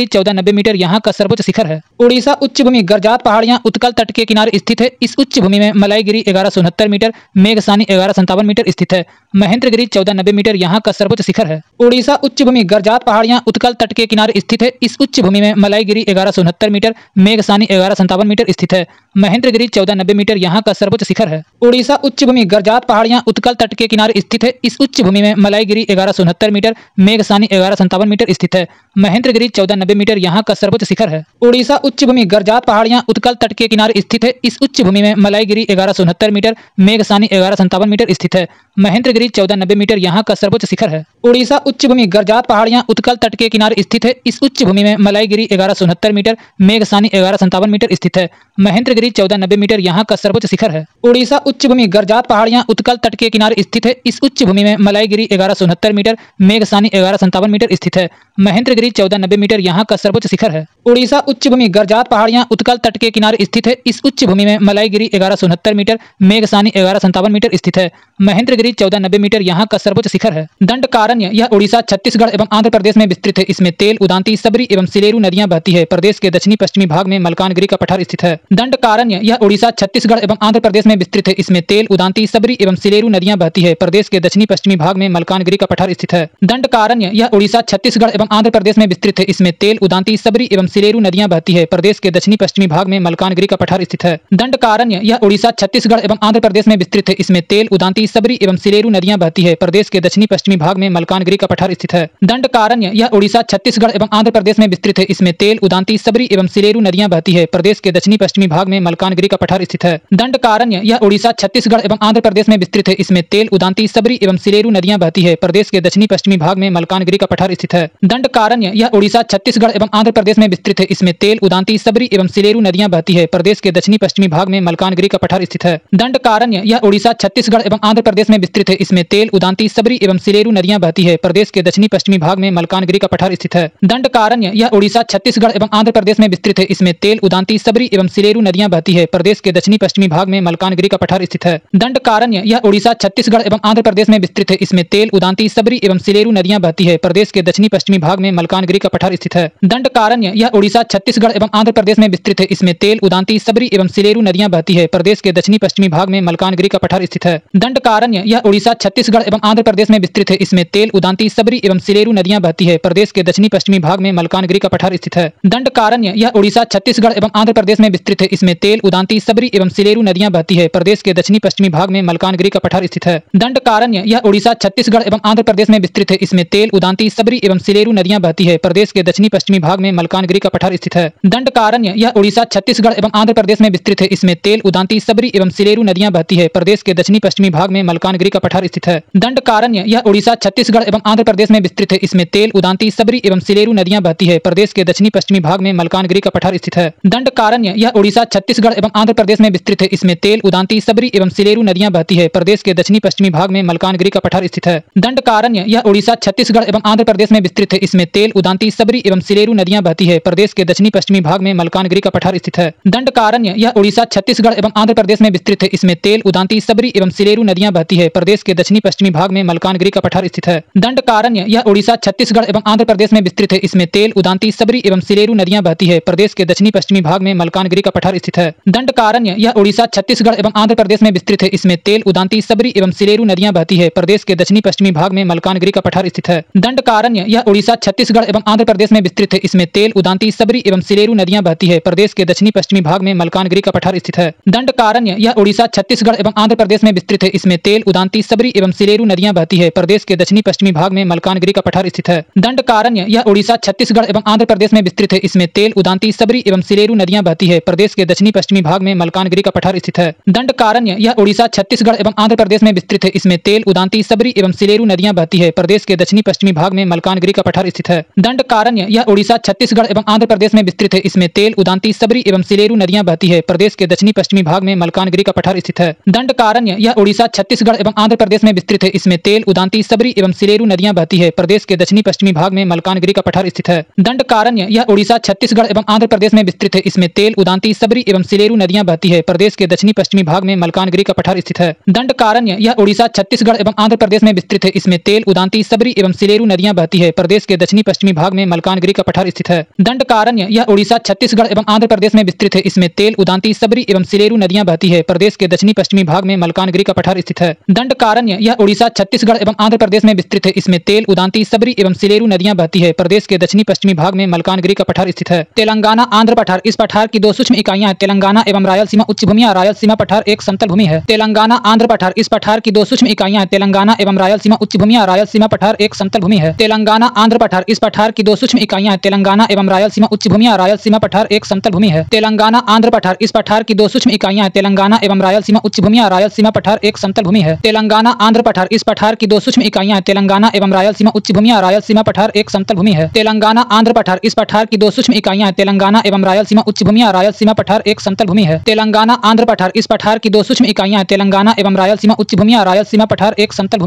मीटर यहाँ का सर्वोच्च शिखर है। उड़ीसा उच्च भूमि गर्जात पहाड़ियां उत्कल तट के किनारे स्थित है। इस उच्च भूमि में मलाईगिरी 1169 मीटर, मेघसानी 1157 मीटर स्थित है। महेंद्रगिरी 1490 मीटर यहाँ का सर्वोच्च शिखर है। उड़ीसा उच्च भूमि गर्जात पहाड़ियां उत्कल तट के किनारे स्थित है। इस उच्च भूमि में मलाईगिरी 1169 मीटर, मेघसानी 1157 मीटर स्थित है। महेंद्रगिरी 1490 मीटर यहाँ का सर्वोच्च शिखर है। उड़ीसा उच्च भूमि गर्जात पहाड़ियां उत्कल तट के किनारे स्थित है। इस उच्च भूमि में मलाईगिरी 1169 मीटर, मेघसानी 1157 मीटर स्थित है। महेंद्रगिरी 1490 मीटर यहाँ का सर्वोच्च शिखर है। उड़ीसा उच्च भूमि गर्जात पहाड़ियां उत्कल तट के किनारे स्थित है। इस उच्च भूमि में मलाईगिरी 1169 मीटर, मेघसानी 1157 मीटर स्थित है। महेंद्रगिरी 1490 मीटर यहाँ का सर्वोच्च शिखर है। उड़ीसा उच्च भूमि गर्जात पहाड़ियां उत्कल तट के किनारे स्थित है। इस उच्च भूमि में मलाईगिरी 1169 मीटर, मेघसानी 1157 मीटर स्थित है। महेंद्रगिरी 1490 मीटर यहाँ का सर्वोच्च शिखर है। उड़ीसा उच्च भूमि गर्जात पहाड़ियां उत्कल तट के किनारे स्थित है। इस उच्च भूमि में मलाईगिरी 1169 मीटर, मेघसानी 1157 मीटर स्थित है। महेंद्रगिरी 1490 मीटर यहाँ का सर्वोच्च शिखर है। उड़ीसा उच्च भूमि गर्जात पहाड़ियां उत्कल तट के किनारे स्थित है। इस उच्च भूमि में मलाईगिरी 1169 मीटर, मेघसानी 1157 मीटर स्थित है। महेंद्रगिरी 1490 मीटर यहाँ का सर्वोच्च शिखर है। दंडकारण्य यह उड़ीसा, छत्तीसगढ़ एवं आंध्र प्रदेश में विस्तृत है। इसमें तेल, उदांती, सबरी एवं सिलेरू नदियां बहती है। प्रदेश के दक्षिणी पश्चिमी भाग में मलकानगिरी का पठार स्थित है। दंडकारण्य यह उड़ीसा, छत्तीसगढ़ एवं आंध्र प्रदेश में विस्तृत है। इसमें तेल, उदांती, सबरी एवं सिलेरू नदियां बहती है। प्रदेश के दक्षिणी पश्चिमी भाग में मलकानगिरी का पठार स्थित है। दंडकारण्य यह उड़ीसा, छत्तीसगढ़ एवं आंध्र प्रदेश में विस्तृत है। इसमें तेल, उदांती, सबरी एवं सिलेरू नदियां बहती है। प्रदेश के दक्षिणी पश्चिमी भाग में मलकानगिरी का पठार स्थित है। दंडकारण्य यह उड़ीसा, छत्तीसगढ़ एवं आंध्र प्रदेश में विस्तृत है। इसमें तेल, उदांती, सबरी एवं सिलेरू नदियां बहती है। प्रदेश के दक्षिणी पश्चिमी भाग में मलकानगिरी का पठार स्थित है। दंडकारण्य यह उड़ीसा, छत्तीसगढ़ एवं आंध्र प्रदेश में विस्तृत है। इसमें तेल, उदांती, सबरी एवं सिलेरू नदियां बहती है। प्रदेश के दक्षिणी पश्चिमी भाग में मलकानगिरी का पठार स्थित है। दंडकारण्य यह उड़ीसा, छत्तीसगढ़ एवं आंध्र प्रदेश में विस्तृत है। इसमें तेल, उदांती, सबरी एवं सिलेरू नदियां बहती है। प्रदेश के दक्षिणी पश्चिमी भाग में मलकानगिरी का पठार स्थित है। दंडकारण्य यह उड़ीसा, छत्तीसगढ़ एवं आंध्र प्रदेश में विस्तृत है। इसमें तेल, उदांती, सबरी एवं सिलेरू नदियां बहती है। प्रदेश के दक्षिणी पश्चिमी भाग में मलकानगिरी का पठार स्थित है। दंडकारण्य यह उड़ीसा, छत्तीसगढ़ एवं आंध्र प्रदेश में विस्तृत है। इसमें तेल, उदांती, सबरी एवं सिलेरू नदियां बहती है। प्रदेश के दक्षिणी पश्चिमी भाग में मलकानगिरी का पठार स्थित है। दंडकारण्य यह उड़ीसा, छत्तीसगढ़ एवं आंध्र प्रदेश में विस्तृत है। इसमें तेल, उदांती, सबरी एवं सिलेरू नदियां बहती है। प्रदेश के दक्षिणी पश्चिमी भाग में मलकानगिरी का पठार स्थित है। दंडकारण्य यह उड़ीसा, छत्तीसगढ़ एवं आंध्र प्रदेश में विस्तृत है। इसमें तेल, उदांती, सबरी एवं सिलेरू नदियां बहती है। प्रदेश के दक्षिणी पश्चिमी भाग में मलकानगिरी का पठार स्थित है। दंडकारण्य यह उड़ीसा, छत्तीसगढ़ एवं आंध्र प्रदेश में विस्तृत है। इसमें तेल, उदांती, सबरी एवं सिलेरू नदियां बहती है। प्रदेश के दक्षिणी पश्चिमी भाग में मलकानगिरी का पठार स्थित है। दंडकारण्य यह उड़ीसा, छत्तीसगढ़ एवं आंध्र प्रदेश में विस्तृत है। इसमें तेल, उदांती, सबरी एवं सिलेरू नदियां बहती है। प्रदेश के दक्षिणी पश्चिमी भाग में मलकानगिरी का पठार स्थित है। दंडकारण्य यह उड़ीसा, छत्तीसगढ़ एवं आंध्र प्रदेश में विस्तृत है। इसमें तेल, उदांती, सबरी एवं सिलेरू नदियां बहती है। प्रदेश के दक्षिणी पश्चिमी भाग में मलकानगिरी का पठार स्थित है। दंडकारण्य यह उड़ीसा, छत्तीसगढ़ एवं आंध्र प्रदेश में विस्तृत है। इसमें तेल, उदांती, सबरी एवं सिलेरू नदियां बहती है। प्रदेश के दक्षिणी पश्चिमी भाग में मलकानगिरी का पठार स्थित है। दंडकारण्य यह उड़ीसा, छत्तीसगढ़ एवं आंध्र प्रदेश में विस्तृत है। इसमें तेल, उदांती, सबरी एवं सिलेरू नदियां बहती है। प्रदेश के दक्षिणी पश्चिमी भाग में मलकानगिरी का पठार स्थित है। दंडकारण्य यह उड़ीसा, छत्तीसगढ़ एवं आंध्र प्रदेश में विस्तृत है। इसमें तेल, उदांती, सबरी एवं सिलेरू नदियां बहती है। प्रदेश के दक्षिणी पश्चिमी भाग में मलकानगिरी का पठार स्थित है। दंडकारण्य यह उड़ीसा, छत्तीसगढ़ एवं आंध्र प्रदेश में विस्तृत है। इसमें तेल, उदांती, सबरी एवं सिलेरू नदियां बहती है। प्रदेश के दक्षिणी पश्चिमी भाग में मलकानगिरी का पठार स्थित है। दंडकारण्य यह उड़ीसा, छत्तीसगढ़ एवं आंध्र प्रदेश में विस्तृत है। इसमें तेल, उदांती, सबरी एवं सिलेरू नदियां बहती है। प्रदेश के दक्षिणी पश्चिमी भाग में मलकानगिरी का पठार स्थित है। दंडकारण्य यह उड़ीसा, छत्तीसगढ़ एवं आंध्र प्रदेश में विस्तृत है। इसमें तेल, उदांती, सबरी एवं सिलेरू नदियां बहती है। प्रदेश के दक्षिणी पश्चिमी भाग में मलकानगिरी का पठार स्थित है। दंडकारण्य यह उड़ीसा, छत्तीसगढ़ एवं आंध्र प्रदेश में विस्तृत है। इसमें तेल, उदांती, सबरी एवं सिलेरू नदियां बहती है। प्रदेश के दक्षिणी पश्चिमी भाग में मलकानगिरी का पठार स्थित है। स्थित है। दंडकारण्य यह उड़ीसा, छत्तीसगढ़ एवं आंध्र प्रदेश में विस्तृत है। इसमें तेल, उदांती, सबरी एवं सिलेरू नदियां बहती है। प्रदेश के दक्षिणी पश्चिमी भाग में मलकानगिरी का पठार स्थित है। दंडकारण्य यह उड़ीसा, छत्तीसगढ़ एवं आंध्र प्रदेश में विस्तृत है। इसमें तेल, उदांती, सबरी एवं सिलेरू नदियां बहती है। प्रदेश के दक्षिणी पश्चिमी भाग में मलकानगिरी का पठार स्थित है। दंडकारण्य यह उड़ीसा, छत्तीसगढ़ एवं आंध्र प्रदेश में विस्तृत है। इसमें तेल, उदांती, सबरी एवं सिलेरू नदियां बहती है। प्रदेश के दक्षिणी पश्चिमी भाग में मलकानगिरी का पठार स्थित है। दंडकारण्य यह उड़ीसा, छत्तीसगढ़ एवं आंध्र प्रदेश में विस्तृत है। इसमें तेल, उदांती, सबरी एवं सिलेरू नदियां बहती है। प्रदेश के दक्षिणी पश्चिमी भाग में मलकानगिरी का पठार स्थित है। दंडकारण्य यह उड़ीसा, छत्तीसगढ़ एवं आंध्र प्रदेश में विस्तृत है। इसमें तेल, उदांती, सबरी एवं सिलेरू नदियां बहती है। प्रदेश के दक्षिणी पश्चिमी भाग में मलकानगिरी का पठार स्थित है। दंडकारण्य यह उड़ीसा, छत्तीसगढ़ एवं आंध्र प्रदेश में विस्तृत है। इसमें तेल, उदांती, सबरी एवं सिलेरू नदियां बहती है। प्रदेश के दक्षिणी पश्चिमी भाग में मलकानगिरी का पठार स्थित है। दंडकारण्य यह उड़ीसा, छत्तीसगढ़ एवं आंध्र प्रदेश में विस्तृत है। इसमें तेल, उदांती, सबरी एवं सिलेरू नदियां बहती है। प्रदेश के दक्षिणी पश्चिमी भाग में मलकानगिरी का पठार स्थित है। दंडकारण्य यह उड़ीसा, छत्तीसगढ़ एवं आंध्र प्रदेश में विस्तृत है। इसमें तेल, उदांती, सबरी एवं सिलेरू नदियां बहती है। प्रदेश के दक्षिणी पश्चिमी भाग में मलकानगिरी का पठार स्थित है। दंडकारण्य यह उड़ीसा, छत्तीसगढ़ एवं आंध्र प्रदेश में विस्तृत है। इसमें तेल, उदांती, सबरी एवं सिलेरू नदियां बहती है। प्रदेश के दक्षिणी पश्चिमी भाग में मलकानगिरी का पठार स्थित है। दंडकारण्य यह उड़ीसा, छत्तीसगढ़ एवं आंध्र प्रदेश में विस्तृत है। इसमें तेल, उदांती, सबरी एवं सिलेरू नदियां बहती है। प्रदेश के दक्षिणी पश्चिमी भाग में मलकानगिरी का पठार स्थित है। दंडकारण्य यह उड़ीसा, छत्तीसगढ़ एवं आंध्र प्रदेश में विस्तृत है। इसमें तेल, उदांती, सबरी एवं सिलेरू नदियां बहती है। प्रदेश के दक्षिणी पश्चिमी भाग में मलकानगिरी का पठार स्थित है। तेलंगाना आंध्र पठार। इस पठार की दो सूक्ष्म इकाइयां हैं, तेलंगाना एवं रायलसीमा उच्च भूमियां। रायलसीमा पठार एक समतल भूमि है। तेलंगाना आंध्र पठार। इस पठार की दो सूक्ष्म इकाइयां हैं, तेलंगाना एवं रायलसीमा उच्च भूमियां। रायलसीमा पठार एक समतल भूमि है। तेलंगाना आंध्र पठार। इस पठार की दो सूक्ष्म इकाइयां हैं, तेलंगाना एवं रायलसीमा उच्च भूमियां। रायलसीमा पठार एक समतल भूमि है। तेलंगाना आंध्र पठार। इस पठार की दो सूक्ष्म इकाइयां हैं, तेलंगाना एवं रायलसीमा उच्च भूमियां। रायलसीमा पठार एक समतल भूमि है। तेलंगाना आंध्र पठार। इस पठार की दो सूक्ष्म इकाइयां हैं, तेलंगाना एवं रायलसीमा उच्च भूमियां। रायलसीमा पठार एक समतल भूमि है। तेलंगाना आंध्र पठार। इस पठार की दो सूक्ष्म इकाइयां हैं, तेलंगाना एवं रायलसीमा उच्च भूमियां। रायलसीमा पठार एक समतल भूमि है। तेलंगाना आंध्र पठार। इस पठार की दो सूक्ष्म इकाइयां हैं, तेलंगाना एवं रायलसीमा उच्च भूमियां। रायलसीमा पठार एक समतल भूमि है। तेलंगाना आंध्र पठार। इस पठार की दो सूक्ष्म इकाइयां हैं, तेलंगाना एवं रायलसीमा उच्च भूमियां। रायलसीमा पठार एक समतल भूमि है। तेलंगाना आंध्र पठार। इस पठार की दो सूक्ष्म इकाइयां हैं, तेलंगाना एवं रायलसीमा उच्च भूमियां। रायलसीमा पठार एक समतल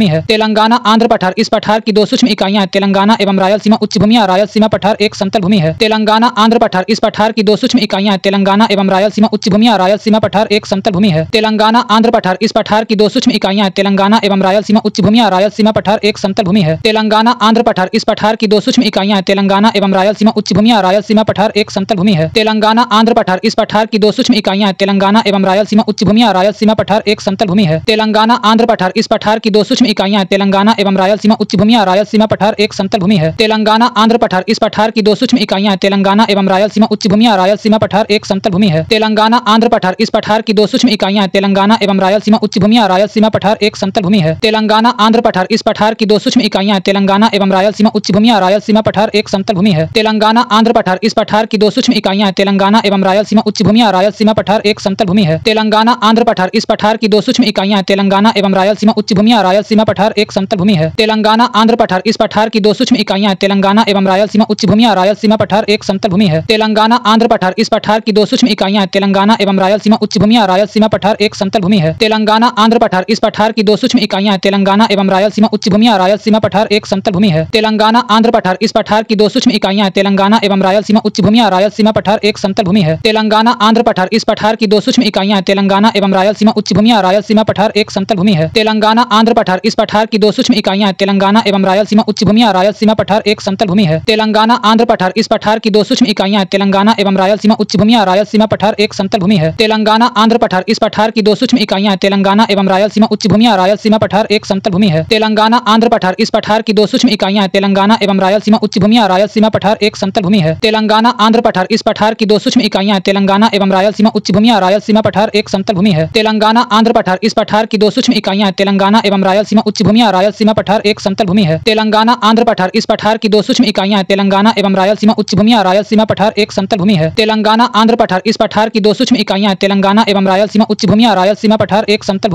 भूमि है। तेलंगाना आंध्र पठार। इस पठार की दो सूक्ष्म इकाइयां हैं, तेलंगाना एवं रायलसीमा उच्च भूमियां। रायलसीमा पठार एक समतल भूमि है। तेलंगाना आंध्र पठार। इस पठार की दो सूक्ष्म इकाइयां हैं, तेलंगाना एवं रायलसीमा उच्च भूमियां। रायलसीमा पठार एक समतल भूमि है। तेलंगाना आंध्र पठार। इस पठार की दो सूक्ष्म इकाइयां हैं, तेलंगाना एवं रायलसीमा उच्च भूमियां। रायलसीमा पठार एक समतल भूमि है। तेलंगाना आंध्र पठार। इस पठार की दो सूक्ष्म इकाइयां हैं, तेलंगाना एवं रायलसीमा उच्च भूमियां। रायलसीमा पठार एक समतल भूमि है। तेलंगाना आंध्र पठार। इस पठार की दो सूक्ष्म इकाइयां हैं, तेलंगाना एवं रायलसीमा उच्च भूमियां। रायलसीमा पठार एक समतल भूमि है। तेलंगाना आंध्र पठार। इस पठार की दो सूक्ष्म इकाइयां हैं, तेलंगाना एवं रायलसीमा उच्च भूमियां। रायलसीमा पठार एक समतल भूमि है। तेलंगाना आंध्र पठार। इस पठार की दो सूक्ष्म इकाइयां हैं, तेलंगाना एवं रायलसीमा उच्च भूमियां। रायलसीमा पठार एक समतल भूमि है। तेलंगाना आंध्र पठार। इस पठार की दो सूक्ष्म इकाइयां हैं, तेलंगाना एवं रायलसीमा उच्च भूमियां। रायलसीमा पठार एक समतल भूमि है। तेलंगाना आंध्र पठार। इस पठार की दो सूक्ष्म इकाइयां हैं, तेलंगाना एवं रायलसीमा उच्च भूमियां। रायलसीमा पठार एक समतल भूमि है। तेलंगाना आंध्र पठार। इस पठार की दो सूक्ष्म इकाइयां हैं, तेलंगाना एवं रायलसीमा उच्च भूमियां। रायलसीमा पठार एक समतल भूमि है। तेलंगाना आंध्र पठार। इस पठार की दो सूक्ष्म इकाइयां हैं, तेलंगाना एवं रायलसीमा उच्च भूमियां। रायलसीमा पठार एक समतल भूमि है। तेलंगाना आंध्र पठार। इस पठार की दो सूक्ष्म इकाइयां हैं, तेलंगाना एवं रायलसीमा उच्च भूमियां। रायलसीमा पठार एक समतल भूमि है। तेलंगाना आंध्र पठार। इस पठार की दो सूक्ष्म इकाइयां हैं, तेलंगाना एवं रायलसीमा उच्च भूमियां। रायलसीमा पठार एक समतल भूमि है। तेलंगाना आंध्र पठार। इस पठार की दो सूक्ष्म इकाइयां हैं, तेलंगाना एवं रायलसीमा उच्च भूमियां। रायलसीमा पठार एक समतल भूमि है। तेलंगाना आंध्र पठार। इस पठार की दो सूक्ष्म इकाइयां हैं, तेलंगाना एवं रायलसीमा उच्च भूमियां। रायलसीमा पठार एक समतल भूमि है। तेलंगाना आंध्र पठार। इस पठार की दो सूक्ष्म इकाइयां हैं, तेलंगाना एवं रायलसीमा उच्च भूमियां। रायलसीमा पठार एक समतल भूमि है। तेलंगाना आंध्र पठार। इस पठार की दो सूक्ष्म इकाइयां हैं, तेलंगाना एवं रायलसीमा उच्च भूमियां। रायलसीमा पठार एक समतल भूमि है। तेलंगाना आंध्र पठार। इस पठार की दो सूक्ष्म इकाइयां हैं, तेलंगाना एवं रायलसीमा उच्च भूमियां। रायलसीमा पठार एक समतल भूमि है। तेलंगाना आंध्र पठार। इस पठार की दो सूक्ष्म इकाइयां हैं, तेलंगाना एवं रायलसीमा उच्च भूमियां। रायलसीमा पठार एक समतल भूमि है। तेलंगाना आंध्र पठार। इस पठार की दो सूक्ष्म इकाइयां हैं, तेलंगाना एवं रायलसीमा उच्च भूमियां। रायलसीमा पठार एक समतल भूमि है। तेलंगाना आंध्र पठार। इस पठार की दो सूक्ष्म इकाइयां हैं, तेलंगाना एवं रायलसीमा उच्च भूमियां। रायलसीमा पठार एक समतल भूमि है। तेलंगाना आंध्र पठार। इस पठार की दो सूक्ष्म इकाइयां हैं, तेलंगाना एवं रायलसीमा उच्च भूमियां। रायलसीमा पठार एक समतल भूमि है। तेलंगाना आंध्र पठार। इस पठार की दो सूक्ष्म इकाइयां हैं, तेलंगाना एवं रायलसीमा उच्च भूमियां। रायलसीमा पठार एक समतल भूमि है। तेलंगाना आंध्र पठार। इस पठार की दो सूक्ष्म इकाइयां हैं, तेलंगाना एवं रायलसीमा उच्च भूमियां। रायलसीमा पठार एक समतल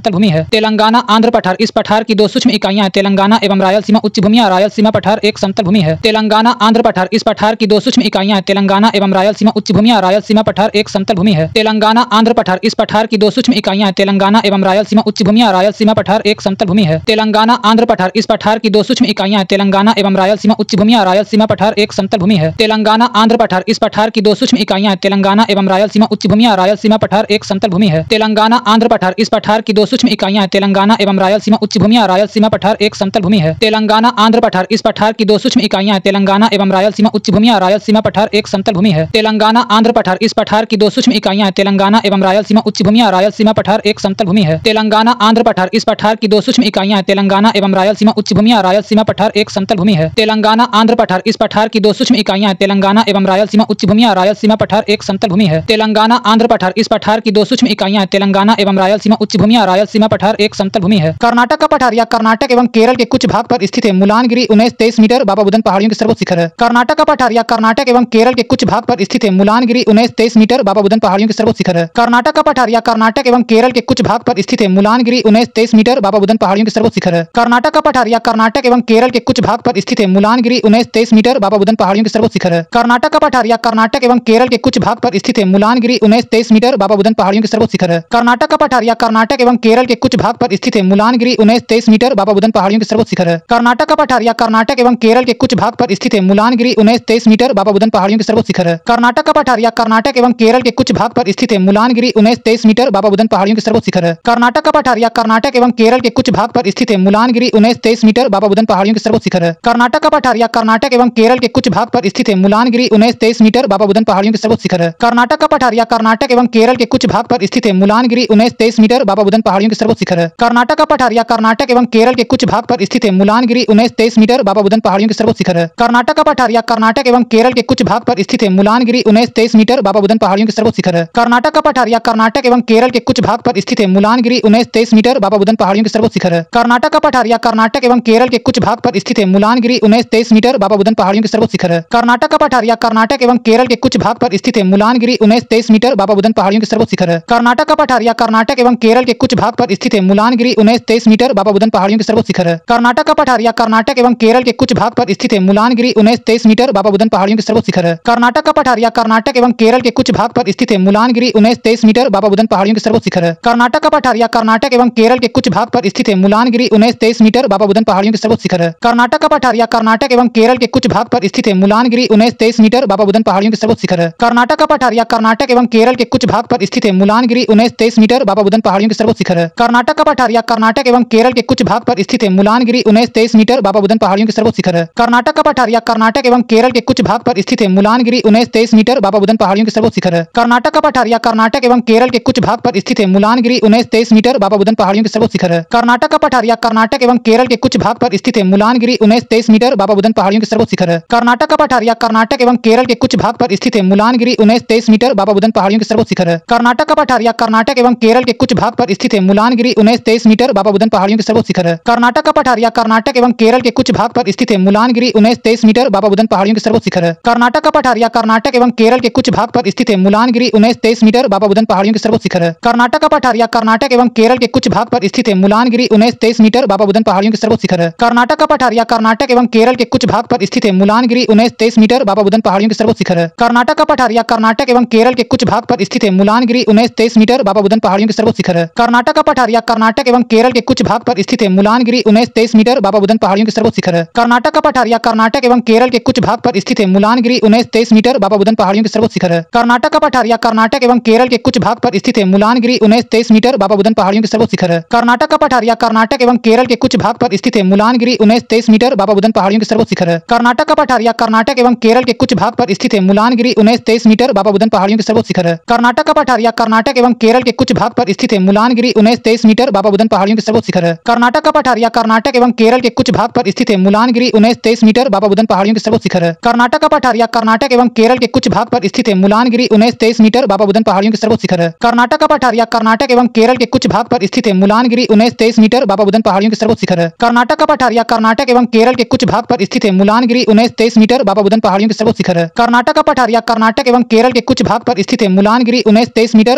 भूमि है। तेलंगाना आंध्र पठार। इस पठार की दो सूक्ष्म इकाइयां हैं, तेलंगाना एवं रायलसीमा उच्च भूमियां। रायलसीमा पठार एक समतल भूमि है। तेलंगाना आंध्र पठार। इस पठार की दो सूक्ष्म इकाइयां हैं, तेलंगाना एवं रायलसीमा उच्च भूमियां। रायलसीमा पठार एक समतल भूमि है। तेलंगाना आंध्र पठार। इस पठार की दो सूक्ष्म इकाइयां हैं, तेलंगाना एवं रायलसीमा उच्च भूमियां। रायलसीमा पठार एक समतल भूमि है। तेलंगाना आंध्र पठार। इस पठार की दो सूक्ष्म इकाइयां हैं, तेलंगाना एवं रायलसीमा उच्च भूमियां। रायलसीमा पठार एक समतल भूमि है। तेलंगाना आंध्र पठार। इस पठार की दो सूक्ष्म इकाइयां हैं, तेलंगाना एवं रायलसीमा उच्च भूमियां। रायलसीमा पठार एक समतल भूमि है। तेलंगाना आंध्र पठार। इस पठार की दो सूक्ष्म इकाइयां तेलंगाना एवं रायलसीमा उच्च भूमि। रायलसीमा पठार एक समतल भूमि है। तेलंगाना आंध्र पठार, इस पठार की 2 सूक्ष्म इकाइयां तेलंगाना एवं रायलसीमा उच्च भूमि। रायलसीमा पठार एक समतल भूमि है। तेलंगाना आंध्र पठार, इस पठार की 2 सूक्ष्म इकाइयां तेलंगाना एवं रायलसीमा उच्च भूमि। रायलसीमा पठार एक समतल भूमि है। तेलंगाना आंध्र पठार, इस पठार की 2 सूक्ष्म इकाइयां तेलंगाना एवं रायलसीमा उच्च भूमि। रायलसीमा पठार एक समतल भूमि है। तेलंगाना आंध्र पठार, इस पठार की 2 सूक्ष्म इकाइयां तेलंगाना एवं रायलसीमा उच्च भूमि। रायलसीमा पठार एक समतल भूमि है। तेलंगाना आंध्र पठार, इस पठार की 2 सूक्ष्म इकाइयां तेलंगाना एवं रायलसीमा उच्च भूमि। रायलसीमा पठार एक समतल भूमि है। कर्नाटक का पठार या कर्नाटक एवं केरल के कुछ भाग पर स्थित है। मुलानगिरी 19-23 मीटर बाबा बुदन पहाड़ियों के सर्वोच्च शिखर है। कर्नाटक का पठार या कर्नाटक एवं केरल के कुछ भाग पर स्थित है। मुलानगिरी 19-23 मीटर बाबा बुदन पहाड़ियों के सर्वोच्च शिखर है। कर्नाटक का पठार या कर्नाटक एवं केरल के कुछ भाग पर स्थित है। मुलानगिरी 19-23 मीटर बाबा बुदन पहाड़ियों के सर्वोच्च शिखर है। कर्नाटक का पठार या कर्नाटक एवं केरल के कुछ भाग पर स्थित है। मुलानगिरी 19-23 मीटर बाबा बुदन पहाड़ियों के सर्वोच्च शिखर है। कर्नाटक का पठार या कर्नाटक एवं केरल के कुछ भाग पर स्थित है। मुलानगिरी 19-23 मीटर बाबा बुदन पहाड़ियों के सर्वोच्च शिखर है। कर्नाटक का पठार या कर्नाटक एवं केरल के कुछ भाग पर स्थित है। मुलानगिरी 19-23 मीटर बाबा बुदन पहाड़ियों के सर्वोच्च शिखर है। कर्नाटक का पठार या कर्नाटक एवं केरल के कुछ भाग पर स्थित है। मुलानगिरी 19-23 मीटर बाबा बुदन पहाड़ियों के सर्वोच्च शिखर है। कर्नाटक का पठार या कर्नाटक एवं केरल के कुछ भाग पर स्थित है। मुलानगिरी 19-23 मीटर बाबा बुदन पहाड़ियों के सर्वोच्च शिखर है। कर्नाटक का पठार या कर्नाटक एवं केरल के कुछ भाग पर स्थित है। मुलानगिरी 19-23 मीटर बाबा बुदन पहाड़ियों के सर्वोच्च शिखर है। कर्नाटक का पठार या कर्नाटक एवं केरल के कुछ भाग पर स्थित है। मुलानगिरी 19-23 मीटर बाबा बुदन पहाड़ियों के सर्वोच्च शिखर है। कर्नाटक का पठार या कर्नाटक एवं केरल के कुछ भाग पर स्थित है। मुलानगिरी 19-23 मीटर बाबा बुदन पहाड़ियों के सर्वोच्च शिखर है। कर्नाटक का पठार या कर्नाटक एवं केरल के कुछ भाग पर स्थित है। मुलानगिरी 19-23 मीटर बाबा बुदन पहाड़ियों के सर्वोच्च शिखर है। कर्नाटक का पठार या कर्नाटक एवं केरल के कुछ भाग पर स्थित है। मुलानगिरी 19-23 मीटर बाबा बुदन पहाड़ियों के सर्वोच्च शिखर है। कर्नाटक का पठार या कर्नाटक एवं केरल के कुछ भाग पर स्थित है। मुलानगिरी 19-23 मीटर बाबा बुदन पहाड़ियों के सर्वोच्च शिखर है। कर्नाटक का पठार या कर्नाटक एवं केरल के कुछ भाग पर स्थित है। मुलानगिरी 19-23 मीटर बाबा बुदन पहाड़ियों के सर्वोच्च शिखर है। कर्नाटक का पठार या कर्नाटक एवं केरल के कुछ भाग पर स्थित है। मुलानगिरी 19-23 मीटर बाबा बुदन पहाड़ियों के सर्वोच्च शिखर है। कर्नाटक का पठार या कर्नाटक एवं केरल के कुछ भाग पर स्थित है। मुलानगिरी 19-23 मीटर बाबा बुदन पहाड़ियों के सर्वोच्च शिखर है। कर्नाटक का पठार या कर्नाटक एवं केरल के कुछ भाग पर स्थित है। मुलानगिरी 19-23 मीटर बाबा बुदन पहाड़ियों के सर्वोच्च शिखर है। कर्नाटक का पठार या कर्नाटक एवं केरल के कुछ भाग पर स्थित है। मुलानगिरी 19-23 मीटर बाबा बुदन पहाड़ियों के सर्वोच्च शिखर है। कर्नाटक का पठार या कर्नाटक एवं केरल के कुछ भाग पर स्थित है। मुलानगिरी 19-23 मीटर बाबा बुदन पहाड़ियों के सर्वोच्च शिखर है। कर्नाटक का पठार या कर्नाटक एवं केरल के कुछ भाग पर स्थित है। मुलानगिरी 19-23 मीटर बाबा बुदन पहाड़ियों के सर्वोच्च शिखर है। कर्नाटक का पठार या कर्नाटक एवं केरल के कुछ भाग पर स्थित है। मुलानगिरी 19-23 मीटर बाबा बुदन पहाड़ियों के सर्वोच्च शिखर है। कर्नाटक का पठार या कर्नाटक एवं केरल के कुछ भाग पर स्थित है। मुलानगिरी 19-23 मीटर बाबा बुदन पहाड़ियों के सर्वोच्च शिखर है। कर्नाटक का पठार या कर्नाटक एवं केरल के कुछ भाग पर स्थित है। मुलानगिरी 19-23 मीटर बाबा बुदन पहाड़ियों के सर्वोच्च शिखर है। कर्नाटक का पठार या कर्नाटक एवं केरल के कुछ भाग पर स्थित है। मुलानगिरी 19-23 मीटर बाबा बुदन पहाड़ियों के सर्वोच्च शिखर है। कर्नाटक का पठार या कर्नाटक एवं केरल के कुछ भाग पर स्थित है। मुलानगिरी 19-23 मीटर बाबा बुदन पहाड़ियों के सर्वोच्च शिखर है। कर्नाटक का पठार या कर्नाटक एवं केरल के कुछ भाग पर स्थित है। मुलानगिरी 19-23 मीटर बाबा बुदन पहाड़ियों के सर्वोच्च शिखर है। कर्नाटक का पठार या कर्नाटक एवं केरल के कुछ भाग पर स्थित है। मुलानगिरी 19-23 मीटर बाबा बुदन पहाड़ियों के सर्वोच्च शिखर है। कर्नाटक का पठार या कर्नाटक एवं केरल के कुछ भाग पर स्थित है। मुलानगिरी 19-23 मीटर बाबा बुदन पहाड़ियों के सर्वोच्च शिखर है। कर्नाटक का पठार या कर्नाटक एवं केरल के कुछ भाग पर स्थित है। मुलानगिरी 19-23 मीटर बाबा बुदन पहाड़ियों के सर्वोच्च शिखर है। कर्नाटक का पठार या कर्नाटक एवं केरल के कुछ भाग पर स्थित है। मुलानगिरी 19-23 मीटर बाबा बुदन पहाड़ियों के सर्वोच्च शिखर है। कर्नाटक का पठार या कर्नाटक एवं केरल के कुछ भाग पर स्थित है। मुलानगिरी 19-23 मीटर बाबा बुदन पहाड़ियों के सर्वोच्च शिखर है। कर्नाटक का पठार या कर्नाटक एवं केरल के कुछ भाग पर स्थित है। मुलानगिरी 19-23 मीटर बाबा बुदन पहाड़ियों के सर्वोच्च शिखर है। कर्नाटक का पठार या कर्नाटक एवं केरल के कुछ भाग पर स्थित है। मुलानगिरी 19-23 मीटर बाबा बुदन पहाड़ियों के सर्वोच्च शिखर है। कर्नाटक का पठार या कर्नाटक एवं केरल के कुछ भाग पर स्थित है। मुलानगिरी 19-23 मीटर बाबा बुदन पहाड़ियों के सर्वोच्च शिखर है। कर्नाटक का पठार या कर्नाटक एवं केरल के कुछ भाग पर स्थित है। मुलानगिरी 19-23 मीटर बाबा बुदन पहाड़ियों के सर्वोच्च शिखर है। कर्नाटक का पठार या कर्नाटक एवं केरल के कुछ भाग पर स्थित है। मुलानगिरी 19-23 मीटर बाबा बुदन पहाड़ियों के सर्वोच्च शिखर है। कर्नाटक का पठार या कर्नाटक एवं केरल के कुछ भाग पर स्थित है। मुलानगिरी 19-23 मीटर बाबा बुदन पहाड़ियों के सर्वोच्च शिखर है। कर्नाटक का पठार या कर्नाटक एवं केरल के कुछ भाग पर स्थित है। मुलानगिरी 19-23 मीटर बाबा बुदन पहाड़ियों के सर्वोच्च शिखर है। कर्नाटक का पठार या कर्नाटक एवं केरल के कुछ भाग पर स्थित है। मुलानगिरी 19-23 मीटर बाबा बुदन पहाड़ियों के सर्वोच्च शिखर है। कर्नाटक का पठार या कर्नाटक एवं केरल के कुछ भाग पर स्थित है। मुलानगिरी 19-23 मीटर बाबा बुदन पहाड़ियों के सर्वोच्च शिखर है। कर्नाटक का पठार या कर्नाटक एवं केरल के कुछ भाग पर स्थित है। मुलानगिरी 19-23 मीटर बाबा बुदन पहाड़ियों के सर्वोच्च शिखर है। कर्नाटक का पठार या कर्नाटक एवं केरल के कुछ भाग पर स्थित है। मुलानगिरी 19-23 मीटर बाबा बुदन पहाड़ियों के सर्वोच्च शिखर है। कर्नाटक का पठार या कर्नाटक एवं केरल के कुछ भाग पर स्थित है। मुलानगिरी 19-23 मीटर बाबा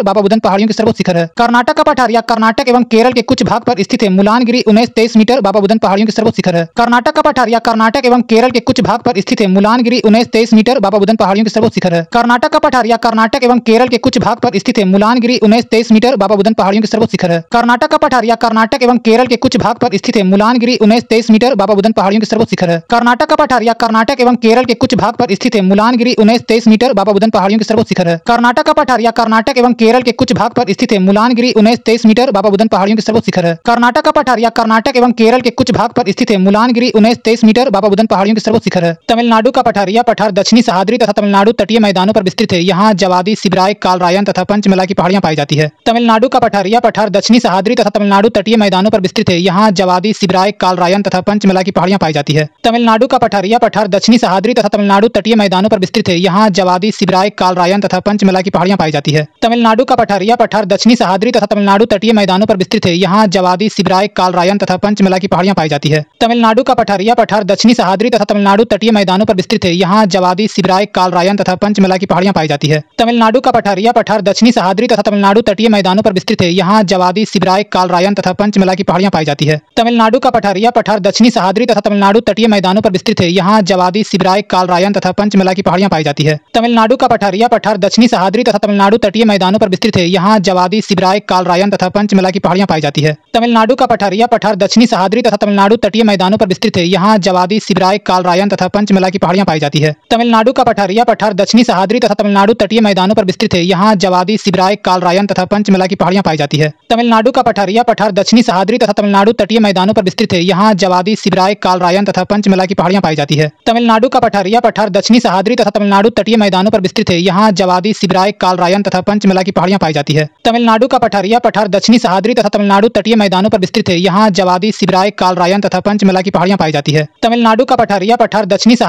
बुदन पहाड़ियों के सर्वोच्च शिखर है। कर्नाटक का पठार या कर्नाटक एवं केरल के कुछ भाग पर स्थित है। मुलानगिरी 19-23 मीटर बाबा बुदन पहाड़ियों के सर्वोच्च शिखर है। कर्नाटक का पठार या कर्नाटक एवं केरल के कुछ भाग पर स्थित है। मुलानगिरी 19-23 मीटर बाबा बुदन पहाड़ियों के सर्वोच्च शिखर है। कर्नाटक का पठार या कर्नाटक एवं केरल के कुछ भाग पर स्थित है। मुलानगिरी 19-23 मीटर बाबा बुदन पहाड़ियों के सर्वोच्च शिखर है। कर्नाटक का पठार या कर्नाटक एवं केरल के कुछ भाग पर स्थित है। मुलानगिरी 19-23 मीटर बाबा बुदन पहाड़ियों के सर्वोच्च शिखर है। कर्नाटक का पठार या कर्नाटक एवं केरल के कुछ भाग पर स्थित है। मुलानगिरी 19-23 मीटर बाबा बुदन पहाड़ियों के सर्वोच्च शिखर है। कर्नाटक का पठार या कर्नाटक एवं केरल के कुछ भाग पर स्थित है। मुलानगिरी 19-23 मीटर बाबा बाबा बुदन पहाड़ियों की सर्वोच्च शिखर है। कर्नाटक का पठार या कर्नाटक एवं केरल के कुछ भाग पर स्थित है। मुलानगिरी 19-23 मीटर बाबा बुदन पहाड़ियों की सर्वोच्च शिखर है। तमिलनाडु का पठार या पठार दक्षिणी सह्याद्री तथा तमिलनाडु तटीय मैदानों पर विस्तृत है। यहाँ जवादी, सिबराई, कालरायन तथा पंचमला की पहाड़ियां पाई जाती है। तमिलनाडु का पठार या पठार दक्षिणी सह्याद्री तथा तमिलनाडु तटीय मैदानों पर विस्तृत है। यहाँ जवादी, सिबराई, कालरायन तथा पंचमला की पहाड़ियां पाई जाती है। तमिलनाडु का पठार या पठार दक्षिणी सह्याद्री तथा तमिलनाडु तटीय मैदानों पर विस्तृत है। यहाँ जवादी, सिबराई, कालरायन तथा पंचमला की पहाड़ियां पाई जाती है। तमिलनाडु का पठार या पठार दक्षिणी सह्याद्री तथा तमिलनाडु तटीय मैदानों पर विस्तृत है। यहाँ जवादी, सिबराई, कालरायन तथा पंचमला की पहाड़ियां पाई जाती है। तमिलनाडु का पठार या पठार दक्षिणी सह्याद्री तथा तमिलनाडु तटीय मैदानों पर विस्तृत है। यहाँ जवादी, सिबराई, कालरायन तथा पंचमला की पहाड़ियां पाई जाती है। तमिलनाडु का पठार या पठार दक्षिणी सह्याद्री तथा तमिलनाडु तटीय मैदानों पर विस्तृत है। यहाँ जवादी, सिबराई, कालरायन तथा पंचमला की पहाड़ियां पाई जाती है। तमिलनाडु का पठार या पठार दक्षिणी सह्याद्री तथा तमिलनाडु तटीय मैदानों पर विस्तृत है। यहाँ जवादी, सिबराई, कालरायन तथा पंचमला की पहाड़ियां पाई जाती है। तमिलनाडु का पठार या पठार दक्षिणी सह्याद्री तथा तमिलनाडु तटीय मैदानों पर विस्तृत है। यहाँ जवादी, सिबराई, कालरायन तथा पंचमला की पहाड़ियां पाई जाती है। तमिलनाडु का पठार या पठार दक्षिणी सह्याद्री तथा तमिलनाडु तटीय मैदानों पर विस्तृत है। यहाँ जवादी, सिबराई, कालरायन तथा पंचमला की पहाड़ियां पाई जाती है। तमिलनाडु का पठार या पठार दक्षिणी सह्याद्री तथा तमिलनाडु तटीय मैदानों पर विस्तृत है। यहाँ जवादी, सिबराई, कालरायन तथा पंचमला की पहाड़ियां पाई जाती है। तमिलनाडु का पठार या पठार दक्षिणी सह्याद्री तथा तमिलनाडु तटीय मैदानों पर विस्तृत है। यहाँ जवादी, सिबराई, कालरायन तथा पंचमला की पहाड़ियां पाई जाती है। तमिलनाडु का पठार या पठार दक्षिणी सह्याद्री तथा तमिलनाडु तटीय मैदानों पर विस्तृत है। यहाँ जवादी, सिबराई, कालरायन तथा पंचमला की पहाड़ियां पाई जाती है। तमिलनाडु का पठार या पठार दक्षिणी सह्याद्री तथा तमिलनाडु तटीय मैदानों पर विस्तृत है। यहाँ जवादी, सिबराई, कालरायन तथा पंचमला की पहाड़ियां पाई जाती है। तमिलनाडु का पठार या पठार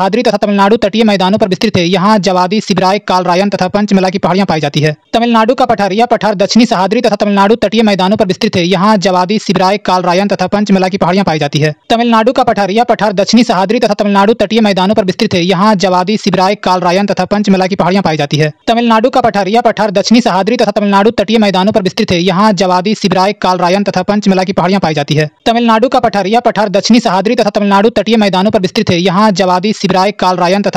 दक्षिणी सह्याद्री तथा तमिलनाडु तटीय मैदानों पर विस्तृत है। यहाँ जवादी, सिबराई, कालरायन तथा पंचमला की पहाड़ियां पाई जाती है। तमिलनाडु का पठार या पठार दक्षिणी सह्याद्री तथा तमिलनाडु तटीय मैदानों पर विस्तृत है। यहाँ जवादी, सिबराई, कालरायन तथा पंचमला की पहाड़ियां पाई जाती है। तमिलनाडु का पठार या पठार दक्षिणी सह्याद्री तथा तमिलनाडु तटीय मैदानों पर विस्तृत है। यहाँ जवादी, सिबराई, कालरायन तथा पंचमला की पहाड़ियां पाई जाती है। तमिलनाडु का पठार या पठार दक्षिणी सह्याद्री तथा तमिलनाडु तटीय मैदानों पर विस्तृत है। यहाँ जवादी, सिबराई, कालरायन तथा पंचमला की पहाड़ियां पाई जाती है। तमिलनाडु का पठार या पठार दक्षिणी सह्याद्री तथा तमिलनाडु तटीय मैदानों पर विस्तृत है। यहाँ जवादी, सिबराई, कालरायन तथा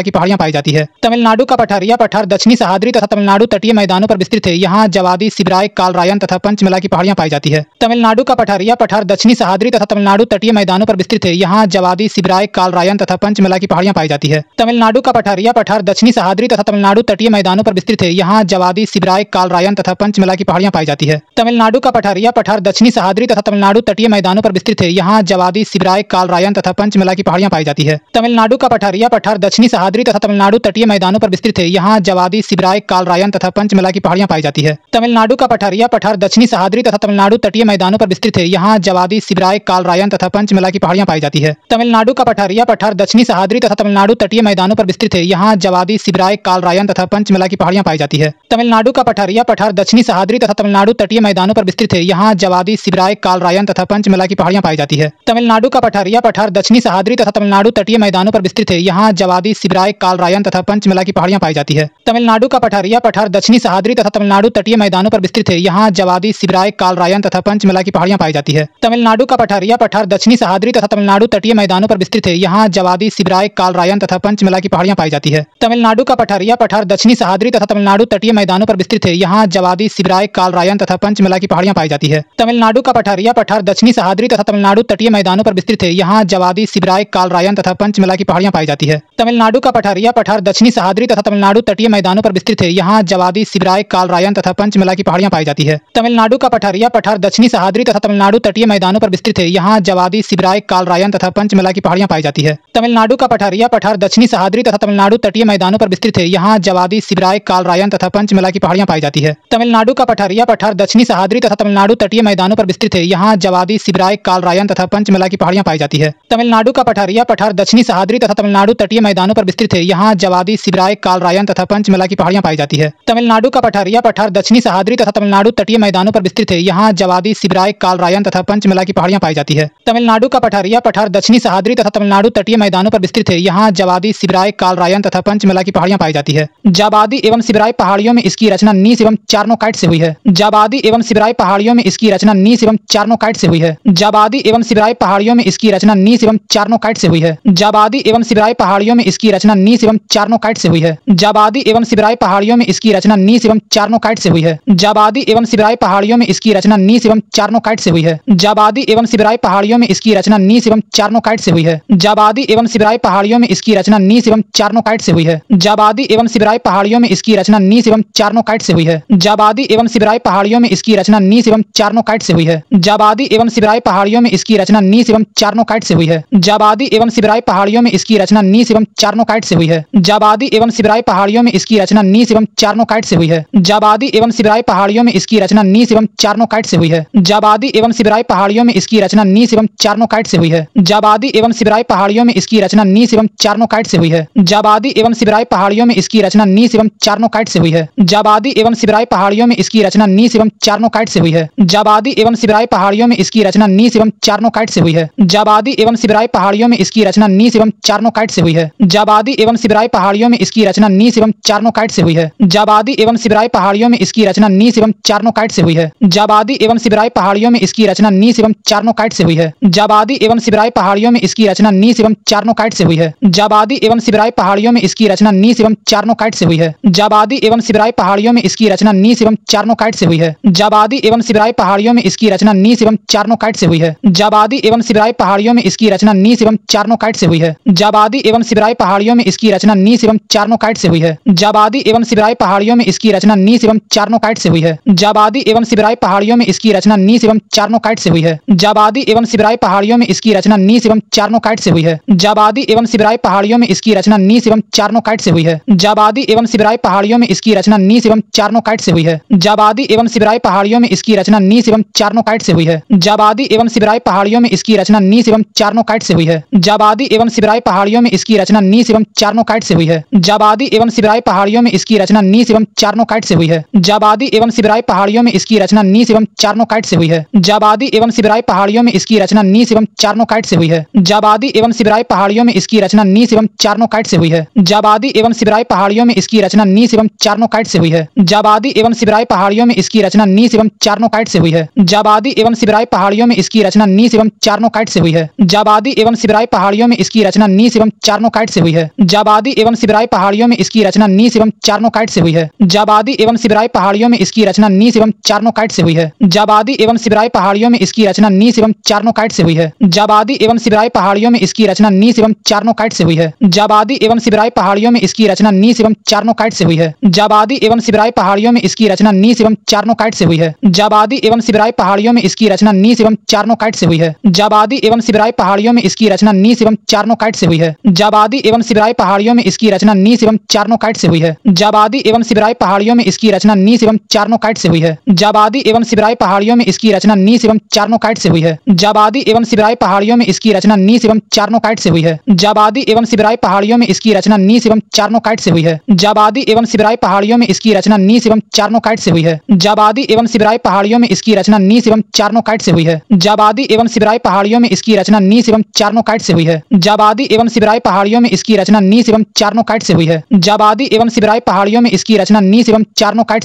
पंचमला की पहाड़ियां पाई जाती है। तमिलनाडु का पठार या पठार दक्षिणी सह्याद्री तथा तमिलनाडु तटीय मैदानों पर विस्तृत है। यहाँ जवादी, सिबराई, कालरायन तथा पंचमला की पहाड़ियां पाई जाती है। तमिलनाडु का पठार या पठार दक्षिणी सह्याद्री तथा तमिलनाडु तटीय मैदानों पर विस्तृत है। यहाँ जवादी, सिबराई, कालरायन तथा पंचमला की पहाड़ियां पाई जाती है। तमिलनाडु का पठार या पठार दक्षिणी सह्याद्री तथा तमिलनाडु तटीय मैदानों पर विस्तृत है। यहाँ जवादी, सिबराई, कालरायन तथा पंचमला की पहाड़ियां पाई जाती है। तमिलनाडु का पठार या पठार दक्षिणी सह्याद्री तथा तमिलनाडु तटीय मैदानों पर विस्तृत है। यहाँ जवादी, सिबराई, कालरायन तथा पंचमला की पहाड़ियां पाई जाती है। तमिलनाडु का पठार या पठार दक्षिणी सह्याद्री तथा तमिलनाडु तटीय मैदानों पर विस्तृत है। यहाँ जवादी, सिबराई, कालरायन तथा पंचमला की पहाड़ियां पाई जाती है। तमिलनाडु का पठार या पठार दक्षिणी सह्याद्री तथा तमिलनाडु तटीय मैदानों पर विस्तृत है। यहाँ जवादी, सिबराई, कालरायन तथा पंचमला की पहाड़ियां पाई जाती है। तमिलनाडु का पठार या पठार दक्षिणी सह्याद्री तथा तमिलनाडु तटीय मैदानों पर विस्तृत है। यहाँ जवादी, सिबराई, कालरायन तथा पंचमला की पहाड़ियां पाई जाती है। तमिलनाडु का पठार या पठार दक्षिणी सह्याद्री तथा तमिलनाडु तटीय मैदानों पर विस्तृत है। यहाँ जवादी, सिबराई, कालरायन तथा पंचमला की पहाड़ियां पाई जाती है। तमिलनाडु का पठार या पठार दक्षिणी सह्याद्री तथा तमिलनाडु तटीय मैदानों पर विस्तृत है। यहाँ जवादी, सिबराई, कालरायन तथा पंचमला की पहाड़ियां पाई जाती है। तमिलनाडु का पठार या पठार दक्षिणी सह्याद्री तथा तमिलनाडु तटीय मैदानों पर विस्तृत है। यहाँ जवादी, सिबराई, कालरायन तथा पंचमला की पहाड़ियां पाई जाती है। तमिलनाडु का पठार या पठार दक्षिणी सह्याद्री तथा तमिलनाडु तटीय मैदानों पर विस्तृत है। यहाँ जवादी, सिबराई, कालरायन तथा पंचमला की पहाड़ियां पाई जाती है। तमिलनाडु का पठार या पठार दक्षिणी सह्याद्री तथा तमिलनाडु तटीय मैदानों पर विस्तृत है। यहाँ जवादी, सिबराई, कालरायन तथा पंचमला की पहाड़ियां पाई जाती है। तमिलनाडु का पठार या पठार दक्षिणी सह्याद्री तथा तमिलनाडु तटीय मैदानों पर विस्तृत है। यहाँ जवादी, सिबराई, कालरायन तथा पंचमला की पहाड़ियां पाई जाती है। तमिलनाडु का पठार या पठार दक्षिणी सह्याद्री तथा तमिलनाडु तटीय मैदानों पर विस्तृत है। यहाँ जवादी, सिबराई, कालरायन तथा पंचमला की पहाड़ियां पाई जाती है। तमिलनाडु का पठार या पठार दक्षिणी सह्याद्री तथा तमिलनाडु तटीय मैदानों पर विस्तृत है। यहाँ जवादी, सिबराई, कालरायन तथा पंचमला की पहाड़ियां पाई जाती है। तमिलनाडु का पठार या पठार दक्षिणी सह्याद्री तथा तमिलनाडु तटीय मैदानों पर विस्तृत है। यहाँ जवादी, सिबराई, कालरायन तथा पंचमला की पहाड़ियां पाई जाती है। तमिलनाडु का पठार या पठार दक्षिणी सह्याद्री तथा तमिलनाडु तटीय मैदानों पर विस्तृत है। यहाँ जवादी, सिबराई, कालरायन तथा पंचमला की पहाड़ियां पाई जाती है। तमिलनाडु का पठार या पठार दक्षिणी सह्याद्री तथा तमिलनाडु तटीय मैदानों पर विस्तृत है। यहाँ जवादी, सिबराई, कालरायन तथा पंचमला की पहाड़ियां पाई जाती है। तमिलनाडु का पठार या पठार दक्षिणी सह्याद्री तथा तमिलनाडु तटीय मैदानों पर विस्तृत है। यहाँ जवादी, सिबराई, कालरायन तथा पंचमला की पहाड़ियां पाई जाती है। तमिलनाडु का पठार या पठार दक्षिणी सह्याद्री तथा तमिलनाडु तटीय मैदानों पर विस्तृत है। यहाँ जवादी, सिबराई, कालरायन तथा पंचमला की पहाड़ियां पाई जाती है। जाबादी एवं सिबराई पहाड़ियों में इसकी रचना नीस एवं चार्नोकाइट से हुई है। जाबादी एवं सिबराई पहाड़ियों में इसकी रचना नीस एवं चार्नोकाइट से हुई है। जाबादी एवं सिबराई पहाड़ियों में इसकी रचना नीस एवं चार्नोकाइट से हुई है। जाबादी एवं सिबराई पहाड़ियों में इसकी रचना नीस एवं चार्नोकाइट से हुई है। जाबादी एवं सिबराई पहाड़ियों में इसकी रचना नीस एवं चार्नोकाइट से हुई है। जाबादी एवं सिबराई पहाड़ियों में इसकी रचना नीस एवं चार्नोकाइट से हुई है। जाबादी एवं सिबराई पहाड़ियों में इसकी रचना नीस एवं चार्नोकाइट से हुई है। जाबादी एवं सिबराई पहाड़ियों में इसकी रचना नीस एवं चार्नोकाइट से हुई है। जाबादी एवं सिबराई पहाड़ियों में इसकी रचना नीस एवं चार्नोकाइट से हुई है। जाबादी एवं सिबराई पहाड़ियों में इसकी रचना नीस एवं चार्नोकाइट से हुई है। जाबादी एवं सिबराई पहाड़ियों में इसकी रचना नीस एवं चार्नोकाइट से हुई है। जाबादी एवं सिबराई पहाड़ियों में इसकी रचना नीस एवं चार्नोकाइट से हुई है। जाबादी एवं सिबराई पहाड़ियों में इसकी रचना नीस एवं चार्नोकाइट से हुई है। जाबादी एवं सिबराई पहाड़ियों में इसकी रचना नीस एवं चार्नोकाइट से हुई है। जाबादी एवं सिबराई पहाड़ियों में इसकी रचना नीस एवं चार्नोकाइट से हुई है। जाबादी एवं सिबराई पहाड़ियों में इसकी रचना नीस एवं चार्नोकाइट से हुई है। जाबादी एवं सिबराई पहाड़ियों में इसकी रचना नीस एवं चार्नोकाइट से हुई है। जाबादी एवं सिबराई पहाड़ियों में इसकी रचना नीस एवं चार्नोकाइट से हुई है। जाबादी एवं सिबराई पहाड़ियों में इसकी रचना नीस एवं चार्नोकाइट से हुई है। जाबादी एवं सिबराई पहाड़ियों में इसकी रचना नीस एवं चार्नोकाइट से हुई है। जाबादी एवं सिबराई पहाड़ियों में इसकी रचना नीस एवं चार्नोकाइट से हुई है। जाबादी एवं सिबराई पहाड़ियों में इसकी रचना नीस एवं चार्नोकाइट से हुई है। जाबादी एवं सिबराई पहाड़ियों में इसकी रचना नीस एवं चार्नोकाइट से हुई है। जाबादी एवं सिबराई पहाड़ियों में इसकी रचना नीस एवं चार्नोकाइट से हुई है। जाबादी एवं सिबराई पहाड़ियों में इसकी रचना नीस एवं चार्नोकाइट से हुई है। जाबादी एवं सिबराई पहाड़ियों में इसकी रचना नीस एवं चार्नोकाइट से हुई है। जाबादी एवं सिबराई पहाड़ियों में इसकी रचना नीस एवं चार्नोकाइट से हुई है। जाबादी एवं सिबराई पहाड़ियों में इसकी रचना नीस एवं चार्नोकाइट से हुई है। जाबादी एवं सिबराई पहाड़ियों में इसकी रचना नीस एवं चार्नोकाइट से हुई है। जाबादी एवं सिबराई पहाड़ियों में इसकी रचना नीस एवं चार्नोकाइट से हुई है। जाबादी एवं सिबराई पहाड़ियों में इसकी रचना नीस एवं चार्नोकाइट से हुई है। जाबादी एवं सिबराई पहाड़ियों में इसकी रचना नीस एवं चार्नोकाइट से हुई है। जाबादी एवं सिबराई पहाड़ियों में इसकी रचना नीस एवं चार्नोकाइट से हुई है। जाबादी एवं सिबराई पहाड़ियों में इसकी रचना नीस एवं चार्नोकाइट से हुई है। जाबादी एवं सिबराई पहाड़ियों में इसकी रचना नीस एवं चार्नोकाइट से हुई है। जाबादी एवं सिबराई पहाड़ियों में इसकी रचना नीस एवं चार्नोकाइट से हुई है। जाबादी एवं सिबराई पहाड़ियों में इसकी रचना नीस एवं चार्नोकाइट से हुई है। जाबादी एवं सिबराई पहाड़ियों में इसकी रचना नीस एवं चार्नोकाइट से हुई है। जाबादी एवं सिबराई पहाड़ियों में इसकी रचना नीस एवं चार्नोकाइट से हुई है। जाबादी एवं सिबराई पहाड़ियों में इसकी रचना नीस एवं चार्नोकाइट से हुई है। जाबादी एवं सिबराई पहाड़ियों में इसकी रचना नीस एवं चार्नोकाइट से हुई है। जाबादी एवं सिबराई पहाड़ियों में इसकी रचना नीस एवं चार्नोकाइट से हुई है। जाबादी एवं सिबराई पहाड़ियों में इसकी रचना नीस एवं चार्नोकाइट से हुई है। जाबादी एवं सिबराई पहाड़ियों में इसकी रचना नीस एवं चार्नोकाइट से हुई है। जाबादी एवं सिबराई पहाड़ियों में इसकी रचना नीस एवं चार्नोकाइट से हुई है। जाबादी एवं सिबराई पहाड़ियों में इसकी रचना नीस एवं चार्नोकाइट से हुई है। जाबादी एवं सिबराई पहाड़ियों में इसकी रचना नीस एवं चार्नोकाइट से हुई है। जाबादी एवं सिबराई पहाड़ियों में इसकी रचना नीस एवं चार्नोकाइट से हुई है। जाबादी एवं सिबराई पहाड़ियों में इसकी रचना नीस एवं चार्नोकाइट से हुई है। जाबादी एवं सिबराई पहाड़ियों में इसकी रचना नीस एवं चार्नोकाइट से हुई है। जाबादी एवं सिबराई पहाड़ियों में इसकी रचना नीस एवं चार्नोकाइट से हुई है। जाबादी एवं सिबराई पहाड़ियों में इसकी रचना नीस एवं चार्नोकाइट से हुई है। जाबादी एवं सिबराई पहाड़ियों में इसकी रचना नीस एवं चार्नोकाइट से हुई है। जाबादी एवं सिबराई पहाड़ियों में इसकी रचना नीस एवं चार्नोकाइट से हुई है। जाबादी एवं सिबराई पहाड़ियों में इसकी रचना नीस एवं चार्नोकाइट से हुई है। जाबादी एवं सिबराई पहाड़ियों में इसकी रचना नीस एवं चार्नोकाइट से हुई है। जाबादी एवं सिबराई पहाड़ियों में इसकी रचना नीस एवं चार्नोकाइट से हुई है। जाबादी एवं सिबराई पहाड़ियों में इसकी रचना नीस एवं चार्नोकाइट से हुई है। जाबादी एवं सिबराई पहाड़ियों में इसकी रचना नीस एवं चार्नोकाइट से हुई है। जाबादी एवं सिबराई पहाड़ियों में इसकी रचना नीस एवं चार्नोकाइट से हुई है। जाबादी एवं सिबराई पहाड़ियों में इसकी रचना नीस एवं चार्नोकाइट से हुई है। जाबादी एवं सिबराई पहाड़ियों में इसकी रचना नीस एवं चार्नोकाइट से हुई है। जाबादी एवं सिबराई पहाड़ियों में इसकी रचना नीस एवं चार्नोकाइट से हुई है। जाबादी एवं सिबराई पहाड़ियों में इसकी रचना नीस एवं चार्नोकाइट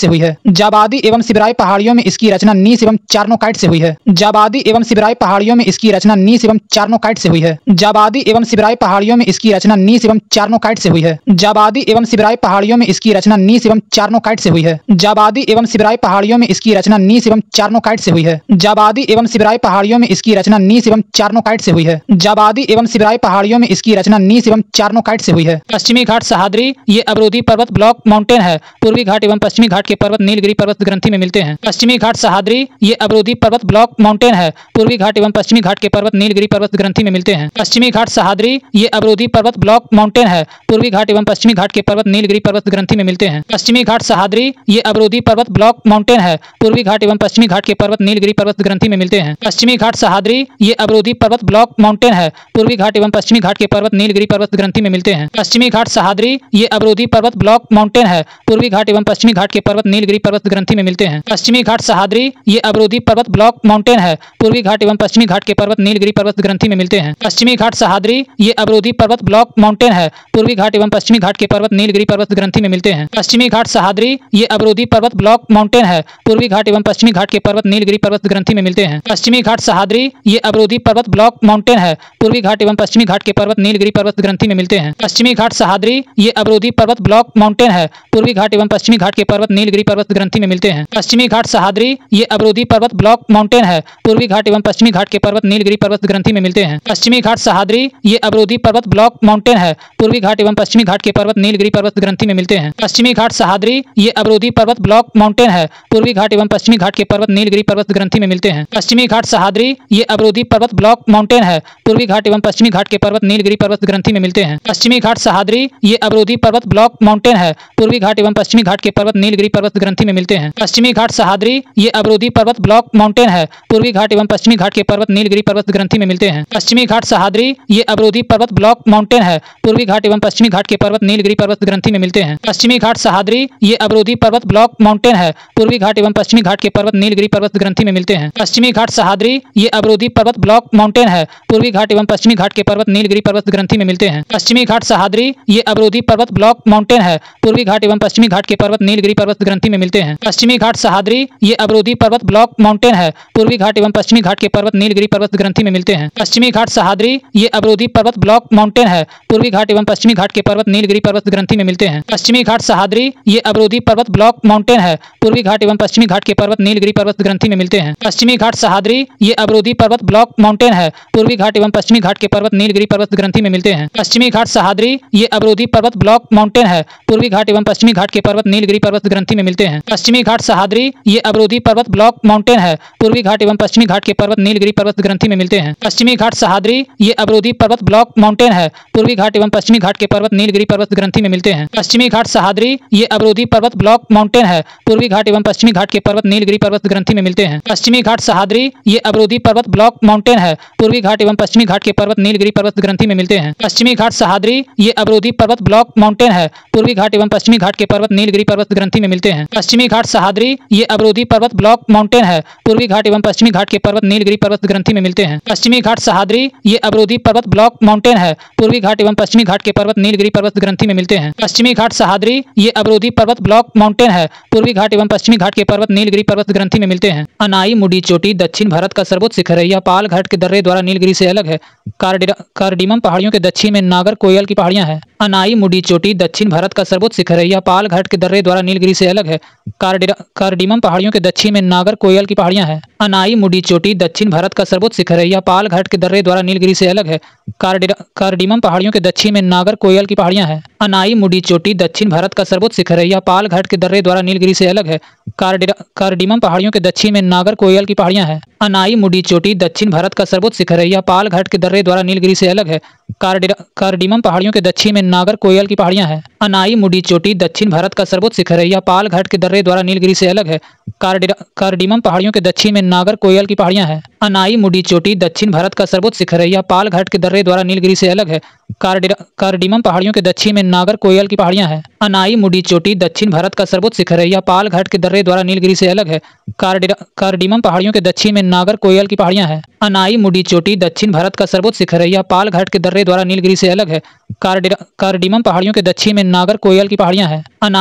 से हुई है। जाबादी एवं सिबराई पहाड़ियों में इसकी रचना नीस एवं चार्नोकाइट से हुई है। जाबादी एवं सिबराई पहाड़ियों में इसकी रचना नीस एवं चार्नोकाइट से हुई है। जाबादी एवं सिबराई पहाड़ियों में इसकी रचना नीस एवं चार्नोकाइट से हुई है। जाबादी एवं सिबराई पहाड़ियों में इसकी रचना नीस एवं चार्नोकाइट से हुई है। जाबादी एवं सिबराई पहाड़ियों में इसकी रचना नीस एवं चार्नोकाइट से हुई है। जाबादी एवं सिबराई पहाड़ियों में इसकी रचना नीस एवं चार्नोकाइट से हुई है। जाबादी एवं सिबराई पहाड़ियों में इसकी रचना नीस एवं चार्नोकाइट से हुई है। पश्चिमी घाट सह्याद्री ये अवरोधी पर्वत ब्लॉक माउंटेन है। पूर्वी घाट एवं पश्चिमी घाट के पर्वत नीलगिरी पर्वत ग्रंथि में मिलते हैं। पश्चिमी घाट सह्याद्री ये अवरोधी पर्वत ब्लॉक माउंटेन है। पूर्वी घाट एवं पश्चिमी घाट के पर्वत नीलगिरी पर्वत ग्रंथि में मिलते हैं। पश्चिमी घाट सह्याद्री ये अवरोधी पर्वत ब्लॉक माउंटेन है। पूर्वी घाट एवं पश्चिमी घाट के पर्वत नीलगिरी पर्वत ग्रंथि में मिलते हैं। पश्चिमी घाट सह्याद्री ये अवरोधी पर्वत ब्लॉक माउंटेन है। पूर्वी घाट एवं पश्चिमी घाट के पर्वत नीलगिरी पर्वत ग्रंथि में मिलते हैं। पश्चिमी घाट सह्याद्री ये अवरोधी पर्वत ब्लॉक माउंटेन है। पूर्वी घाट एवं पश्चिमी घाट के पर्वत नीलगिरी पर्वत ग्रंथि में मिलते हैं। पश्चिमी घाट सह्याद्री ये अवरोधी पर्वत ब्लॉक माउंटेन है। पूर्वी घाट एवं पश्चिमी घाट के पर्वत नीलगिरी पर्वत ग्रंथि में मिलते हैं। पश्चिमी घाट सह्याद्री ये अवरोधी पर्वत ब्लॉक माउंटेन है। पूर्वी घाट एवं पश्चिमी घाट के पर्वत नीलगिरी पर्वत ग्रंथि में मिलते हैं। पश्चिमी घाट सह्याद्री ये अवरोधी पर्वत ब्लॉक माउंटेन है। पूर्वी घाट एवं पश्चिमी घाट के पर्वत नीलगिरी पर्वत ग्रंथि में मिलते हैं। पश्चिमी घाट सह्याद्री ये अवरोधी पर्वत ब्लॉक माउंटेन है। पूर्वी घाट एवं पश्चिमी घाट के पर्वत नीलगिरी पर्वत ग्रंथि में मिलते हैं। पश्चिमी घाट सह्याद्री ये अवरोधी पर्वत ब्लॉक माउंटेन है। पूर्वी घाट एवं पश्चिमी घाट के पर्वत नीलगिरी पर्वत ग्रंथि में मिलते हैं। पश्चिमी घाट सह्याद्री ये अवरोधी पर्वत ब्लॉक माउंटेन है। पूर्वी घाट एवं पश्चिमी घाट के पर्वत नीलगिरी पर्वत ग्रंथि में मिलते हैं। पश्चिमी घाट सह्याद्री ये अवरोधी पर्वत ब्लॉक माउंटेन है। पूर्वी घाट एवं पश्चिमी घाट के पर्वत नीलगिरी पर्वत ग्रंथि में मिलते हैं। पश्चिमी घाट सह्याद्री ये अवरोधी पर्वत ब्लॉक माउंटेन है। पूर्वी घाट एवं पश्चिमी घाट के पर्वत नीलगिरी पर्वत ग्रंथि में मिलते हैं। पश्चिमी पश्चिमी घाट सह्याद्री ये अवरोधी पर्वत ब्लॉक माउंटेन है। पूर्वी घाट एवं पश्चिमी घाट के पर्वत नीलगिरी पर्वत ग्रंथि में मिलते हैं। पश्चिमी घाट सह्याद्री ये अवरोधी पर्वत ब्लॉक माउंटेन है। पूर्वी घाट एवं पश्चिमी घाट के पर्वत नीलगिरी पर्वत ग्रंथि में मिलते हैं। पश्चिमी घाट सह्याद्री ये अवरोधी पर्वत ब्लॉक माउंटेन है। पूर्वी घाट एवं पश्चिमी घाट के पर्वत नीलगिरी पर्वत ग्रंथि में मिलते हैं। पश्चिमी घाट सह्याद्री ये अवरोधी पर्वत ब्लॉक माउंटेन है। पूर्वी घाट एवं पश्चिमी घाट के पर्वत नीलगिरी पर्वत ग्रंथि में मिलते हैं। पश्चिमी घाट सह्याद्री ये अवरोधी पर्वत ब्लॉक माउंटेन है। पूर्वी घाट एवं पश्चिमी घाट के पर्वत नीलगिरी पर्वत ग्रंथि में मिलते हैं। पश्चिमी घाट सह्याद्री ये अवरोधी पर्वत ब्लॉक माउंटेन है। पूर्वी घाट एवं पश्चिमी घाट के पर्वत नीलगिरी पर्वत ग्रंथि में मिलते हैं। पश्चिमी घाट सह्याद्री ये अवरोधी पर्वत ब्लॉक माउंटेन है। पूर्वी घाट एवं पश्चिमी घाट के पर्वत नीलगिरी पर्वत ग्रंथि में मिलते हैं। पश्चिमी घाट सह्याद्री ये अवरोधी पर्वत ब्लॉक माउंटेन है। पूर्वी घाट एवं पश्चिमी घाट के पर्वत नीलगिरी पर्वत ग्रंथि में मिलते हैं। पश्चिमी घाट सह्याद्री ये अवरोधी पर्वत ब्लॉक माउंटेन है। पूर्वी घाट एवं पश्चिमी घाट के पर्वत नीलगिरी पर्वत ग्रंथि में मिलते हैं। पश्चिमी घाट सह्याद्री ये अवरोधी पर्वत ब्लॉक माउंटेन है। पूर्वी घाट एवं पश्चिमी घाट के पर्वत नीलगिरी पर्वत ग्रंथि में मिलते हैं। पश्चिमी घाट सह्याद्री ये अवरोधी पर्वत ब्लॉक माउंटेन है। पूर्वी घाट एवं पश्चिमी घाट के पर्वत नीलगिरी पर्वत ग्रंथि में मिलते हैं। पश्चिमी घाट सह्याद्री ये अवरोधी पर्वत ब्लॉक माउंटेन है। पूर्वी घाट एवं पश्चिमी घाट के पर्वत नीलगिरी पर्वत ग्रंथि में मिलते हैं। पश्चिमी घाट सह्याद्री ये अवरोधी पर्वत ब्लॉक माउंटेन है। पूर्वी घाट एवं पश्चिमी घाट के पर्वत नीलगिरी पर्वत ग्रंथि में मिलते हैं। पश्चिमी घाट सह्याद्री ये अवरोधी पर्वत ब्लॉक माउंटेन है। पूर्वी घाट एवं पश्चिमी घाट के पर्वत नीलगिरी पर्वत ग्रंथि में मिलते हैं। पश्चिमी घाट सह्याद्री ये अवरोधी पर्वत ब्लॉक माउंटेन है। पूर्वी घाट एवं पश्चिमी घाट के पर्वत नीलगिरी पर्वत ग्रंथि में मिलते हैं। पश्चिमी घाट सह्याद्री ये अवरोधी पर्वत ब्लॉक माउंटेन है। पूर्वी घाट एवं पश्चिमी घाट के पर्वत नीलगिरी पर्वत ग्रंथि में मिलते हैं। पश्चिमी घाट सह्याद्री ये अवरोधी पर्वत ब्लॉक माउंटेन है। पूर्वी घाट एवं पश्चिमी घाट के पर्वत नीलगिरी पर्वत ग्रंथि में मिलते हैं। पश्चिमी घाट सह्याद्री ये अवरोधी पर्वत ब्लॉक माउंटेन है। पूर्वी घाट एवं पश्चिमी घाट के पर्वत नीलगिरी पर्वत ग्रंथि में मिलते हैं। पश्चिमी घाट सह्याद्री ये अवरोधी पर्वत ब्लॉक माउंटेन है। पूर्वी घाट एवं पश्चिमी घाट के पर्वत नीलगिरी पर्वत ग्रंथि में मिलते हैं। पश्चिमी घाट सह्याद्री ये अवरोधी पर्वत ब्लॉक माउंटेन है। पूर्वी घाट एवं पश्चिमी घाट के पर्वत नीलगिरी पर्वत ग्रंथि में मिलते हैं। पश्चिमी घाट सह्याद्री ये अवरोधी पर्वत ब्लॉक माउंटेन है। पूर्वी घाट एवं पश्चिमी घाट के पर्वत नीलगिरी पर्वत ग्रंथि में मिलते हैं। अनाई मुडी चोटी दक्षिण भारत का सर्वोच्च शिखर है। यह पाल घाट के दर्रे द्वारा नीलगिरी से अलग है। कार्डिमम पहाड़ियों के दक्षिण में नागर कोयल की पहाड़ियां हैं। अनाई मुडी चोटी दक्षिण भारत का सर्वोच्च शिखर है। यह पाल घाट के दर्रे द्वारा नीलगिरी से अलग है। कार्डिमम पहाड़ियों के दक्षिण में नागर कोयल की पहाड़ियां हैं। अनाई मुडी चोटी दक्षिण भारत का सर्वोच्च शिखर है। यह पाल घाट के दर्रे द्वारा नीलगिरी से अलग है। कार्डिमम पहाड़ियों के दक्षिण में नागर कोयल की पहाड़ियां हैं। अनाई मुडी चोटी दक्षिण भारत का सर्वोच्च शिखर है। यह पाल घाट के दर्रे द्वारा नीलगिरी से अलग है। कार्डिमम पहाड़ियों के दक्षिण में नागर कोयल की पहाड़ियां हैं। अनाई मुडी चोटी दक्षिण भारत का सर्वोच्च शिखर है। यह पाल घाट के दर्रे द्वारा नीलगिरी से अलग है। कार्डिमम पहाड़ियों के दक्षिण में नागर कोयल की पहाड़ियां हैं। अनाई मुडी चोटी दक्षिण भारत का सर्वोच्च शिखर है। यह पाल घाट के दर्रे द्वारा नीलगिरी से अलग है। कार्डिमम पहाड़ियों के दक्षिण में नागर कोयल की पहाड़ियां हैं। अनाई मुडी चोटी दक्षिण भारत का सर्वोच्च शिखर है। यह पाल घाट के दर्रे द्वारा नीलगिरी से अलग है। कार्डिमम पहाड़ियों के दक्षिण में नागर कोयल की पहाड़ियां हैं। अनाई मुडी चोटी दक्षिण भारत का सर्वोच्च शिखर है। यह पाल घाट के दर्रे द्वारा नीलगिरी से अलग है। कार्डिमम पहाड़ियों के दक्षिण में नागर कोयल की पहाड़ियां हैं। अनाई मुडी चोटी दक्षिण भारत का सर्वोच्च शिखर है। यह पाल घाट के दर्रे द्वारा नीलगिरी से अलग है। कार्डिमम पहाड़ियों के दक्षिण में नागर कोयल की पहाड़ियां हैं। अनाई मुडी चोटी दक्षिण भारत का सर्वोच्च शिखर है। यह पाल घाट के दर्रे द्वारा नीलगिरी से अलग है। कार्डिमम पहाड़ियों के दक्षिण में नागर कोयल की पहाड़ियां हैं।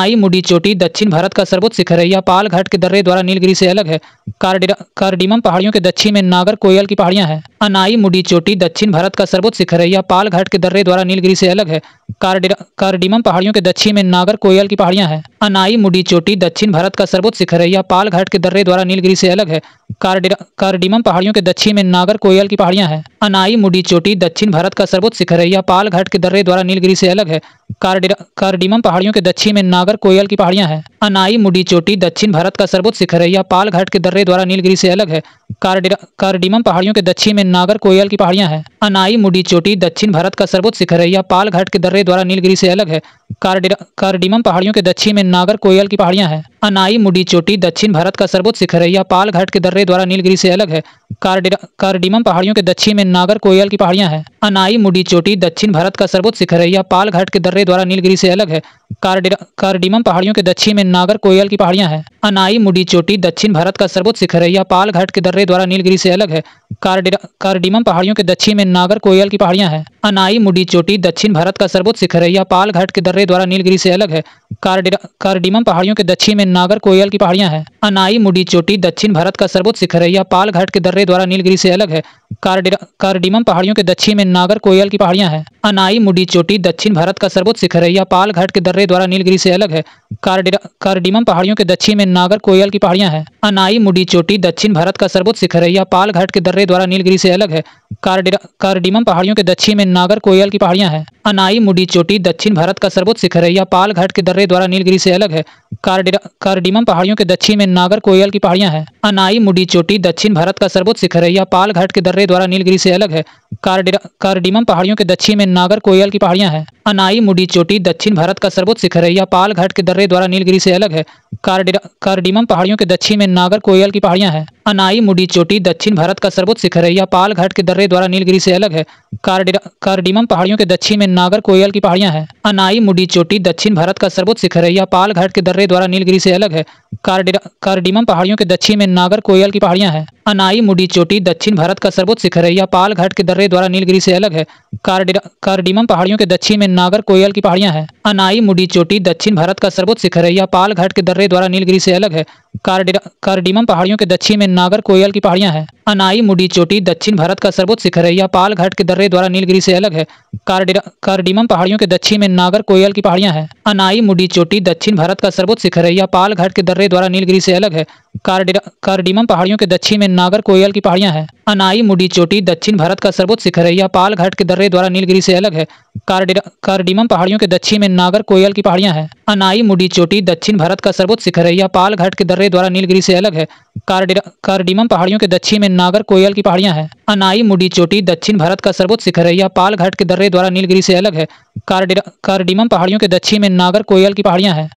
अनाई मुडी चोटी दक्षिण भारत का सर्वोच्च शिखर है। यह पाल घाट के दर्रे द्वारा नीलगिरी से अलग है। कार्डिमम पहाड़ियों के दक्षिण में नागर कोयल की पहाड़ियां हैं। अनाई मुडी चोटी दक्षिण भारत का सर्वोच्च शिखर है। यह पाल घाट के दर्रे द्वारा नीलगिरी से अलग है। कार्डिमम पहाड़ियों के दक्षिण में नागर कोयल की पहाड़ियां हैं। अनाई मुडी चोटी दक्षिण भारत का सर्वोच्च शिखर है। यह पाल घाट के दर्रे द्वारा नीलगिरी से अलग है। कार्डिमम पहाड़ियों के दक्षिण में नागर कोयल की पहाड़ियां हैं। अनाई मुडी चोटी दक्षिण भारत का सर्वोच्च शिखर है। यह पाल घाट के दर्रे द्वारा नीलगिरी से अलग है। कार्डिमम पहाड़ियों के दक्षिण में नागर कोयल की पहाड़ियां हैं। अनाई मुडी चोटी दक्षिण भारत का सर्वोच्च शिखर है। यह पाल घाट के दर्रे द्वारा नीलगिरी से अलग है। कार्डिमम पहाड़ियों के दक्षिण में नागर कोयल की पहाड़ियां हैं। अनाई मुडी चोटी दक्षिण भारत का सर्वोच्च शिखर है। यह पाल घाट के दर्रे द्वारा नीलगिरी से अलग है। कार्डिमम पहाड़ियों के दक्षिण में नागर कोयल की पहाड़ियां हैं। अनाई मुडी चोटी दक्षिण भारत का सर्वोच्च शिखर है। यह पाल घाट के दर्रे द्वारा नीलगिरी से अलग है। कार्डिमम पहाड़ियों के दक्षिण में नागर कोयल की पहाड़ियां हैं। अनाई मुडी चोटी दक्षिण भारत का सर्वोच्च शिखर है। यह पाल घाट के दर्रे द्वारा नीलगिरी से अलग है। कार्डिमम पहाड़ियों के दक्षिण में नागर कोयल की पहाड़ियां हैं। अनाई मुडी चोटी दक्षिण भारत का सर्वोच्च शिखर है। यह पाल घाट के दर्रे द्वारा नीलगिरी से अलग है। कार्डिमम पहाड़ियों के दक्षिण में नागर कोयल की पहाड़ियां हैं। अनाई मुडी चोटी दक्षिण भारत का सर्वोच्च शिखर है। यह पाल घाट के दर्रे द्वारा नीलगिरी से अलग है। कार्डिमम पहाड़ियों के दक्षिण में नागर कोयल की पहाड़ियां हैं। अनाई मुडी चोटी दक्षिण भारत का सर्वोच्च शिखर है। यह पाल घाट के दर्रे द्वारा नीलगिरी से अलग है। कार्डिमम पहाड़ियों के दक्षिण में नागर कोयल की पहाड़ियां हैं। अनाई मुडी चोटी दक्षिण भारत का सर्वोच्च शिखर है। यह पाल घाट के दर्रे द्वारा नीलगिरी से अलग है। कार्डिमम पहाड़ियों के दक्षिण में नागर कोयल की पहाड़ियां हैं। अनाई मुडी चोटी दक्षिण भारत का सर्वोच्च शिखर है। यह पाल घाट के दर्रे द्वारा नीलगिरी से अलग है। कार्डिमम पहाड़ियों के दक्षिण में नागर कोयल की पहाड़ियां हैं। अनाई मुडी चोटी दक्षिण भारत का सर्वोच्च शिखर है। यह पाल घाट के दर्रे द्वारा नीलगिरी से अलग है। कार्डिमम पहाड़ियों के दक्षिण में नागर कोयल की पहाड़ियां हैं। अनाई मुडी चोटी दक्षिण भारत का सर्वोच्च शिखर है। यह पाल घाट के दर्रे द्वारा नीलगिरी से अलग है। कार्डिमम पहाड़ियों के दक्षिण में नागर कोयल की पहाड़ियां हैं। अनाई मुडी चोटी दक्षिण भारत का सर्वोच्च शिखर है। यह पाल घाट के दर्रे द्वारा नीलगिरी से अलग है। कार्डिमम पहाड़ियों के दक्षिण में नागर कोयल की पहाड़ियां हैं। अनाई मुडी चोटी दक्षिण भारत का सर्वोच्च शिखर है। यह पाल घाट के दर्रे द्वारा नीलगिरी से अलग है। कार्डिमम पहाड़ियों के दक्षिण में नागर कोयल की पहाड़ियां हैं। अनाई मुडी चोटी दक्षिण भारत का सर्वोच्च शिखर है। यह पाल घाट के दर्रे द्वारा नीलगिरी से अलग है। कार्डिमम पहाड़ियों के दक्षिण में नागर कोयल की पहाड़ियां हैं। अनाई मुडी चोटी दक्षिण भारत का सर्वोच्च शिखर है। यह पाल घाट के दर्रे द्वारा नीलगिरी से अलग है। कार्डिमम पहाड़ियों के दक्षिण में नागर कोयल की पहाड़ियां हैं। अनाई मुडी चोटी दक्षिण भारत का सर्वोच्च शिखर है। यह पाल घाट के दर्रे द्वारा नीलगिरी से अलग है। कार्डिमम पहाड़ियों के दक्षिण में नागर कोयल की पहाड़ियां हैं। अनाई मुडी चोटी दक्षिण भारत का सर्वोच्च शिखर है। यह पाल घाट के दर्रे द्वारा नीलगिरी से अलग है। कार्डिमम पहाड़ियों के दक्षिण में नागर कोयल की पहाड़ियां हैं। अनाई मुडी चोटी दक्षिण भारत का सर्वोच्च शिखर है। यह पाल घाट के दर्रे द्वारा नीलगिरी से अलग है। कार्डिमम पहाड़ियों के दक्षिण में नागर कोयल की पहाड़ियां हैं। अनाई मुडी चोटी दक्षिण भारत का सर्वोच्च शिखर है। यह पाल घाट के दर्रे द्वारा नीलगिरी से अलग है। कार्डिमम पहाड़ियों के दक्षिण में नागर कोयल की पहाड़ियां हैं। अनाई मुडी चोटी दक्षिण भारत का सर्वोच्च शिखर है। यह पाल घाट के दर्रे द्वारा नीलगिरी से अलग है। कार्डिमम पहाड़ियों के दक्षिण में नागर कोयल की पहाड़ियां हैं।